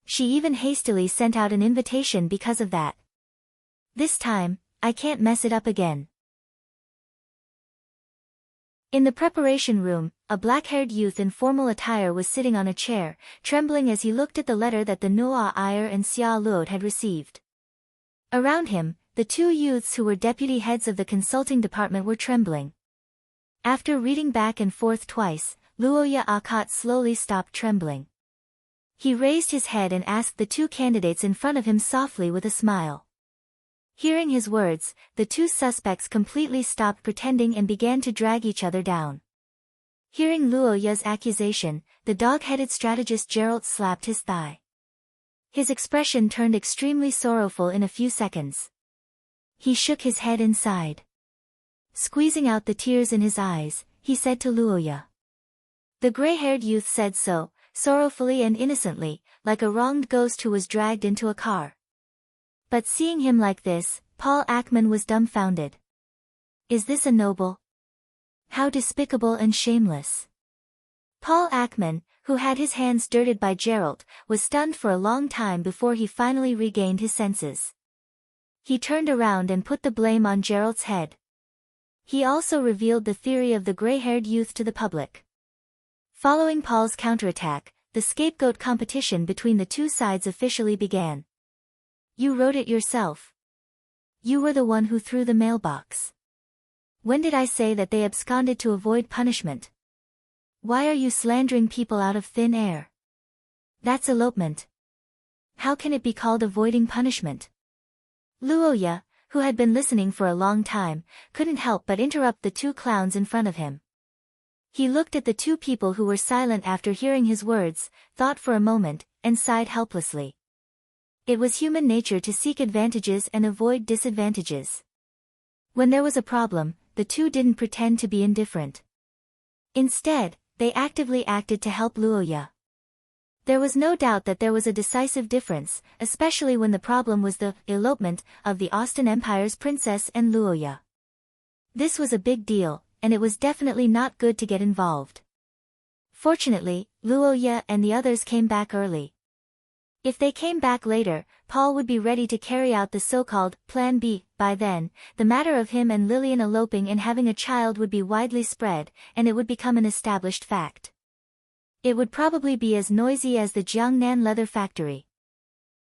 She even hastily sent out an invitation because of that. This time, I can't mess it up again. In the preparation room, a black-haired youth in formal attire was sitting on a chair, trembling as he looked at the letter that the Noa Iyer and Xia Luod had received. Around him, the two youths who were deputy heads of the consulting department were trembling. After reading back and forth twice, Luoya Akat slowly stopped trembling. He raised his head and asked the two candidates in front of him softly with a smile. Hearing his words, the two suspects completely stopped pretending and began to drag each other down. Hearing Luoya's accusation, the dog-headed strategist Geralt slapped his thigh. His expression turned extremely sorrowful in a few seconds. He shook his head and sighed. Squeezing out the tears in his eyes, he said to Luoya. The gray-haired youth said so, sorrowfully and innocently, like a wronged ghost who was dragged into a car. But seeing him like this, Paul Ackman was dumbfounded. Is this a noble? How despicable and shameless. Paul Ackman, who had his hands dirted by Geralt, was stunned for a long time before he finally regained his senses. He turned around and put the blame on Geralt's head. He also revealed the theory of the gray-haired youth to the public. Following Paul's counterattack, the scapegoat competition between the two sides officially began. You wrote it yourself. You were the one who threw the mailbox. When did I say that they absconded to avoid punishment? Why are you slandering people out of thin air? That's elopement. How can it be called avoiding punishment? Luoya, who had been listening for a long time, couldn't help but interrupt the two clowns in front of him. He looked at the two people who were silent after hearing his words, thought for a moment, and sighed helplessly. It was human nature to seek advantages and avoid disadvantages. When there was a problem, the two didn't pretend to be indifferent. Instead, they actively acted to help Luoya. There was no doubt that there was a decisive difference, especially when the problem was the elopement of the Austin Empire's princess and Luoya. This was a big deal, and it was definitely not good to get involved. Fortunately, Luoya and the others came back early. If they came back later, Paul would be ready to carry out the so-called Plan B. By then, the matter of him and Lillian eloping and having a child would be widely spread, and it would become an established fact. It would probably be as noisy as the Jiangnan leather factory.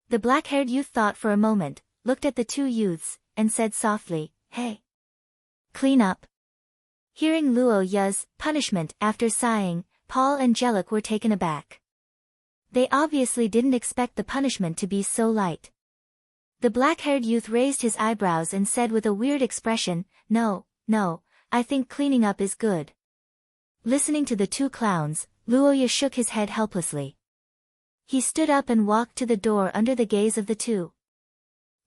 The black-haired youth thought for a moment, looked at the two youths, and said softly, Hey! Clean up. Hearing Luoya's punishment after sighing, Paul and Jellic were taken aback. They obviously didn't expect the punishment to be so light. The black-haired youth raised his eyebrows and said with a weird expression, No, I think cleaning up is good. Listening to the two clowns, Luoya shook his head helplessly. He stood up and walked to the door under the gaze of the two.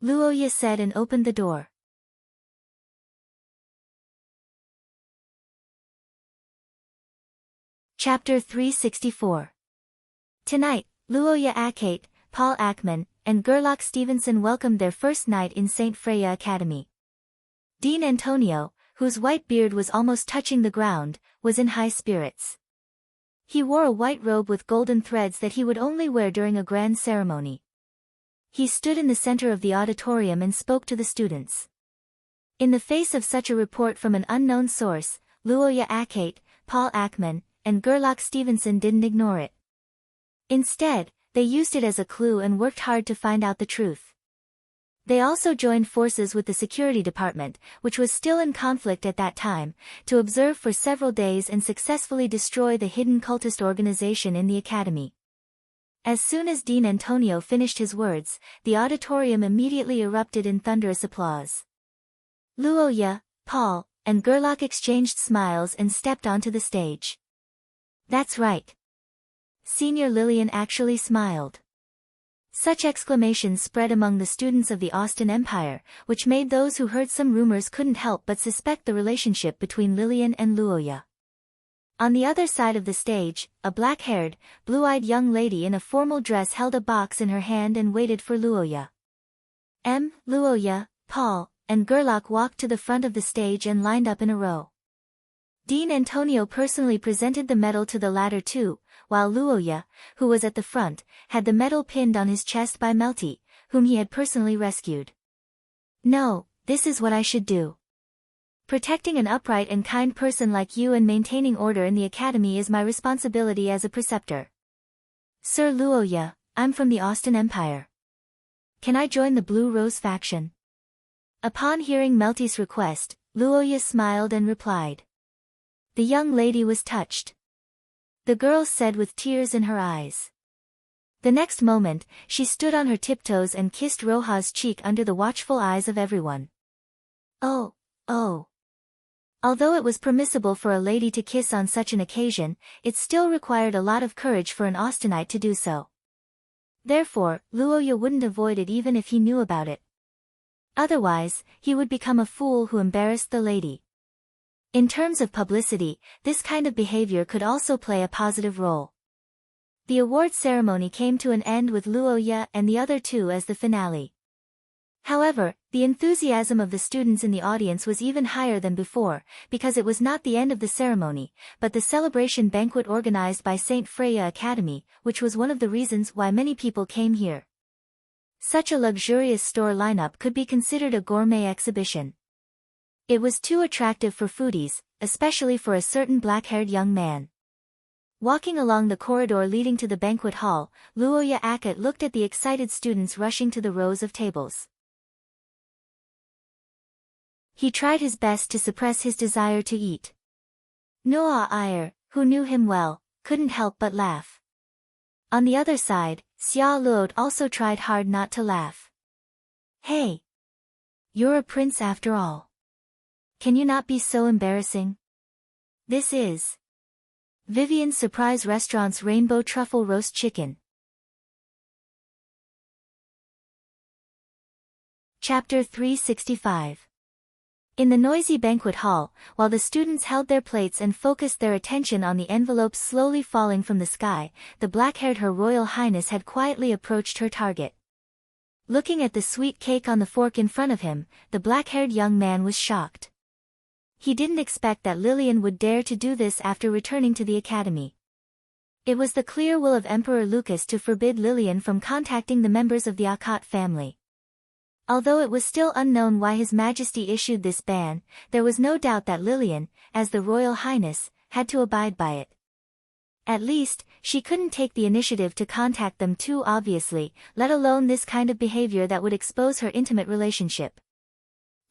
Luoya said and opened the door. Chapter 364. Tonight, Luoya Akate, Paul Ackman, and Gerlach Stevenson welcomed their first night in St. Freya Academy. Dean Antonio, whose white beard was almost touching the ground, was in high spirits. He wore a white robe with golden threads that he would only wear during a grand ceremony. He stood in the center of the auditorium and spoke to the students. In the face of such a report from an unknown source, Luoya Akate, Paul Ackman, and Gerlach Stevenson didn't ignore it. Instead, they used it as a clue and worked hard to find out the truth. They also joined forces with the security department, which was still in conflict at that time, to observe for several days and successfully destroy the hidden cultist organization in the academy. As soon as Dean Antonio finished his words, the auditorium immediately erupted in thunderous applause. Luoya, Paul, and Gerlach exchanged smiles and stepped onto the stage. That's right. Senior Lillian actually smiled. Such exclamations spread among the students of the Austin Empire, which made those who heard some rumors couldn't help but suspect the relationship between Lillian and Luoya. On the other side of the stage, a black-haired, blue-eyed young lady in a formal dress held a box in her hand and waited for Luoya. Luoya, Paul, and Gerlach walked to the front of the stage and lined up in a row. Dean Antonio personally presented the medal to the latter two, while Luoya, who was at the front, had the medal pinned on his chest by Melty, whom he had personally rescued. No, this is what I should do. Protecting an upright and kind person like you and maintaining order in the academy is my responsibility as a preceptor. Sir Luoya, I'm from the Austin Empire. Can I join the Blue Rose faction? Upon hearing Melty's request, Luoya smiled and replied. The young lady was touched. The girl said with tears in her eyes. The next moment, she stood on her tiptoes and kissed Roja's cheek under the watchful eyes of everyone. Oh. Although it was permissible for a lady to kiss on such an occasion, it still required a lot of courage for an Austinite to do so. Therefore, Luoya wouldn't avoid it even if he knew about it. Otherwise, he would become a fool who embarrassed the lady. In terms of publicity, this kind of behavior could also play a positive role. The award ceremony came to an end with Luoya and the other two as the finale. However, the enthusiasm of the students in the audience was even higher than before, because it was not the end of the ceremony, but the celebration banquet organized by St. Freya Academy, which was one of the reasons why many people came here. Such a luxurious store lineup could be considered a gourmet exhibition. It was too attractive for foodies, especially for a certain black-haired young man. Walking along the corridor leading to the banquet hall, Luoya Akate looked at the excited students rushing to the rows of tables. He tried his best to suppress his desire to eat. Noah Iyer, who knew him well, couldn't help but laugh. On the other side, Xia Luot also tried hard not to laugh. Hey! You're a prince after all. Can you not be so embarrassing? This is Vivian's Surprise Restaurant's Rainbow Truffle Roast Chicken. Chapter 365. In the noisy banquet hall, while the students held their plates and focused their attention on the envelopes slowly falling from the sky, the black-haired Her Royal Highness had quietly approached her target. Looking at the sweet cake on the fork in front of him, the black-haired young man was shocked. He didn't expect that Lillian would dare to do this after returning to the academy. It was the clear will of Emperor Lucas to forbid Lillian from contacting the members of the Akate family. Although it was still unknown why His Majesty issued this ban, there was no doubt that Lillian, as the Royal Highness, had to abide by it. At least, she couldn't take the initiative to contact them too obviously, let alone this kind of behavior that would expose her intimate relationship.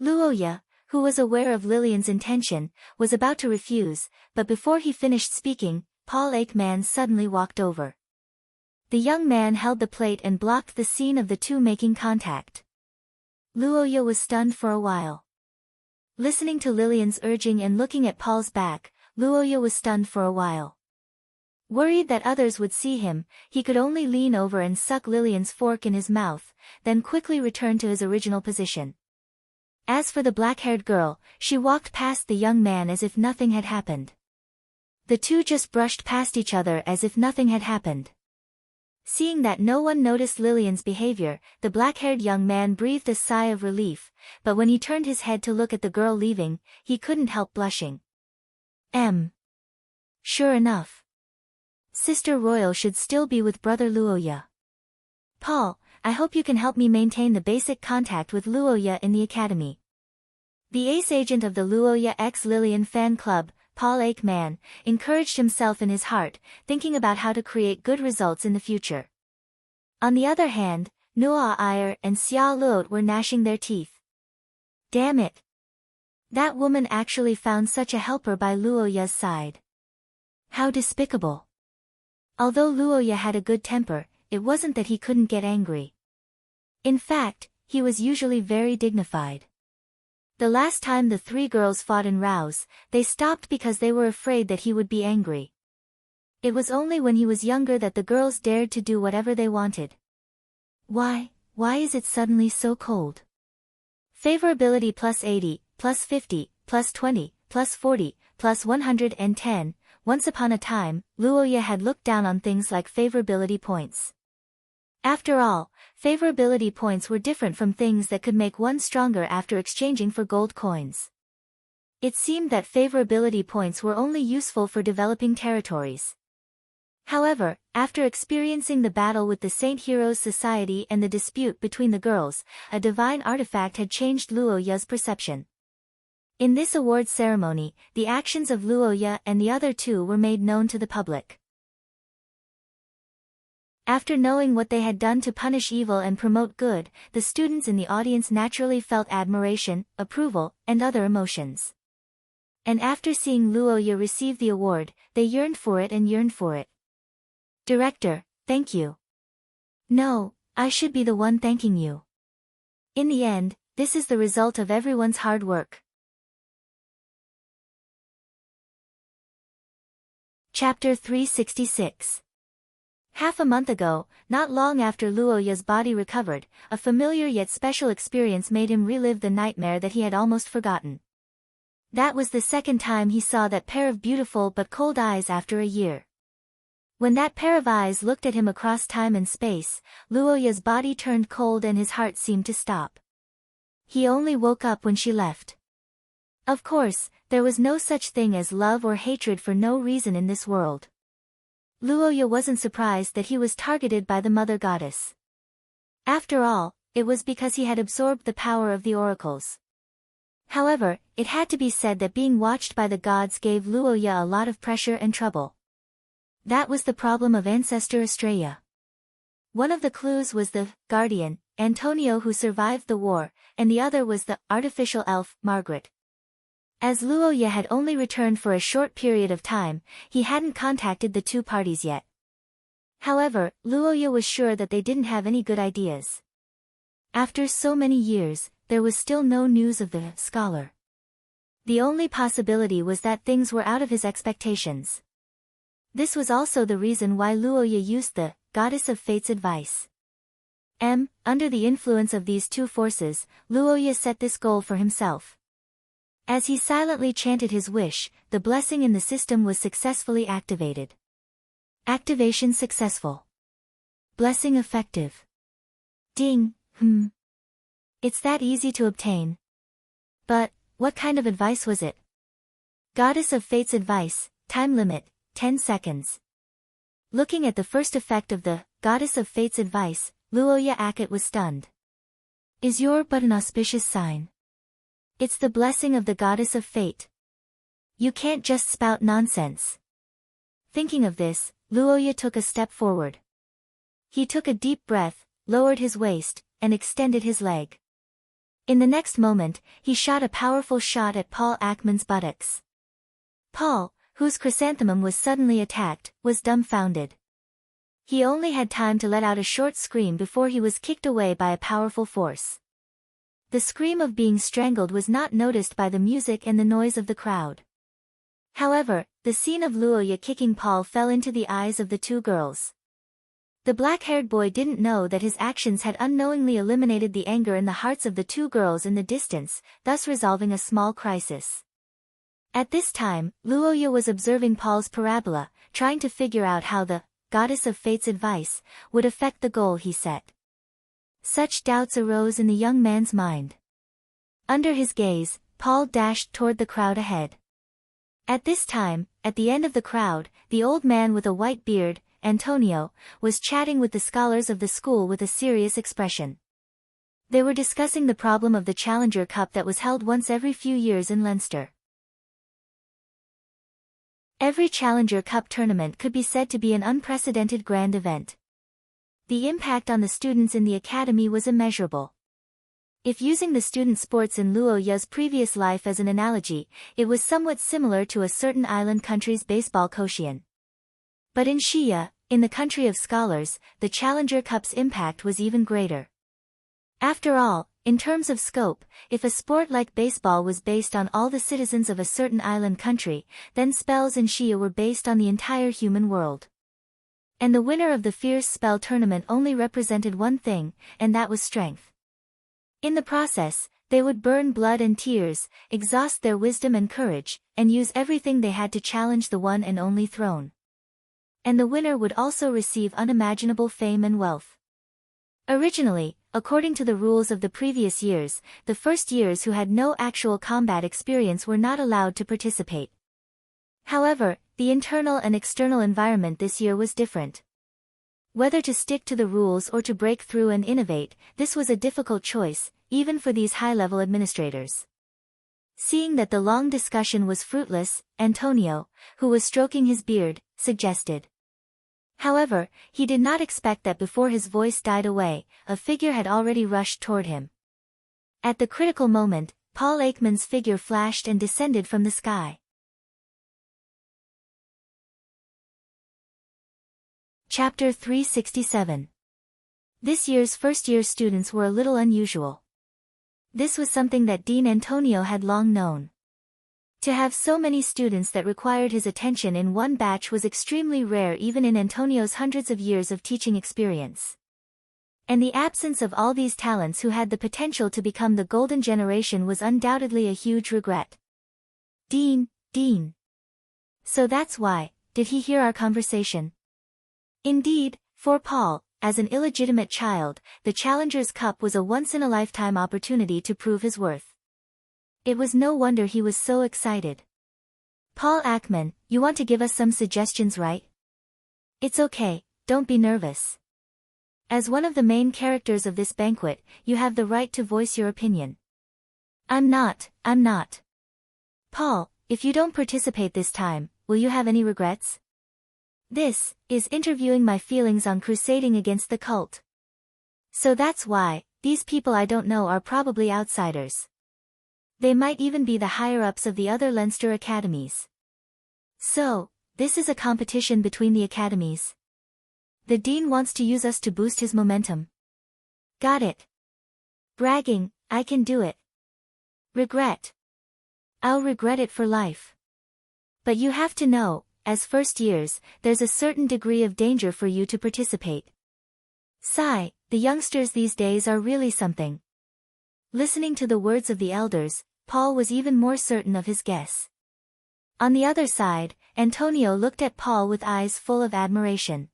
Luoya, who was aware of Lillian's intention, was about to refuse, but before he finished speaking, Paul Ackman suddenly walked over. The young man held the plate and blocked the scene of the two making contact. Luoya was stunned for a while. Listening to Lillian's urging and looking at Paul's back, Luoya was stunned for a while. Worried that others would see him, he could only lean over and suck Lillian's fork in his mouth, then quickly return to his original position. As for the black-haired girl, she walked past the young man as if nothing had happened. The two just brushed past each other as if nothing had happened. Seeing that no one noticed Lillian's behavior, the black-haired young man breathed a sigh of relief, but when he turned his head to look at the girl leaving, he couldn't help blushing. Sure enough. Sister Royal should still be with Brother Luoya. Paul, I hope you can help me maintain the basic contact with Luoya in the academy. The ace agent of the Luoya x Lillian fan club, Paul Aikman, encouraged himself in his heart, thinking about how to create good results in the future. On the other hand, Nua Iyer and Xia Luot were gnashing their teeth. Damn it! That woman actually found such a helper by Luoya's side. How despicable! Although Luoya had a good temper, it wasn't that he couldn't get angry. In fact, he was usually very dignified. The last time the three girls fought in rows, they stopped because they were afraid that he would be angry. It was only when he was younger that the girls dared to do whatever they wanted. Why is it suddenly so cold? Favorability plus 80, plus 50, plus 20, plus 40, plus 110. Once upon a time, Luoya had looked down on things like favorability points. After all, favorability points were different from things that could make one stronger after exchanging for gold coins. It seemed that favorability points were only useful for developing territories. However, after experiencing the battle with the Saint Heroes Society and the dispute between the girls, a divine artifact had changed Luoya's perception. In this awards ceremony, the actions of Luoya and the other two were made known to the public. After knowing what they had done to punish evil and promote good, the students in the audience naturally felt admiration, approval, and other emotions. And after seeing Luoya receive the award, they yearned for it and yearned for it. Director, thank you. No, I should be the one thanking you. In the end, this is the result of everyone's hard work. Chapter 366. Half a month ago, not long after Luoya's body recovered, a familiar yet special experience made him relive the nightmare that he had almost forgotten. That was the second time he saw that pair of beautiful but cold eyes after a year. When that pair of eyes looked at him across time and space, Luoya's body turned cold and his heart seemed to stop. He only woke up when she left. Of course, there was no such thing as love or hatred for no reason in this world. Luoya wasn't surprised that he was targeted by the Mother Goddess. After all, it was because he had absorbed the power of the oracles. However, it had to be said that being watched by the gods gave Luoya a lot of pressure and trouble. That was the problem of Ancestor Estrella. One of the clues was the guardian, Antonio, who survived the war, and the other was the artificial elf, Margaret. As Luoya had only returned for a short period of time, he hadn't contacted the two parties yet. However, Luoya was sure that they didn't have any good ideas. After so many years, there was still no news of the scholar. The only possibility was that things were out of his expectations. This was also the reason why Luoya used the Goddess of Fate's advice. Under the influence of these two forces, Luoya set this goal for himself. As he silently chanted his wish, the blessing in the system was successfully activated. Activation successful. Blessing effective. Ding, It's that easy to obtain. But, what kind of advice was it? Goddess of Fate's advice, time limit, 10 seconds. Looking at the first effect of the Goddess of Fate's advice, Luoya Akut was stunned. Is your but an auspicious sign? It's the blessing of the Goddess of Fate. You can't just spout nonsense. Thinking of this, Luoya took a step forward. He took a deep breath, lowered his waist, and extended his leg. In the next moment, he shot a powerful shot at Paul Ackman's buttocks. Paul, whose chrysanthemum was suddenly attacked, was dumbfounded. He only had time to let out a short scream before he was kicked away by a powerful force. The scream of being strangled was not noticed by the music and the noise of the crowd. However, the scene of Luoya kicking Paul fell into the eyes of the two girls. The black-haired boy didn't know that his actions had unknowingly eliminated the anger in the hearts of the two girls in the distance, thus resolving a small crisis. At this time, Luoya was observing Paul's parabola, trying to figure out how the Goddess of Fate's advice would affect the goal he set. Such doubts arose in the young man's mind. Under his gaze, Paul dashed toward the crowd ahead. At this time, at the end of the crowd, the old man with a white beard, Antonio, was chatting with the scholars of the school with a serious expression. They were discussing the problem of the Challenger Cup that was held once every few years in Leinster. Every Challenger Cup tournament could be said to be an unprecedented grand event. The impact on the students in the academy was immeasurable. If using the student sports in Luo Ya's previous life as an analogy, it was somewhat similar to a certain island country's baseball quotient. But in Shia, in the country of scholars, the Challenger Cup's impact was even greater. After all, in terms of scope, if a sport like baseball was based on all the citizens of a certain island country, then spells in Shia were based on the entire human world. And the winner of the Fierce Spell tournament only represented one thing, and that was strength. In the process, they would burn blood and tears, exhaust their wisdom and courage, and use everything they had to challenge the one and only throne. And the winner would also receive unimaginable fame and wealth. Originally, according to the rules of the previous years, the first years who had no actual combat experience were not allowed to participate. However, the internal and external environment this year was different. Whether to stick to the rules or to break through and innovate, this was a difficult choice, even for these high-level administrators. Seeing that the long discussion was fruitless, Antonio, who was stroking his beard, suggested. However, he did not expect that before his voice died away, a figure had already rushed toward him. At the critical moment, Paul Aikman's figure flashed and descended from the sky. Chapter 367. This year's first-year students were a little unusual. This was something that Dean Antonio had long known. To have so many students that required his attention in one batch was extremely rare even in Antonio's hundreds of years of teaching experience. And the absence of all these talents who had the potential to become the golden generation was undoubtedly a huge regret. Dean. So that's why, did he hear our conversation? Indeed, for Paul, as an illegitimate child, the Challenger's Cup was a once-in-a-lifetime opportunity to prove his worth. It was no wonder he was so excited. Paul Aikman, you want to give us some suggestions, right? It's okay, don't be nervous. As one of the main characters of this banquet, you have the right to voice your opinion. I'm not. Paul, if you don't participate this time, will you have any regrets? This is interviewing my feelings on crusading against the cult. So that's why, these people I don't know are probably outsiders. They might even be the higher-ups of the other Leinster academies. So, this is a competition between the academies. The dean wants to use us to boost his momentum. Got it. Bragging, I can do it. Regret. I'll regret it for life. But you have to know, as first years, there's a certain degree of danger for you to participate. Sigh, the youngsters these days are really something. Listening to the words of the elders, Paul was even more certain of his guess. On the other side, Antonio looked at Paul with eyes full of admiration.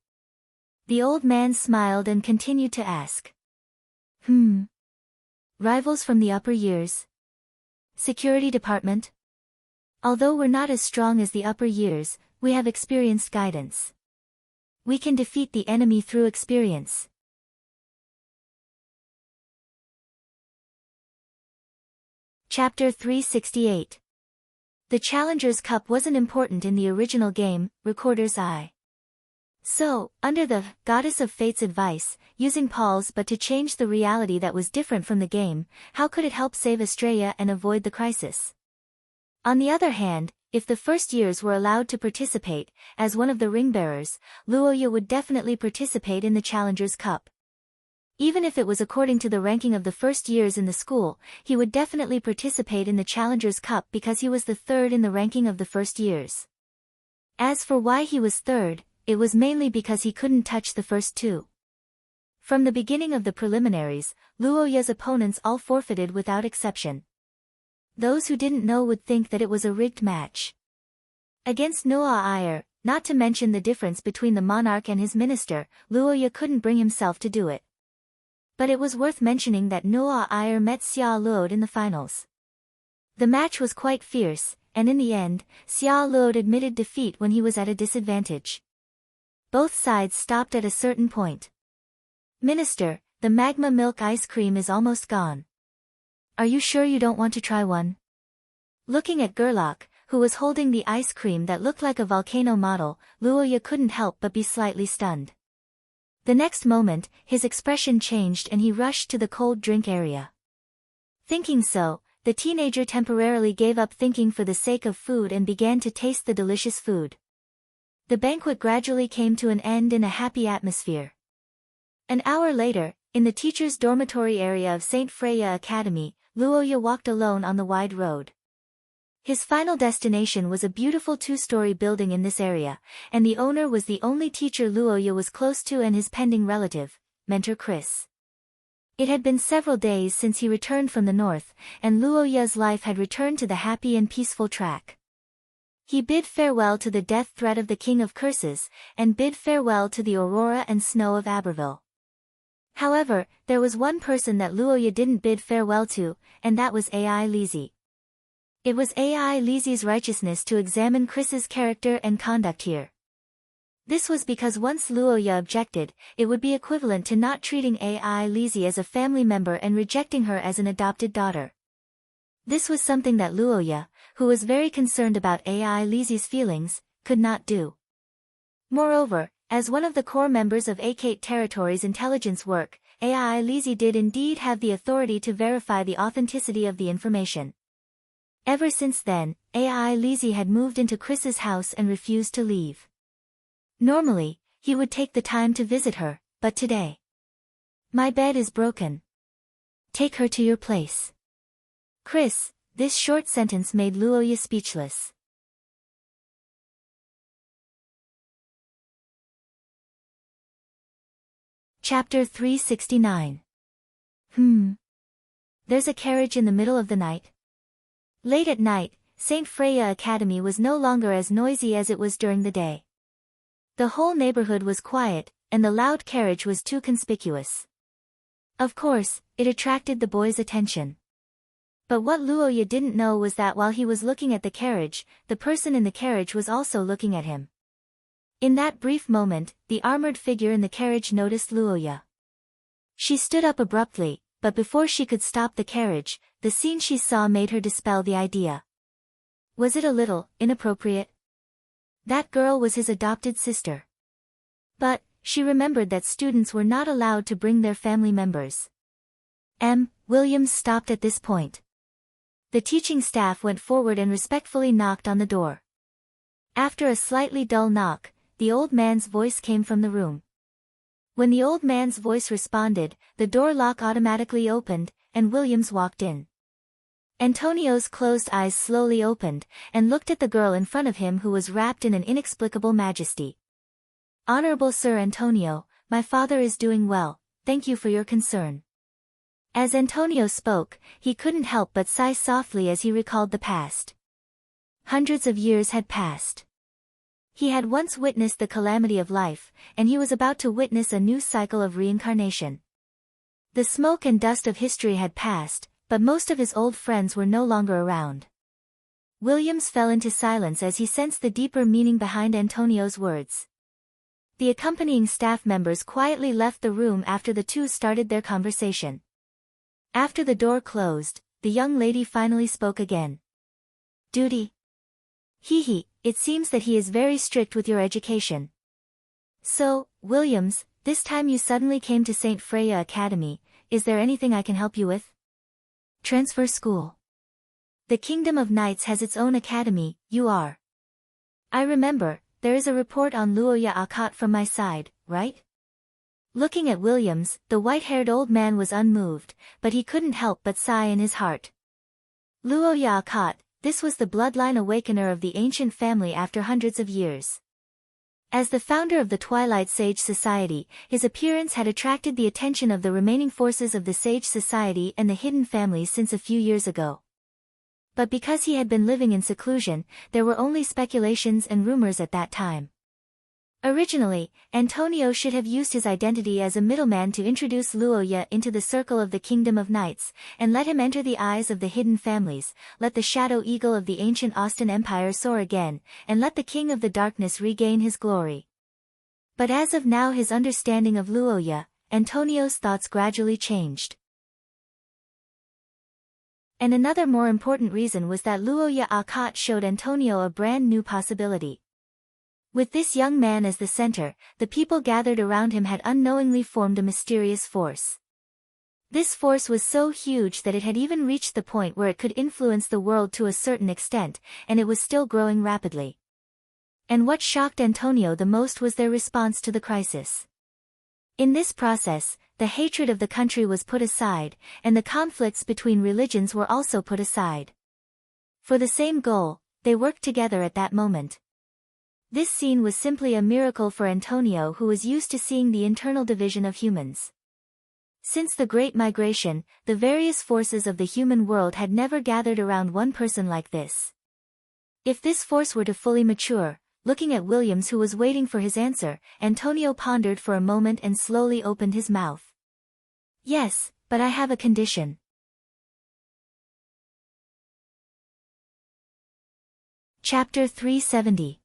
The old man smiled and continued to ask. Rivals from the upper years? Security department? Although we're not as strong as the upper years, we have experienced guidance. We can defeat the enemy through experience. Chapter 368. The Challenger's Cup wasn't important in the original game, Recorder's Eye. So, under the Goddess of Fate's advice, using Paul's but to change the reality that was different from the game, how could it help save Estrella and avoid the crisis? On the other hand, if the first years were allowed to participate, as one of the ring-bearers, Luoya would definitely participate in the Challenger's Cup. Even if it was according to the ranking of the first years in the school, he would definitely participate in the Challenger's Cup because he was the third in the ranking of the first years. As for why he was third, it was mainly because he couldn't touch the first two. From the beginning of the preliminaries, Luoya's opponents all forfeited without exception. Those who didn't know would think that it was a rigged match. Against Noah Iyer, not to mention the difference between the monarch and his minister, Luoya couldn't bring himself to do it. But it was worth mentioning that Noah Iyer met Xia Luod in the finals. The match was quite fierce, and in the end, Xia Luod admitted defeat when he was at a disadvantage. Both sides stopped at a certain point. Minister, the magma milk ice cream is almost gone. Are you sure you don't want to try one? Looking at Gerlach, who was holding the ice cream that looked like a volcano model, Luoya couldn't help but be slightly stunned. The next moment, his expression changed and he rushed to the cold drink area. Thinking so, the teenager temporarily gave up thinking for the sake of food and began to taste the delicious food. The banquet gradually came to an end in a happy atmosphere. An hour later, in the teacher's dormitory area of St. Freya Academy, Luoya walked alone on the wide road. His final destination was a beautiful two-story building in this area, and the owner was the only teacher Luoya was close to and his pending relative, mentor Chris. It had been several days since he returned from the north, and Luoya's life had returned to the happy and peaceful track. He bid farewell to the death threat of the King of Curses, and bid farewell to the aurora and snow of Aberville. However, there was one person that Luoya didn't bid farewell to, and that was Ai Lizzie. It was Ai Lizzie's righteousness to examine Chris's character and conduct here. This was because once Luoya objected, it would be equivalent to not treating Ai Lizzie as a family member and rejecting her as an adopted daughter. This was something that Luoya, who was very concerned about Ai Lizzie's feelings, could not do. Moreover, as one of the core members of Akate Territory's intelligence work, Ai Lizzie did indeed have the authority to verify the authenticity of the information. Ever since then, Ai Lizzie had moved into Chris's house and refused to leave. Normally, he would take the time to visit her, but today. My bed is broken. Take her to your place. Chris, this short sentence made Luoya speechless. Chapter 369. There's a carriage in the middle of the night. Late at night, St. Freya Academy was no longer as noisy as it was during the day. The whole neighborhood was quiet, and the loud carriage was too conspicuous. Of course, it attracted the boys' attention. But what Luoya didn't know was that while he was looking at the carriage, the person in the carriage was also looking at him. In that brief moment, the armored figure in the carriage noticed Luoya. She stood up abruptly, but before she could stop the carriage, the scene she saw made her dispel the idea. Was it a little inappropriate? That girl was his adopted sister. But, she remembered that students were not allowed to bring their family members. Williams stopped at this point. The teaching staff went forward and respectfully knocked on the door. After a slightly dull knock, the old man's voice came from the room. When the old man's voice responded, the door lock automatically opened, and Williams walked in. Antonio's closed eyes slowly opened, and looked at the girl in front of him who was wrapped in an inexplicable majesty. Honorable Sir Antonio, my father is doing well, thank you for your concern. As Antonio spoke, he couldn't help but sigh softly as he recalled the past. Hundreds of years had passed. He had once witnessed the calamity of life, and he was about to witness a new cycle of reincarnation. The smoke and dust of history had passed, but most of his old friends were no longer around. Williams fell into silence as he sensed the deeper meaning behind Antonio's words. The accompanying staff members quietly left the room after the two started their conversation. After the door closed, the young lady finally spoke again. Duty? It seems that he is very strict with your education. So, Williams, this time you suddenly came to St. Freya Academy, is there anything I can help you with? Transfer school. The Kingdom of Knights has its own academy, you are. I remember, there is a report on Luoya Akat from my side, right? Looking at Williams, the white-haired old man was unmoved, but he couldn't help but sigh in his heart. Luoya Akat, this was the bloodline awakener of the ancient family after hundreds of years. As the founder of the Twilight Sage Society, his appearance had attracted the attention of the remaining forces of the Sage Society and the hidden families since a few years ago. But because he had been living in seclusion, there were only speculations and rumors at that time. Originally, Antonio should have used his identity as a middleman to introduce Luoya into the circle of the Kingdom of Knights, and let him enter the eyes of the hidden families, let the shadow eagle of the ancient Austin Empire soar again, and let the King of the Darkness regain his glory. But as of now his understanding of Luoya, Antonio's thoughts gradually changed. And another more important reason was that Luoya Akat showed Antonio a brand new possibility. With this young man as the center, the people gathered around him had unknowingly formed a mysterious force. This force was so huge that it had even reached the point where it could influence the world to a certain extent, and it was still growing rapidly. And what shocked Antonio the most was their response to the crisis. In this process, the hatred of the country was put aside, and the conflicts between religions were also put aside. For the same goal, they worked together at that moment. This scene was simply a miracle for Antonio, who was used to seeing the internal division of humans. Since the Great Migration, the various forces of the human world had never gathered around one person like this. If this force were to fully mature, looking at Williams, who was waiting for his answer, Antonio pondered for a moment and slowly opened his mouth. Yes, but I have a condition. Chapter 370.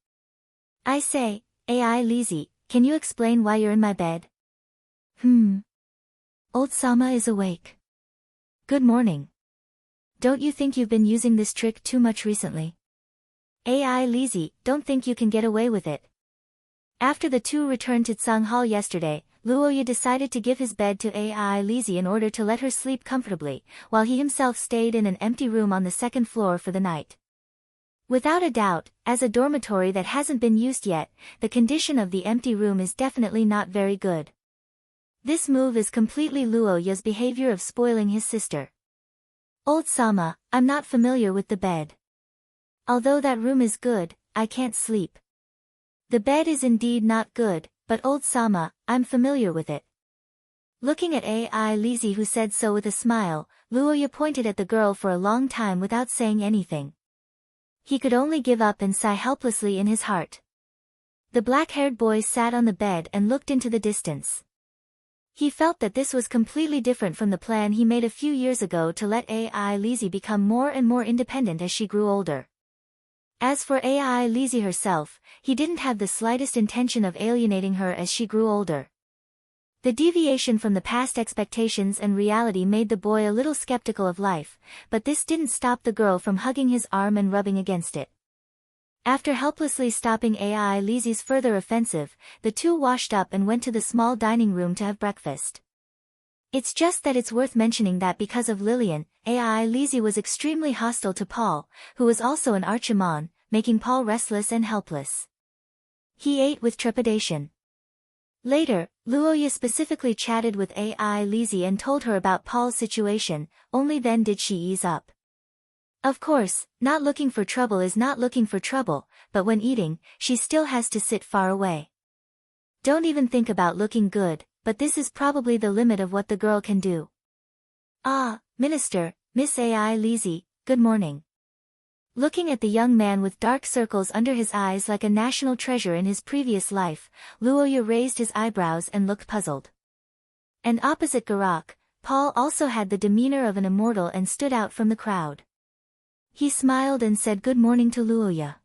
I say, Ai Lizzie, can you explain why you're in my bed? Old Sama is awake. Good morning. Don't you think you've been using this trick too much recently? Ai Lizzie, don't think you can get away with it. After the two returned to Tsang Hall yesterday, Luoya decided to give his bed to Ai Lizzie in order to let her sleep comfortably, while he himself stayed in an empty room on the second floor for the night. Without a doubt, as a dormitory that hasn't been used yet, the condition of the empty room is definitely not very good. This move is completely Luoya's behavior of spoiling his sister. Old Sama, I'm not familiar with the bed. Although that room is good, I can't sleep. The bed is indeed not good, but Old Sama, I'm familiar with it. Looking at Ai Lizzie, who said so with a smile, Luoya pointed at the girl for a long time without saying anything. He could only give up and sigh helplessly in his heart. The black-haired boy sat on the bed and looked into the distance. He felt that this was completely different from the plan he made a few years ago to let Ai Lizzie become more and more independent as she grew older. As for Ai Lizzie herself, he didn't have the slightest intention of alienating her as she grew older. The deviation from the past expectations and reality made the boy a little skeptical of life, but this didn't stop the girl from hugging his arm and rubbing against it. After helplessly stopping Ai Lizzie's further offensive, the two washed up and went to the small dining room to have breakfast. It's just that it's worth mentioning that because of Lillian, Ai Lizzie was extremely hostile to Paul, who was also an Archimon, making Paul restless and helpless. He ate with trepidation. Later, Luoya specifically chatted with Ai Lizzie and told her about Paul's situation, only then did she ease up. Of course, not looking for trouble is not looking for trouble, but when eating, she still has to sit far away. Don't even think about looking good, but this is probably the limit of what the girl can do. Ah, Minister, Miss Ai Lizzie, good morning. Looking at the young man with dark circles under his eyes like a national treasure in his previous life, Luoya raised his eyebrows and looked puzzled. And opposite Garak, Paul also had the demeanor of an immortal and stood out from the crowd. He smiled and said good morning to Luoya.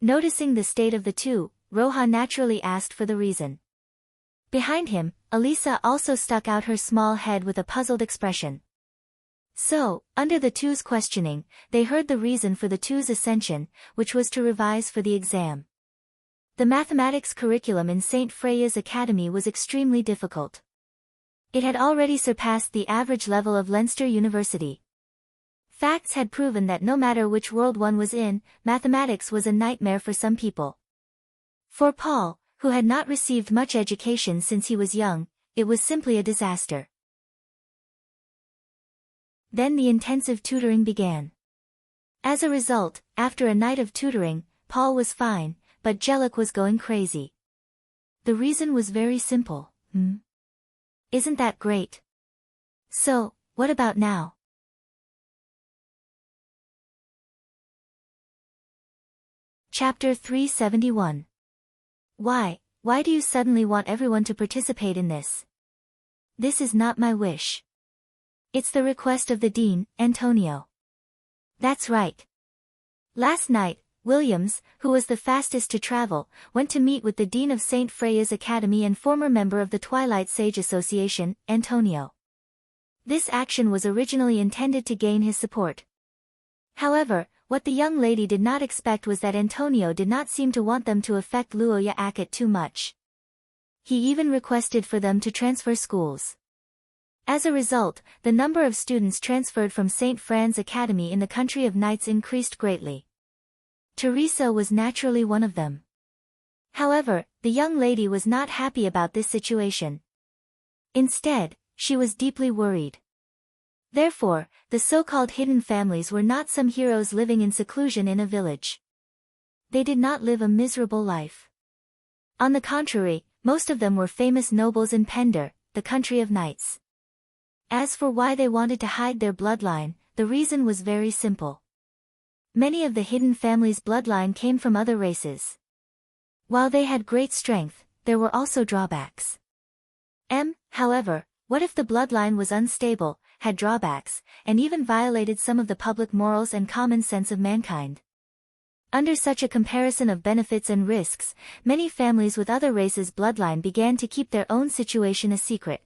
Noticing the state of the two, Roha naturally asked for the reason. Behind him, Elisa also stuck out her small head with a puzzled expression. So, under the two's questioning, they heard the reason for the two's ascension, which was to revise for the exam. The mathematics curriculum in St. Freya's Academy was extremely difficult. It had already surpassed the average level of Leinster University. Facts had proven that no matter which world one was in, mathematics was a nightmare for some people. For Paul, who had not received much education since he was young, it was simply a disaster. Then the intensive tutoring began. As a result, after a night of tutoring, Paul was fine, but Jellic was going crazy. The reason was very simple. Isn't that great? So, what about now? Chapter 371. Why do you suddenly want everyone to participate in this? This is not my wish. It's the request of the Dean, Antonio. That's right. Last night, Williams, who was the fastest to travel, went to meet with the Dean of St. Freya's Academy and former member of the Twilight Sage Association, Antonio. This action was originally intended to gain his support. However, what the young lady did not expect was that Antonio did not seem to want them to affect Luoya Akut too much. He even requested for them to transfer schools. As a result, the number of students transferred from St. Fran's Academy in the Country of Knights increased greatly. Teresa was naturally one of them. However, the young lady was not happy about this situation. Instead, she was deeply worried. Therefore, the so-called hidden families were not some heroes living in seclusion in a village. They did not live a miserable life. On the contrary, most of them were famous nobles in Pender, the Country of Knights. As for why they wanted to hide their bloodline, the reason was very simple. Many of the hidden families' bloodline came from other races. While they had great strength, there were also drawbacks. However, what if the bloodline was unstable, had drawbacks, and even violated some of the public morals and common sense of mankind? Under such a comparison of benefits and risks, many families with other races' bloodline began to keep their own situation a secret.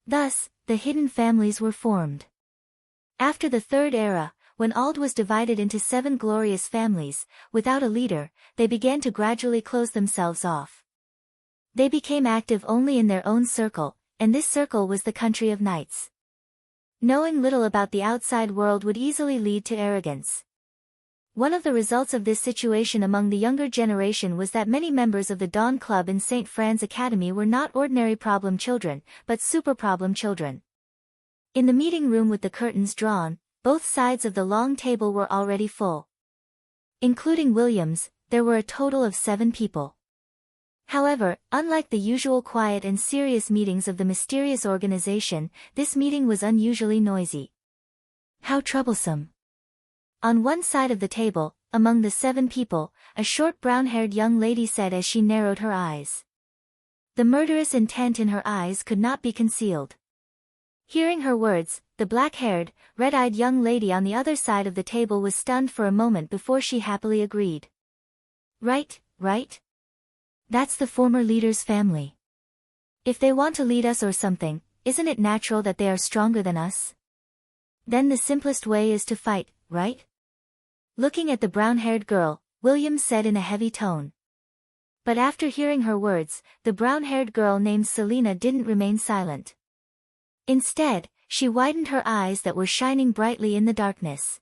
Thus, the hidden families were formed. After the Third Era, when Ald was divided into 7 glorious families, without a leader, they began to gradually close themselves off. They became active only in their own circle, and this circle was the Country of Knights. Knowing little about the outside world would easily lead to arrogance. One of the results of this situation among the younger generation was that many members of the Dawn Club in St. Fran's Academy were not ordinary problem children, but super problem children. In the meeting room with the curtains drawn, both sides of the long table were already full. Including Williams, there were a total of 7 people. However, unlike the usual quiet and serious meetings of the mysterious organization, this meeting was unusually noisy. How troublesome. On one side of the table, among the 7 people, a short brown-haired young lady said as she narrowed her eyes. The murderous intent in her eyes could not be concealed. Hearing her words, the black-haired, red-eyed young lady on the other side of the table was stunned for a moment before she happily agreed. Right? That's the former leader's family. If they want to lead us or something, isn't it natural that they are stronger than us? Then the simplest way is to fight, right? Looking at the brown-haired girl, Williams said in a heavy tone. But after hearing her words, the brown-haired girl named Selena didn't remain silent. Instead, she widened her eyes that were shining brightly in the darkness.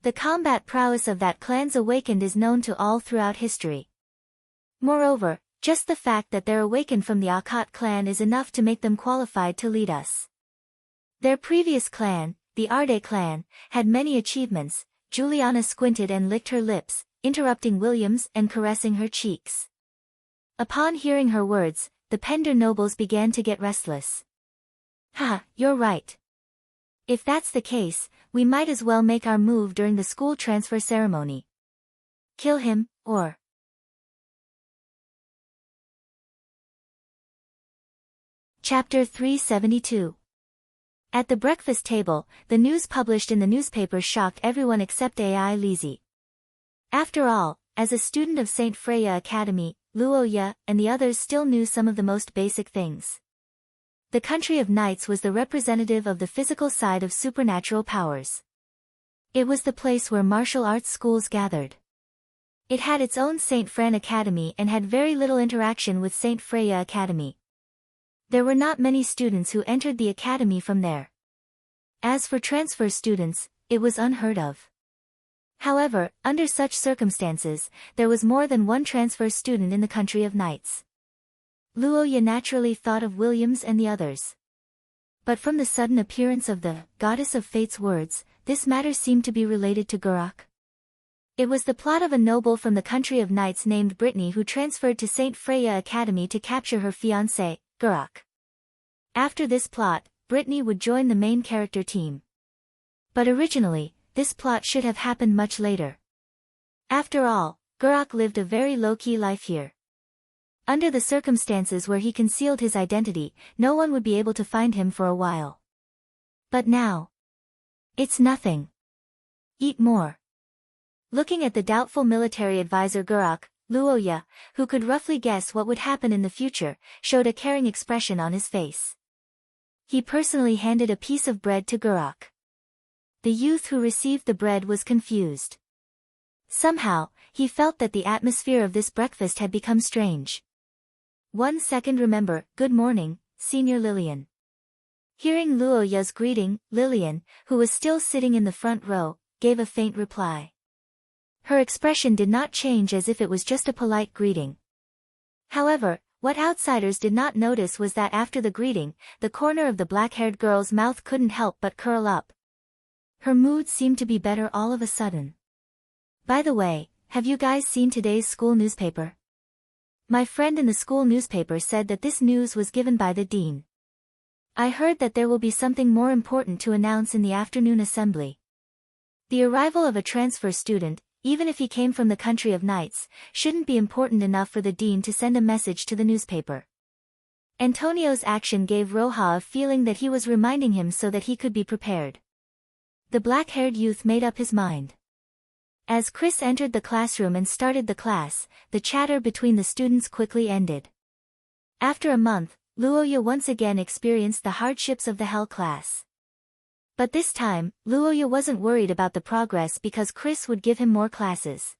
The combat prowess of that clan's awakened is known to all throughout history. Moreover, just the fact that they're awakened from the Akut clan is enough to make them qualified to lead us. Their previous clan, the Arde clan, had many achievements. Juliana squinted and licked her lips, interrupting Williams and caressing her cheeks. Upon hearing her words, the Pender nobles began to get restless. You're right. If that's the case, we might as well make our move during the school transfer ceremony. Kill him, or... Chapter 372. At the breakfast table, the news published in the newspapers shocked everyone except Ai Lizzie. After all, as a student of St. Freya Academy, Luoya and the others still knew some of the most basic things. The Country of Knights was the representative of the physical side of supernatural powers. It was the place where martial arts schools gathered. It had its own St. Fran Academy and had very little interaction with St. Freya Academy. There were not many students who entered the academy from there. As for transfer students, it was unheard of. However, under such circumstances, there was more than one transfer student in the Country of Knights. Luoya naturally thought of Williams and the others. But from the sudden appearance of the Goddess of Fate's words, this matter seemed to be related to Gurak. It was the plot of a noble from the Country of Knights named Brittany who transferred to St. Freya Academy to capture her fiancé, Gurak. After this plot, Brittany would join the main character team. But originally, this plot should have happened much later. After all, Gurak lived a very low-key life here. Under the circumstances where he concealed his identity, no one would be able to find him for a while. But now... It's nothing. Eat more. Looking at the doubtful military advisor Gurok, Luoya, who could roughly guess what would happen in the future, showed a caring expression on his face. He personally handed a piece of bread to Gurok. The youth who received the bread was confused. Somehow, he felt that the atmosphere of this breakfast had become strange. 1 second. Remember, good morning, Senior Lillian. Hearing Luoya's greeting, Lillian, who was still sitting in the front row, gave a faint reply. Her expression did not change, as if it was just a polite greeting. However, what outsiders did not notice was that after the greeting, the corner of the black-haired girl's mouth couldn't help but curl up. Her mood seemed to be better all of a sudden. By the way, have you guys seen today's school newspaper? My friend in the school newspaper said that this news was given by the dean. I heard that there will be something more important to announce in the afternoon assembly. The arrival of a transfer student, even if he came from the country of knights, shouldn't be important enough for the dean to send a message to the newspaper. Antonio's action gave Roja a feeling that he was reminding him so that he could be prepared. The black-haired youth made up his mind. As Chris entered the classroom and started the class, the chatter between the students quickly ended. After a month, Luoya once again experienced the hardships of the Hell class. But this time, Luoya wasn't worried about the progress because Chris would give him more classes.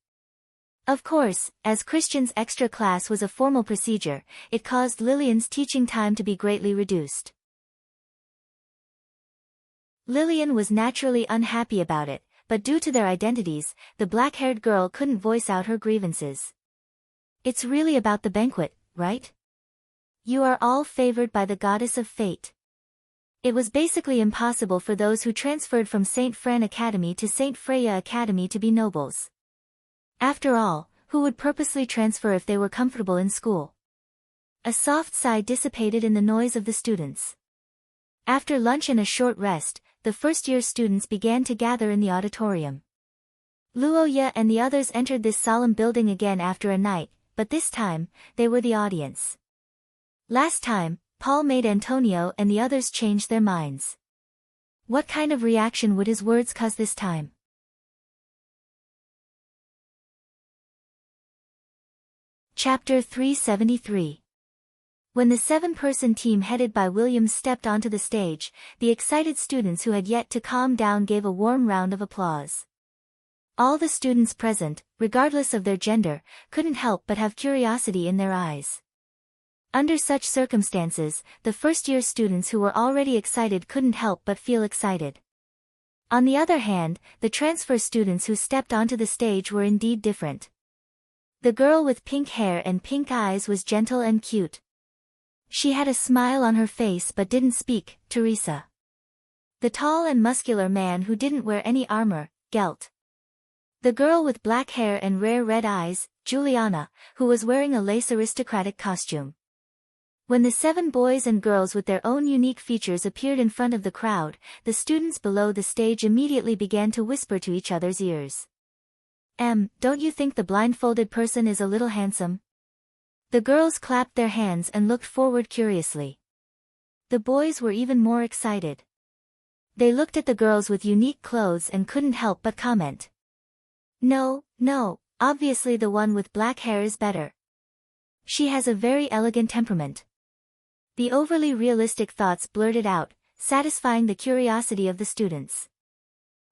Of course, as Christian's extra class was a formal procedure, it caused Lillian's teaching time to be greatly reduced. Lillian was naturally unhappy about it, but due to their identities, the black-haired girl couldn't voice out her grievances. It's really about the banquet, right? You are all favored by the goddess of fate. It was basically impossible for those who transferred from St. Fran Academy to St. Freya Academy to be nobles. After all, who would purposely transfer if they were comfortable in school? A soft sigh dissipated in the noise of the students. After lunch and a short rest, the first-year students began to gather in the auditorium. Luoya and the others entered this solemn building again after a night, but this time, they were the audience. Last time, Paul made Antonio and the others change their minds. What kind of reaction would his words cause this time? Chapter 373. When the 7-person team headed by Williams stepped onto the stage, the excited students who had yet to calm down gave a warm round of applause. All the students present, regardless of their gender, couldn't help but have curiosity in their eyes. Under such circumstances, the first-year students who were already excited couldn't help but feel excited. On the other hand, the transfer students who stepped onto the stage were indeed different. The girl with pink hair and pink eyes was gentle and cute. She had a smile on her face but didn't speak, Teresa. The tall and muscular man who didn't wear any armor, Gelt. The girl with black hair and rare red eyes, Juliana, who was wearing a lace aristocratic costume. When the 7 boys and girls with their own unique features appeared in front of the crowd, the students below the stage immediately began to whisper to each other's ears. Don't you think the blindfolded person is a little handsome? The girls clapped their hands and looked forward curiously. The boys were even more excited. They looked at the girls with unique clothes and couldn't help but comment. No, obviously the one with black hair is better. She has a very elegant temperament. The overly realistic thoughts blurted out, satisfying the curiosity of the students.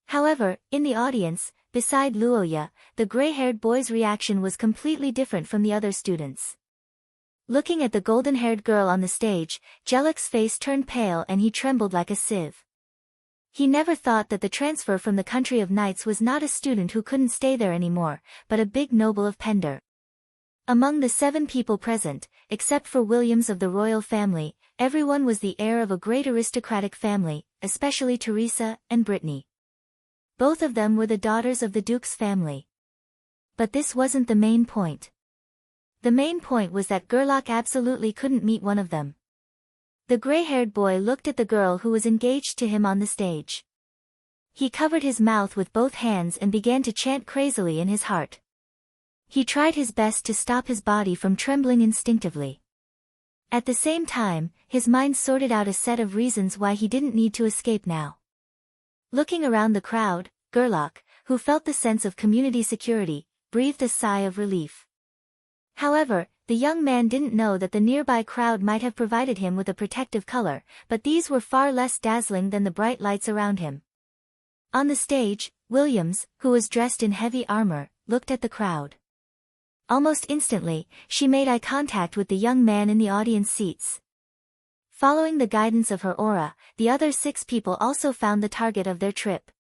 However, in the audience, beside Luoya, the gray-haired boy's reaction was completely different from the other students. Looking at the golden-haired girl on the stage, Jellic's face turned pale and he trembled like a sieve. He never thought that the transfer from the country of knights was not a student who couldn't stay there anymore, but a big noble of Pender. Among the 7 people present, except for Williams of the royal family, everyone was the heir of a great aristocratic family, especially Teresa and Brittany. Both of them were the daughters of the Duke's family. But this wasn't the main point. The main point was that Gerlach absolutely couldn't meet one of them. The gray-haired boy looked at the girl who was engaged to him on the stage. He covered his mouth with both hands and began to chant crazily in his heart. He tried his best to stop his body from trembling instinctively. At the same time, his mind sorted out a set of reasons why he didn't need to escape now. Looking around the crowd, Gerlach, who felt the sense of community security, breathed a sigh of relief. However, the young man didn't know that the nearby crowd might have provided him with a protective color, but these were far less dazzling than the bright lights around him. On the stage, Williams, who was dressed in heavy armor, looked at the crowd. Almost instantly, she made eye contact with the young man in the audience seats. Following the guidance of her aura, the other 6 people also found the target of their trip.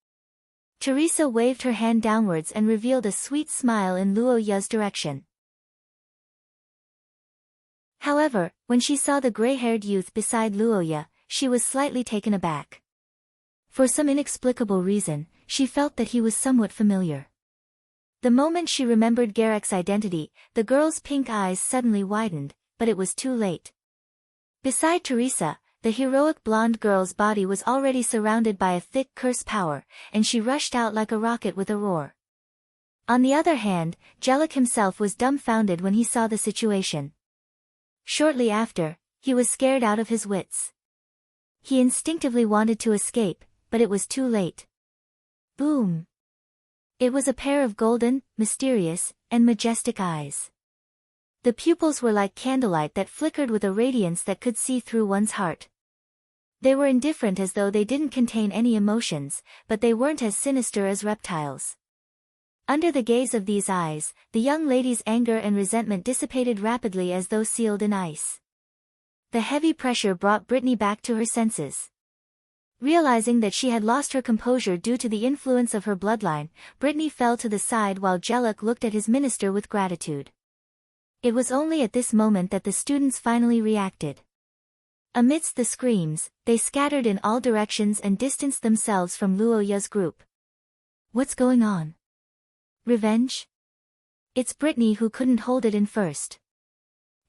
Teresa waved her hand downwards and revealed a sweet smile in Luo Ya's direction. However, when she saw the gray-haired youth beside Luo Ya, she was slightly taken aback. For some inexplicable reason, she felt that he was somewhat familiar. The moment she remembered Garek's identity, the girl's pink eyes suddenly widened, but it was too late. Beside Teresa, the heroic blonde girl's body was already surrounded by a thick curse power, and she rushed out like a rocket with a roar. On the other hand, Jellic himself was dumbfounded when he saw the situation. Shortly after, he was scared out of his wits. He instinctively wanted to escape, but it was too late. Boom! It was a pair of golden, mysterious, and majestic eyes. The pupils were like candlelight that flickered with a radiance that could see through one's heart. They were indifferent as though they didn't contain any emotions, but they weren't as sinister as reptiles. Under the gaze of these eyes, the young lady's anger and resentment dissipated rapidly as though sealed in ice. The heavy pressure brought Brittany back to her senses. Realizing that she had lost her composure due to the influence of her bloodline, Brittany fell to the side while Jellic looked at his minister with gratitude. It was only at this moment that the students finally reacted. Amidst the screams, they scattered in all directions and distanced themselves from Luo Ya's group. What's going on? Revenge? It's Brittany who couldn't hold it in first.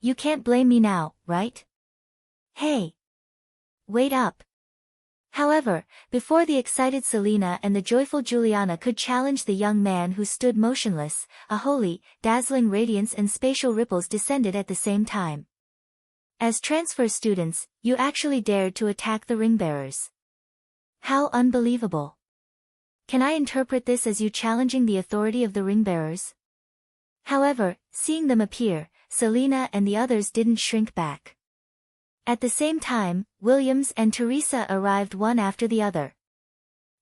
You can't blame me now, right? Hey! Wait up! However, before the excited Selena and the joyful Juliana could challenge the young man who stood motionless, a holy, dazzling radiance and spatial ripples descended at the same time. As transfer students, you actually dared to attack the ring-bearers. How unbelievable! Can I interpret this as you challenging the authority of the ring-bearers? However, seeing them appear, Selena and the others didn't shrink back. At the same time, Williams and Teresa arrived one after the other.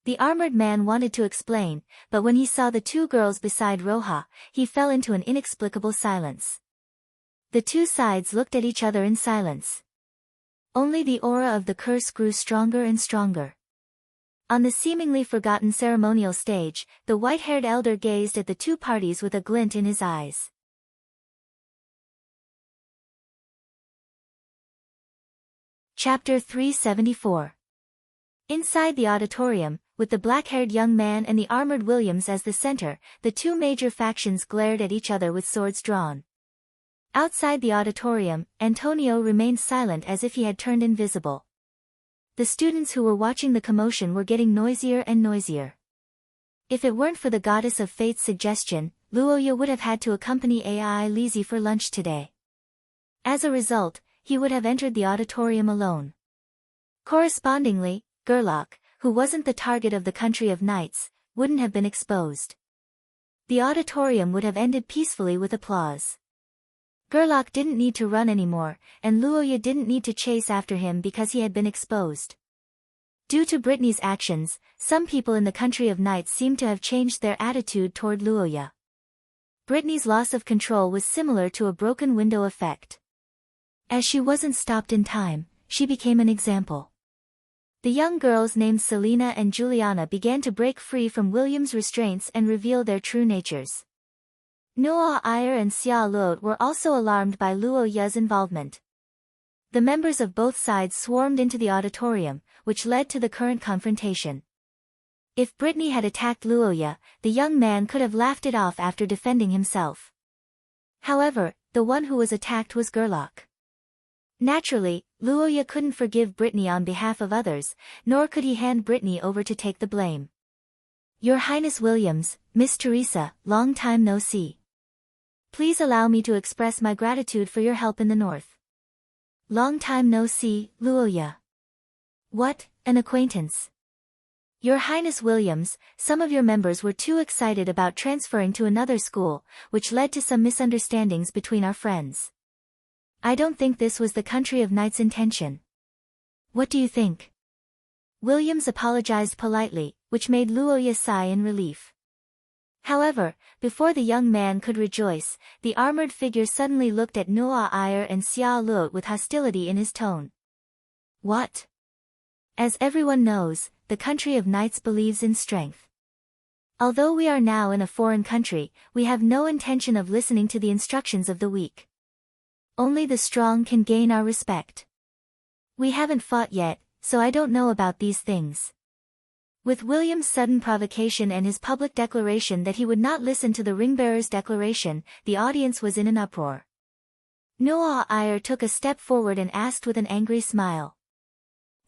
The armored man wanted to explain, but when he saw the 2 girls beside Roja, he fell into an inexplicable silence. The 2 sides looked at each other in silence. Only the aura of the curse grew stronger and stronger. On the seemingly forgotten ceremonial stage, the white-haired elder gazed at the 2 parties with a glint in his eyes. Chapter 374. Inside the auditorium, with the black-haired young man and the armored Williams as the center, the 2 major factions glared at each other with swords drawn. Outside the auditorium, Antonio remained silent as if he had turned invisible. The students who were watching the commotion were getting noisier and noisier. If it weren't for the goddess of fate's suggestion, Luo Ya would have had to accompany Ai Lizzie for lunch today. As a result, he would have entered the auditorium alone. Correspondingly, Gerlach, who wasn't the target of the country of knights, wouldn't have been exposed. The auditorium would have ended peacefully with applause. Gerlach didn't need to run anymore, and Luo Ya didn't need to chase after him because he had been exposed. Due to Brittany's actions, some people in the country of knights seemed to have changed their attitude toward Luo Ya. Brittany's loss of control was similar to a broken window effect. As she wasn't stopped in time, she became an example. The young girls named Selena and Juliana began to break free from William's restraints and reveal their true natures. Noah Iyer and Xia Luot were also alarmed by Luo Ya's involvement. The members of both sides swarmed into the auditorium, which led to the current confrontation. If Brittany had attacked Luo Ya, the young man could have laughed it off after defending himself. However, the one who was attacked was Gerlach. Naturally, Luo Ya couldn't forgive Brittany on behalf of others, nor could he hand Brittany over to take the blame. Your Highness Williams, Miss Teresa, long time no see. Please allow me to express my gratitude for your help in the north. Long time no see, Luo Ya. What, an acquaintance. Your Highness Williams, some of your members were too excited about transferring to another school, which led to some misunderstandings between our friends. I don't think this was the country of Knight's intention. What do you think? Williams apologized politely, which made Luoya sigh in relief. However, before the young man could rejoice, the armored figure suddenly looked at Noah Iyer and Xia Luot with hostility in his tone. What? As everyone knows, the country of Knights believes in strength. Although we are now in a foreign country, we have no intention of listening to the instructions of the weak. Only the strong can gain our respect. We haven't fought yet, so I don't know about these things. With William's sudden provocation and his public declaration that he would not listen to the ringbearer's declaration, the audience was in an uproar. Noah Iyer took a step forward and asked with an angry smile.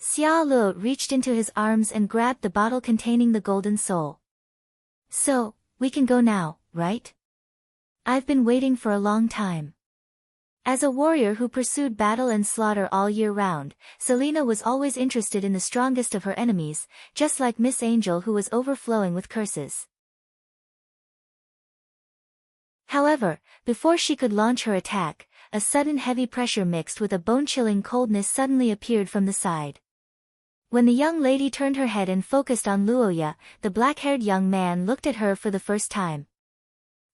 Xia Luot reached into his arms and grabbed the bottle containing the golden soul. So, we can go now, right? I've been waiting for a long time. As a warrior who pursued battle and slaughter all year round, Selena was always interested in the strongest of her enemies, just like Miss Angel who was overflowing with curses. However, before she could launch her attack, a sudden heavy pressure mixed with a bone-chilling coldness suddenly appeared from the side. When the young lady turned her head and focused on Luoya, the black-haired young man looked at her for the first time.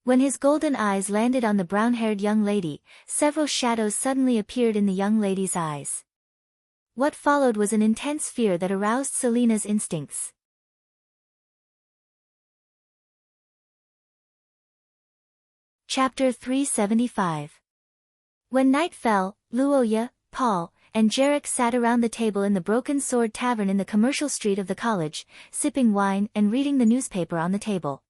When his golden eyes landed on the brown-haired young lady, several shadows suddenly appeared in the young lady's eyes. What followed was an intense fear that aroused Selena's instincts. Chapter 375. When night fell, Luoya, Paul, and Jarek sat around the table in the Broken Sword Tavern in the commercial street of the college, sipping wine and reading the newspaper on the table.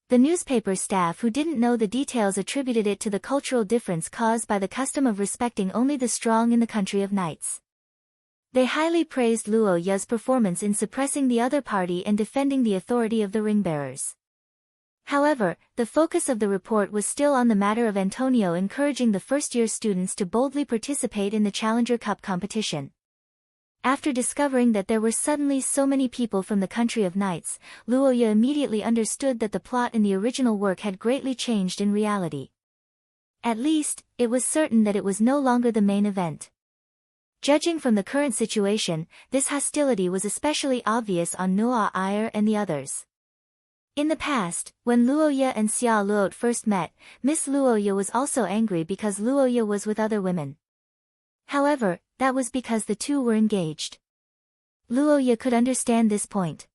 The newspaper staff who didn't know the details attributed it to the cultural difference caused by the custom of respecting only the strong in the country of Knights. They highly praised Luoya's performance in suppressing the other party and defending the authority of the ringbearers. However, the focus of the report was still on the matter of Antonio encouraging the first-year students to boldly participate in the Challenger Cup competition. After discovering that there were suddenly so many people from the country of Knights, Luoya immediately understood that the plot in the original work had greatly changed in reality. At least, it was certain that it was no longer the main event. Judging from the current situation, this hostility was especially obvious on Noah Iyer and the others. In the past, when Luoya and Xia Luot first met, Miss Luoya was also angry because Luoya was with other women. However, that was because the two were engaged. Luoya could understand this point.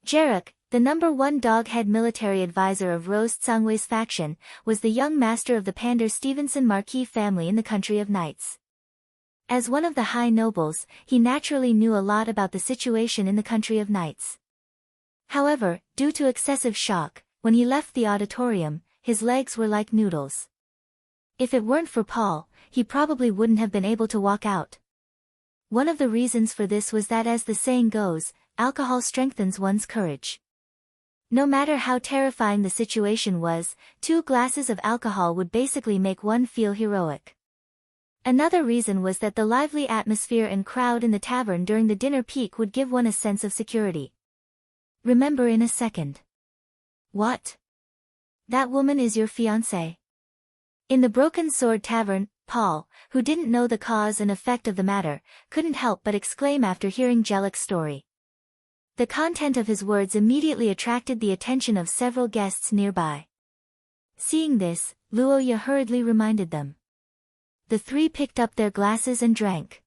Jarek, the #1 dog-head military advisor of Rose Tsangwei's faction, was the young master of the Pander Stevenson Marquis family in the country of Knights. As one of the high nobles, he naturally knew a lot about the situation in the country of Knights. However, due to excessive shock, when he left the auditorium, his legs were like noodles. If it weren't for Paul, he probably wouldn't have been able to walk out. One of the reasons for this was that, as the saying goes, alcohol strengthens one's courage. No matter how terrifying the situation was, 2 glasses of alcohol would basically make one feel heroic. Another reason was that the lively atmosphere and crowd in the tavern during the dinner peak would give one a sense of security. Remember in a second. What? That woman is your fiancée? In the Broken Sword Tavern, Paul, who didn't know the cause and effect of the matter, couldn't help but exclaim after hearing Jellic's story. The content of his words immediately attracted the attention of several guests nearby. Seeing this, Luoya hurriedly reminded them. The 3 picked up their glasses and drank.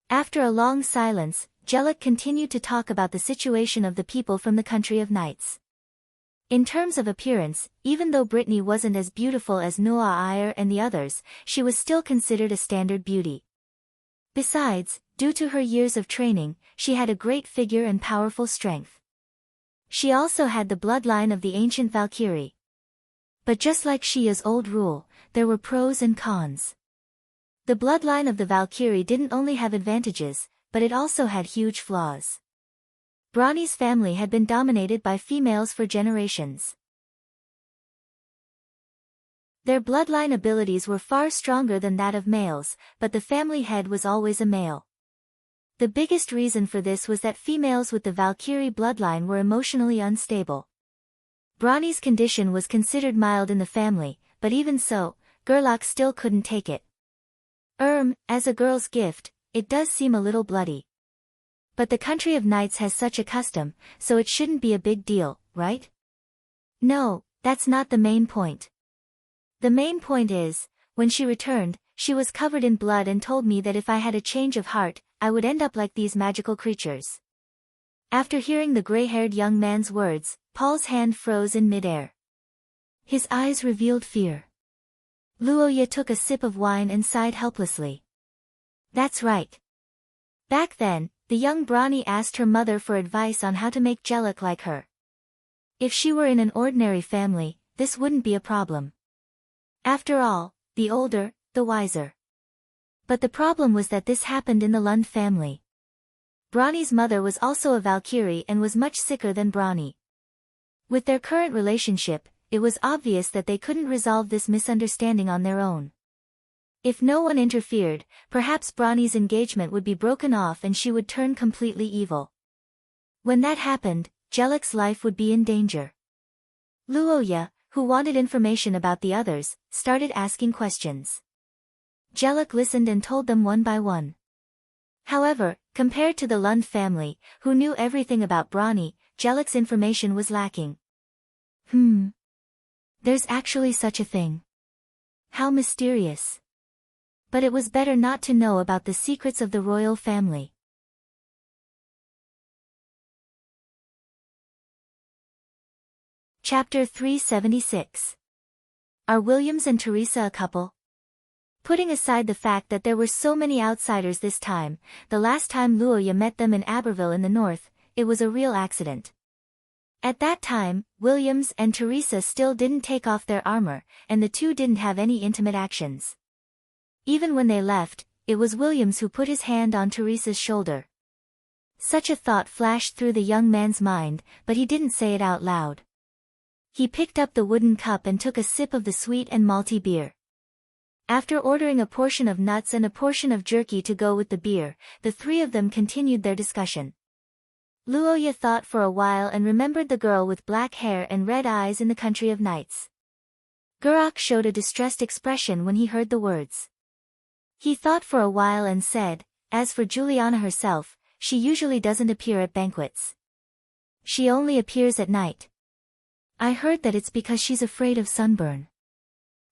After a long silence, Jellic continued to talk about the situation of the people from the country of Knights. In terms of appearance, even though Brittany wasn't as beautiful as Noah Iyer and the others, she was still considered a standard beauty. Besides, due to her years of training, she had a great figure and powerful strength. She also had the bloodline of the ancient Valkyrie. But just like Xia's old rule, there were pros and cons. The bloodline of the Valkyrie didn't only have advantages, but it also had huge flaws. Brani's family had been dominated by females for generations. Their bloodline abilities were far stronger than that of males, but the family head was always a male. The biggest reason for this was that females with the Valkyrie bloodline were emotionally unstable. Brani's condition was considered mild in the family, but even so, Gerlach still couldn't take it. As a girl's gift, it does seem a little bloody. But the country of knights has such a custom, so it shouldn't be a big deal, right? No, that's not the main point. The main point is, when she returned, she was covered in blood and told me that if I had a change of heart, I would end up like these magical creatures. After hearing the gray-haired young man's words, Paul's hand froze in midair. His eyes revealed fear. Luoya took a sip of wine and sighed helplessly. That's right. Back then, the young Brani asked her mother for advice on how to make Jellic like her. If she were in an ordinary family, this wouldn't be a problem. After all, the older, the wiser. But the problem was that this happened in the Lund family. Brani's mother was also a Valkyrie and was much sicker than Brani. With their current relationship, it was obvious that they couldn't resolve this misunderstanding on their own. If no one interfered, perhaps Brani's engagement would be broken off and she would turn completely evil. When that happened, Jellic's life would be in danger. Luoya, who wanted information about the others, started asking questions. Jellic listened and told them one by one. However, compared to the Lund family, who knew everything about Brani, Jellic's information was lacking. There's actually such a thing. How mysterious. But it was better not to know about the secrets of the royal family. Chapter 376. Are Williams and Teresa a couple? Putting aside the fact that there were so many outsiders this time, the last time Luoya met them in Aberville in the north, it was a real accident. At that time, Williams and Teresa still didn't take off their armor, and the two didn't have any intimate actions. Even when they left, it was Williams who put his hand on Teresa's shoulder. Such a thought flashed through the young man's mind, but he didn't say it out loud. He picked up the wooden cup and took a sip of the sweet and malty beer. After ordering a portion of nuts and a portion of jerky to go with the beer, the three of them continued their discussion. Luoya thought for a while and remembered the girl with black hair and red eyes in the country of knights. Gerlach showed a distressed expression when he heard the words. He thought for a while and said, as for Juliana herself, she usually doesn't appear at banquets. She only appears at night. I heard that it's because she's afraid of sunburn.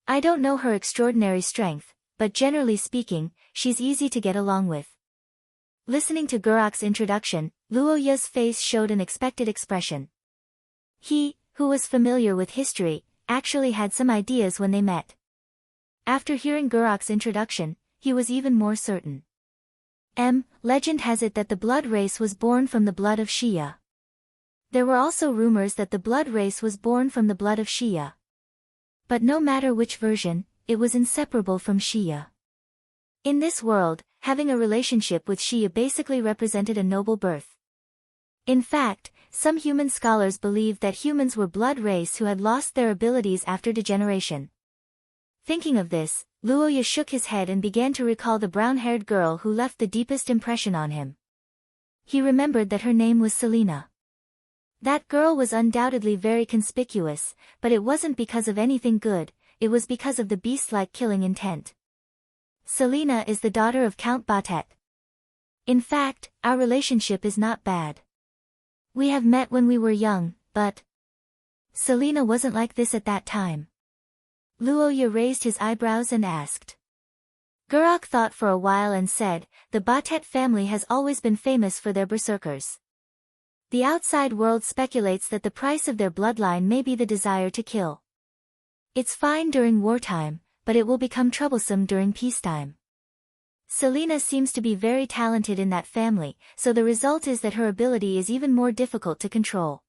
I don't know her extraordinary strength, but generally speaking, she's easy to get along with. Listening to Gerlach's introduction, Luoya's face showed an expected expression. He, who was familiar with history, actually had some ideas when they met. After hearing Gerlach's introduction, he was even more certain. Legend has it that the blood race was born from the blood of Shia. There were also rumors that the blood race was born from the blood of Shia. But no matter which version, it was inseparable from Shia. In this world, having a relationship with Shia basically represented a noble birth. In fact, some human scholars believed that humans were blood race who had lost their abilities after degeneration. Thinking of this, Luoya shook his head and began to recall the brown-haired girl who left the deepest impression on him. He remembered that her name was Selena. That girl was undoubtedly very conspicuous, but it wasn't because of anything good, it was because of the beast-like killing intent. Selena is the daughter of Count Batet. In fact, our relationship is not bad. We have met when we were young, but Selena wasn't like this at that time. Luoya raised his eyebrows and asked. Gerlach thought for a while and said, the Batet family has always been famous for their berserkers. The outside world speculates that the price of their bloodline may be the desire to kill. It's fine during wartime, but it will become troublesome during peacetime. Selena seems to be very talented in that family, so the result is that her ability is even more difficult to control.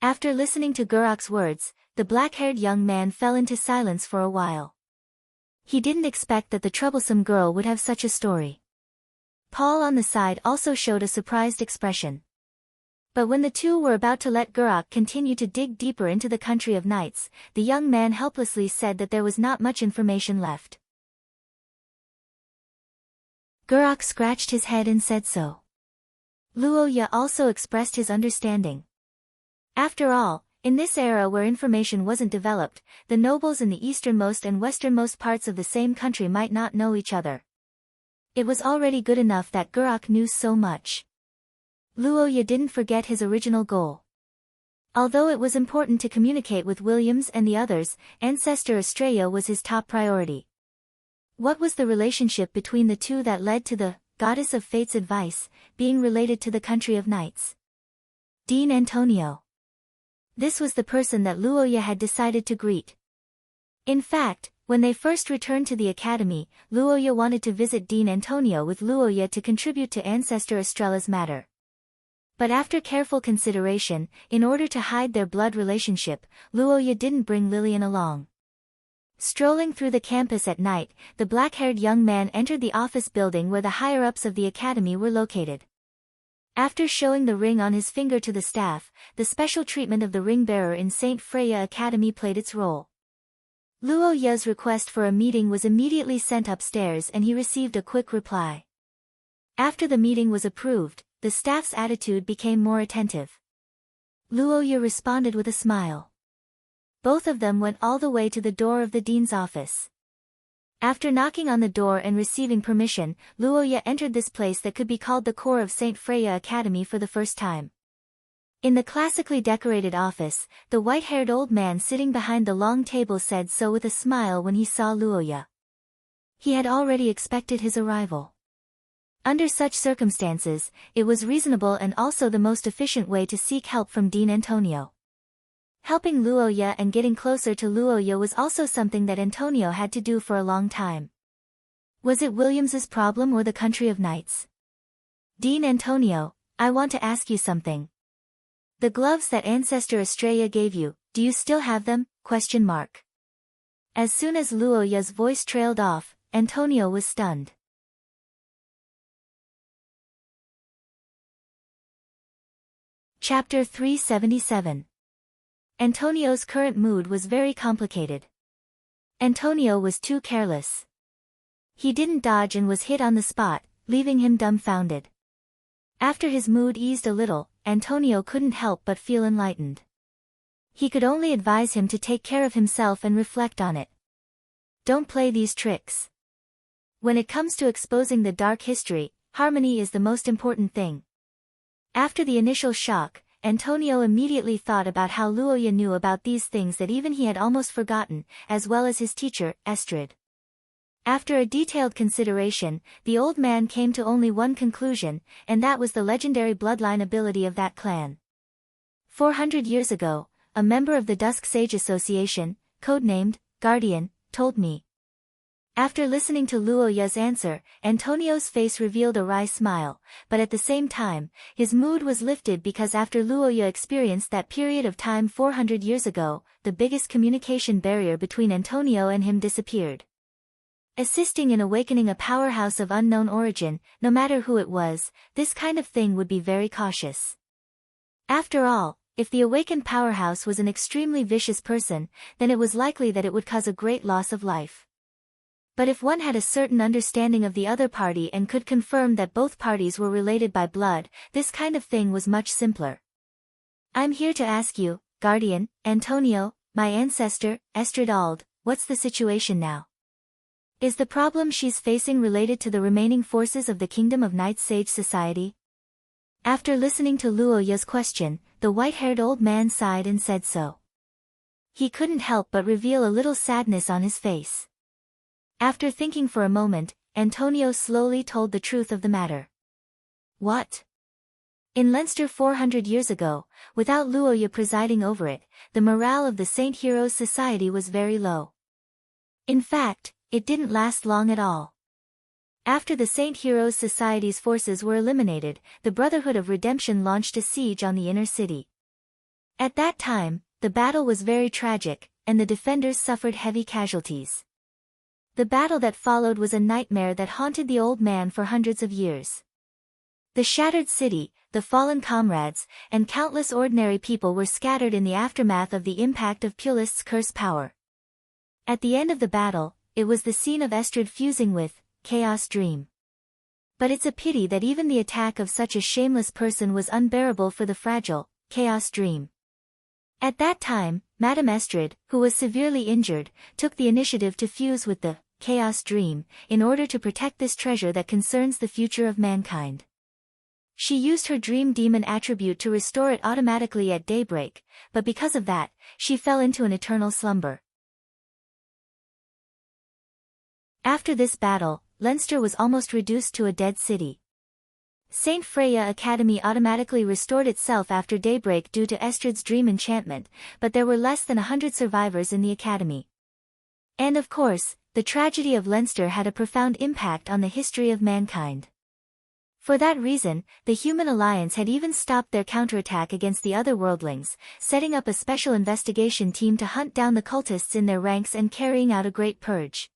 After listening to Gerlach's words, the black-haired young man fell into silence for a while. He didn't expect that the troublesome girl would have such a story. Paul on the side also showed a surprised expression. But when the two were about to let Gerlach continue to dig deeper into the country of knights, the young man helplessly said that there was not much information left. Gurok scratched his head and said so. Luoya also expressed his understanding. After all, in this era where information wasn't developed, the nobles in the easternmost and westernmost parts of the same country might not know each other. It was already good enough that Gurok knew so much. Luoya didn't forget his original goal. Although it was important to communicate with Williams and the others, Ancestor Estrella was his top priority. What was the relationship between the two that led to the Goddess of Fate's advice being related to the country of knights? Dean Antonio. This was the person that Luoya had decided to greet. In fact, when they first returned to the academy, Luoya wanted to visit Dean Antonio with Luoya to contribute to Ancestor Estrella's matter. But after careful consideration, in order to hide their blood relationship, Luoya didn't bring Lillian along. Strolling through the campus at night, the black-haired young man entered the office building where the higher-ups of the academy were located. After showing the ring on his finger to the staff, the special treatment of the ring-bearer in St. Freya Academy played its role. Luoya's request for a meeting was immediately sent upstairs and he received a quick reply. After the meeting was approved, the staff's attitude became more attentive. Luoya responded with a smile. Both of them went all the way to the door of the dean's office. After knocking on the door and receiving permission, Luoya entered this place that could be called the core of St. Freya Academy for the first time. In the classically decorated office, the white-haired old man sitting behind the long table said so with a smile when he saw Luoya. He had already expected his arrival. Under such circumstances, it was reasonable and also the most efficient way to seek help from Dean Antonio. Helping Luoya and getting closer to Luoya was also something that Antonio had to do for a long time. Was it Williams's problem or the country of knights? Dean Antonio, I want to ask you something. The gloves that Ancestor Estrella gave you, do you still have them? ? As soon as Luoya's voice trailed off, Antonio was stunned. Chapter 377. Antonio's current mood was very complicated. Antonio was too careless. He didn't dodge and was hit on the spot, leaving him dumbfounded. After his mood eased a little, Antonio couldn't help but feel enlightened. He could only advise him to take care of himself and reflect on it. Don't play these tricks. When it comes to exposing the dark history, harmony is the most important thing. After the initial shock, Antonio immediately thought about how Luoya knew about these things that even he had almost forgotten, as well as his teacher, Estrid. After a detailed consideration, the old man came to only one conclusion, and that was the legendary bloodline ability of that clan. 400 years ago, a member of the Dusk Sage Association, codenamed Guardian, told me. After listening to Luoya's answer, Antonio's face revealed a wry smile, but at the same time, his mood was lifted because after Luoya experienced that period of time 400 years ago, the biggest communication barrier between Antonio and him disappeared. Assisting in awakening a powerhouse of unknown origin, no matter who it was, this kind of thing would be very cautious. After all, if the awakened powerhouse was an extremely vicious person, then it was likely that it would cause a great loss of life. But if one had a certain understanding of the other party and could confirm that both parties were related by blood, this kind of thing was much simpler. I'm here to ask you, Guardian, Antonio, my ancestor, Estrid, what's the situation now? Is the problem she's facing related to the remaining forces of the Kingdom of Night Sage Society? After listening to Luoya's question, the white-haired old man sighed and said so. He couldn't help but reveal a little sadness on his face. After thinking for a moment, Antonio slowly told the truth of the matter. What? In Leinster 400 years ago, without Luoya presiding over it, the morale of the Saint Heroes Society was very low. In fact, it didn't last long at all. After the Saint Heroes Society's forces were eliminated, the Brotherhood of Redemption launched a siege on the inner city. At that time, the battle was very tragic, and the defenders suffered heavy casualties. The battle that followed was a nightmare that haunted the old man for hundreds of years. The shattered city, the fallen comrades, and countless ordinary people were scattered in the aftermath of the impact of Pulist's curse power. At the end of the battle, it was the scene of Estrid fusing with Chaos Dream. But it's a pity that even the attack of such a shameless person was unbearable for the fragile, Chaos Dream. At that time, Madame Estrid, who was severely injured, took the initiative to fuse with the Chaos Dream, in order to protect this treasure that concerns the future of mankind. She used her Dream Demon attribute to restore it automatically at daybreak, but because of that, she fell into an eternal slumber. After this battle, Leinster was almost reduced to a dead city. St. Freya Academy automatically restored itself after daybreak due to Estrid's dream enchantment, but there were less than 100 survivors in the academy. And of course, the tragedy of Leinster had a profound impact on the history of mankind. For that reason, the Human Alliance had even stopped their counterattack against the other worldlings, setting up a special investigation team to hunt down the cultists in their ranks and carrying out a great purge.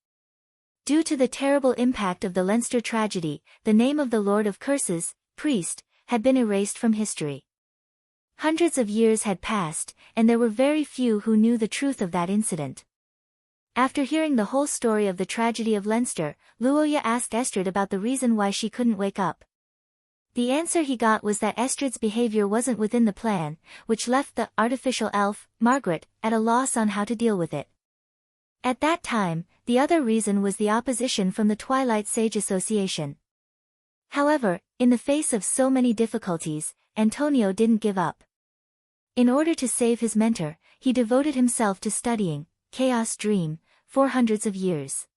Due to the terrible impact of the Leinster tragedy, the name of the Lord of Curses, priest, had been erased from history. Hundreds of years had passed, and there were very few who knew the truth of that incident. After hearing the whole story of the tragedy of Leinster, Luoya asked Estrid about the reason why she couldn't wake up. The answer he got was that Estrid's behavior wasn't within the plan, which left the artificial elf, Margaret, at a loss on how to deal with it. At that time, the other reason was the opposition from the Twilight Sage Association. However, in the face of so many difficulties, Antonio didn't give up. In order to save his mentor, he devoted himself to studying Chaos Dream for hundreds of years.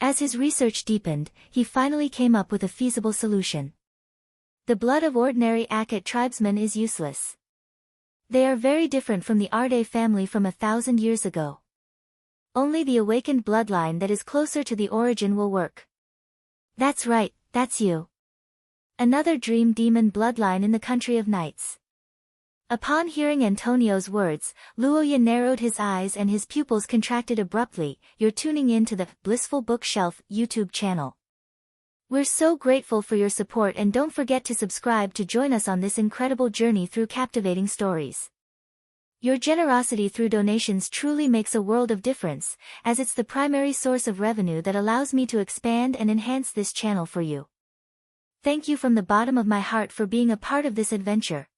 As his research deepened, he finally came up with a feasible solution. The blood of ordinary Akit tribesmen is useless. They are very different from the Arde family from 1,000 years ago. Only the awakened bloodline that is closer to the origin will work. That's right, that's you. Another dream demon bloodline in the country of knights. Upon hearing Antonio's words, Luoya narrowed his eyes and his pupils contracted abruptly. You're tuning in to the Blissful Bookshelf YouTube channel. We're so grateful for your support, and don't forget to subscribe to join us on this incredible journey through captivating stories. Your generosity through donations truly makes a world of difference, as it's the primary source of revenue that allows me to expand and enhance this channel for you. Thank you from the bottom of my heart for being a part of this adventure.